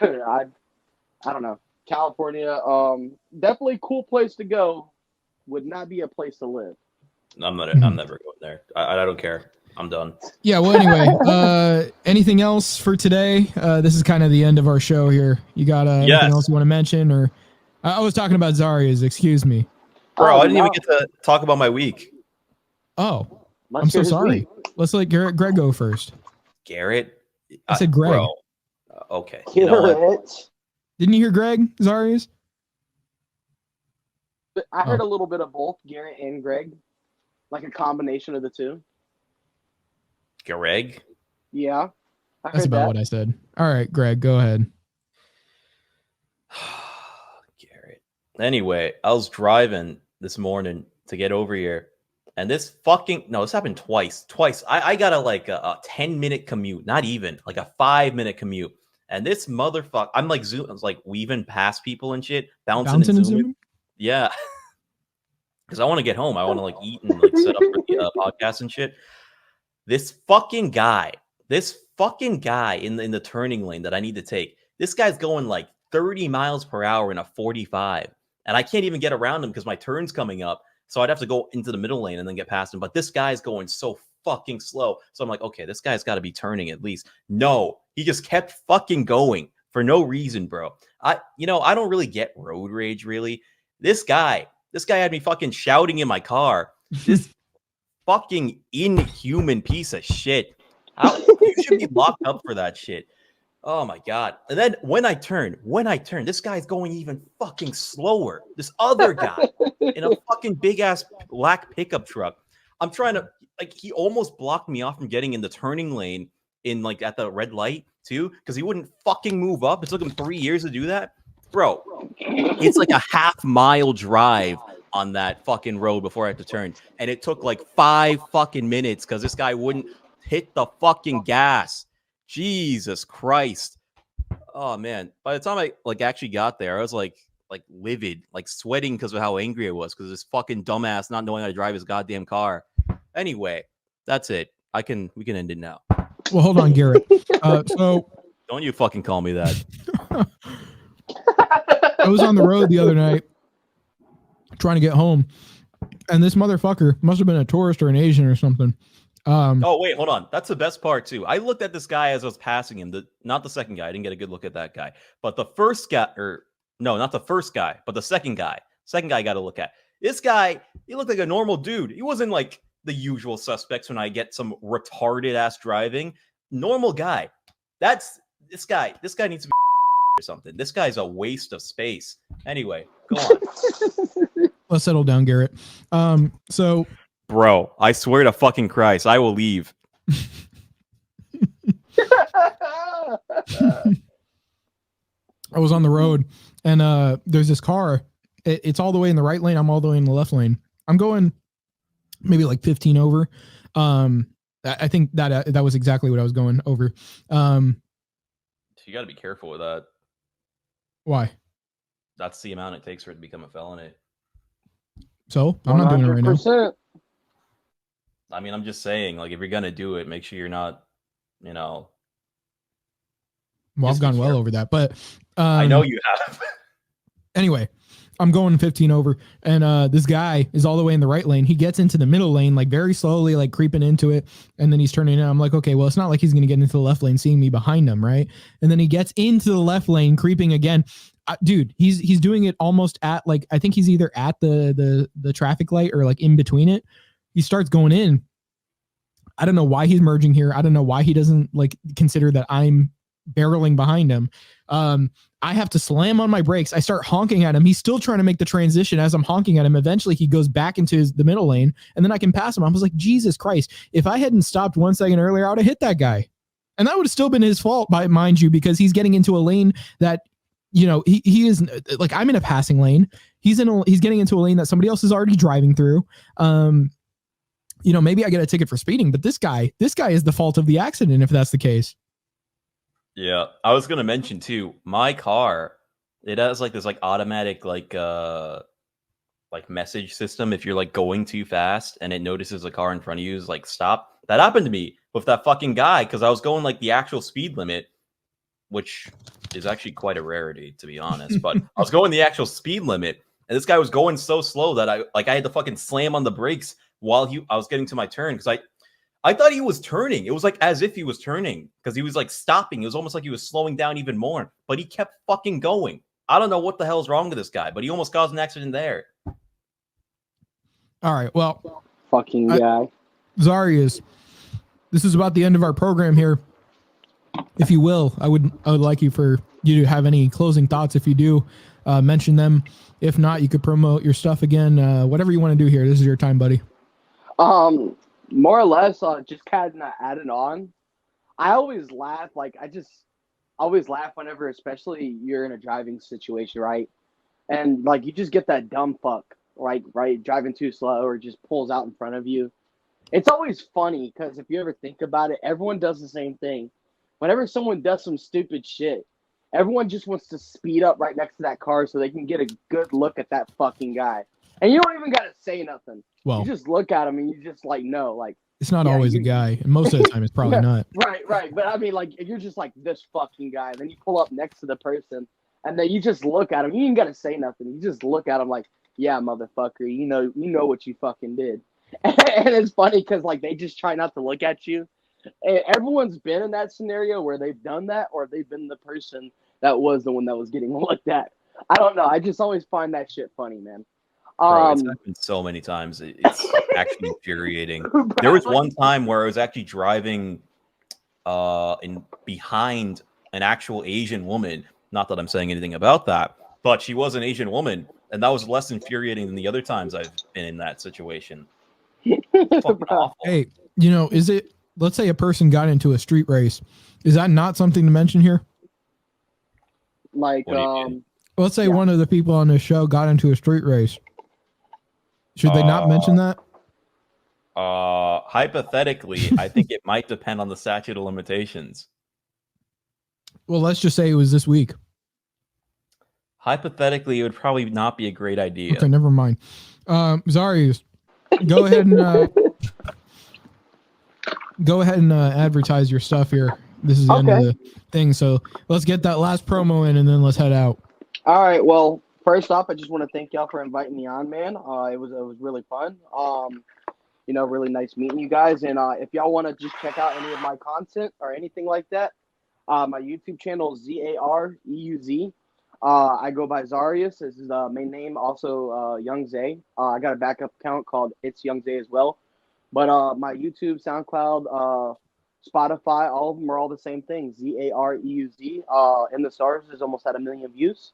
I don't know. California, definitely cool place to go. Would not be a place to live. I'm never going there. I don't care. I'm done. Yeah. Well, anyway, anything else for today? This is kind of the end of our show here. You got anything else you want to mention? Or I was talking about Zareuz. Excuse me, bro. I didn't even get to talk about my week. Oh. I'm so sorry. Let's let Greg go first. Garrett? I said Greg. Bro, Okay. You know what? Garrett. Didn't you hear Greg Zareuz? I heard a little bit of both Garrett and Greg, like a combination of the two. Greg? Yeah, I That's heard about that. what I said. All right, Greg, go ahead. Garrett. Anyway, I was driving this morning to get over here, and this happened twice. I got a 10-minute commute, not even like a 5-minute commute. And this motherfucker, I'm like weaving past people and shit, bouncing and zooming. Yeah. Because I want to get home. I want to like eat and like set up for the podcast and shit. This fucking guy in the turning lane that I need to take, this guy's going like 30 miles per hour in a 45. And I can't even get around him because my turn's coming up. So I'd have to go into the middle lane and then get past him. But this guy's going so fucking slow. So I'm like, okay, this guy's got to be turning at least. No, he just kept fucking going for no reason, bro. I don't really get road rage, really. This guy had me fucking shouting in my car. This fucking inhuman piece of shit. You should be locked up for that shit. Oh my god. And then when I turn, this guy's going even fucking slower. This other guy in a fucking big ass black pickup truck. I'm trying to he almost blocked me off from getting in the turning lane in like at the red light too, because he wouldn't fucking move up. It took him 3 years to do that. Bro, it's like a half-mile drive on that fucking road before I had to turn. And it took like 5 fucking minutes because this guy wouldn't hit the fucking gas. Jesus Christ. Oh, man. By the time I actually got there, I was like livid, like sweating because of how angry I was because this fucking dumbass not knowing how to drive his goddamn car. Anyway, that's it. We can end it now. Well, hold on, Garrett. So don't you fucking call me that. I was on the road the other night trying to get home, and this motherfucker must have been a tourist or an Asian or something. Oh, wait, hold on. That's the best part, too. I looked at this guy as I was passing him. Not the second guy. I didn't get a good look at that guy. But the first guy, not the first guy, but the second guy. Second guy I got to look at. This guy, he looked like a normal dude. He wasn't like the usual suspects when I get some retarded ass driving. Normal guy. This guy needs to be or something. This guy's a waste of space. Anyway, go on. Let's settle down, Garrett. So, bro, I swear to fucking Christ, I will leave. I was on the road, and there's this car. It's all the way in the right lane. I'm all the way in the left lane. I'm going maybe like 15 over. I think that was exactly what I was going over. You got to be careful with that. Why? That's the amount it takes for it to become a felony. So I'm not doing it right now. I mean, I'm just saying, like, if you're gonna do it, make sure you're not, Well, I've gone well over that, but I know you have. Anyway, I'm going 15 over, and this guy is all the way in the right lane. He gets into the middle lane, like very slowly, like creeping into it, and then he's turning in. I'm like, okay, well, it's not like he's gonna get into the left lane, seeing me behind him, right? And then he gets into the left lane, creeping again. Dude, he's doing it almost at like, I think he's either at the traffic light or like in between it. He starts going in. I don't know why he's merging here. I don't know why he doesn't like consider that I'm barreling behind him. I have to slam on my brakes. I start honking at him. He's still trying to make the transition as I'm honking at him. Eventually he goes back into the middle lane, and then I can pass him. I was like, Jesus Christ, if I hadn't stopped 1 second earlier, I would have hit that guy. And that would have still been his fault, mind you, because he's getting into a lane that, he is like, I'm in a passing lane. He's getting into a lane that somebody else is already driving through. Maybe I get a ticket for speeding, but this guy is the fault of the accident if that's the case. Yeah, I was gonna mention too. My car, it has like this like automatic like message system. If you're like going too fast and it notices a car in front of you is like stop. That happened to me with that fucking guy because I was going like the actual speed limit, which is actually quite a rarity to be honest. But I was going the actual speed limit, and this guy was going so slow that I had to fucking slam on the brakes while I was getting to my turn because I thought he was turning. It was like as if he was turning because he was like stopping. It was almost like he was slowing down even more, but he kept fucking going. I don't know what the hell's wrong with this guy, but he almost caused an accident there. All right. Well, fucking guy. Zareuz, this is about the end of our program here. if you will, I would like you to have any closing thoughts. If you do, mention them. If not, you could promote your stuff again. Whatever you want to do here. This is your time, buddy. More or less, just kind of adding on. I always laugh. Like I just always laugh whenever, especially you're in a driving situation, right? And like you just get that dumb fuck, like right, driving too slow or just pulls out in front of you. It's always funny because if you ever think about it, everyone does the same thing. Whenever someone does some stupid shit, everyone just wants to speed up right next to that car so they can get a good look at that fucking guy. And you don't even got to say nothing. Well, you just look at him and you just like know, like it's not always a guy, and most of the time it's probably not. Right. But I mean, like you're just like this fucking guy. Then you pull up next to the person, and then you just look at him. You ain't got to say nothing. You just look at him like, yeah, motherfucker. You know what you fucking did. And it's funny because like they just try not to look at you. And everyone's been in that scenario where they've done that, or they've been the person that was the one that was getting looked at. I don't know. I just always find that shit funny, man. Bro, it's happened so many times. It's actually infuriating. There was one time where I was actually driving behind an actual Asian woman. Not that I'm saying anything about that, but she was an Asian woman, and that was less infuriating than the other times I've been in that situation. Fucking awful. Hey, is it? Let's say a person got into a street race. Is that not something to mention here? Like, let's say one of the people on this show got into a street race. Should they not mention that? Hypothetically, I think it might depend on the statute of limitations. Well, let's just say it was this week. Hypothetically, it would probably not be a great idea. Okay, never mind. Zareuz, go ahead and advertise your stuff here. This is the end of the thing, so let's get that last promo in, and then let's head out. All right. Well, first off, I just want to thank y'all for inviting me on, man. It was really fun. Really nice meeting you guys. And if y'all want to just check out any of my content or anything like that, my YouTube channel is Zareuz. I go by Zareuz. This is the main name. Also, Young Zay. I got a backup account called It's Young Zay as well. But my YouTube, SoundCloud, Spotify, all of them are all the same thing. Zareuz. In the stars is almost at 1 million views.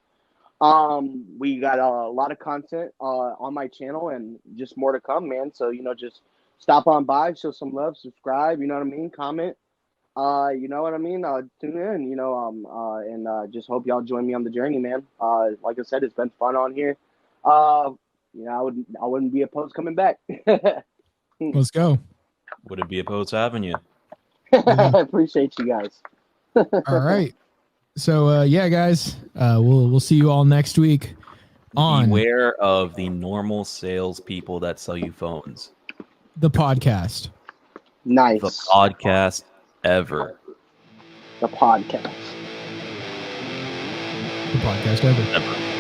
We got a lot of content on my channel and just more to come, man. So, just stop on by, show some love, subscribe, you know what I mean? Comment, you know what I mean? Tune in, and just hope y'all join me on the journey, man. Like I said, it's been fun on here. I wouldn't be opposed coming back. Let's go. Wouldn't be opposed to having you. I appreciate you guys. All right. So guys, we'll see you all next week. Beware of the normal salespeople that sell you phones. The podcast. Nice. The podcast ever. The podcast. The podcast ever. Ever.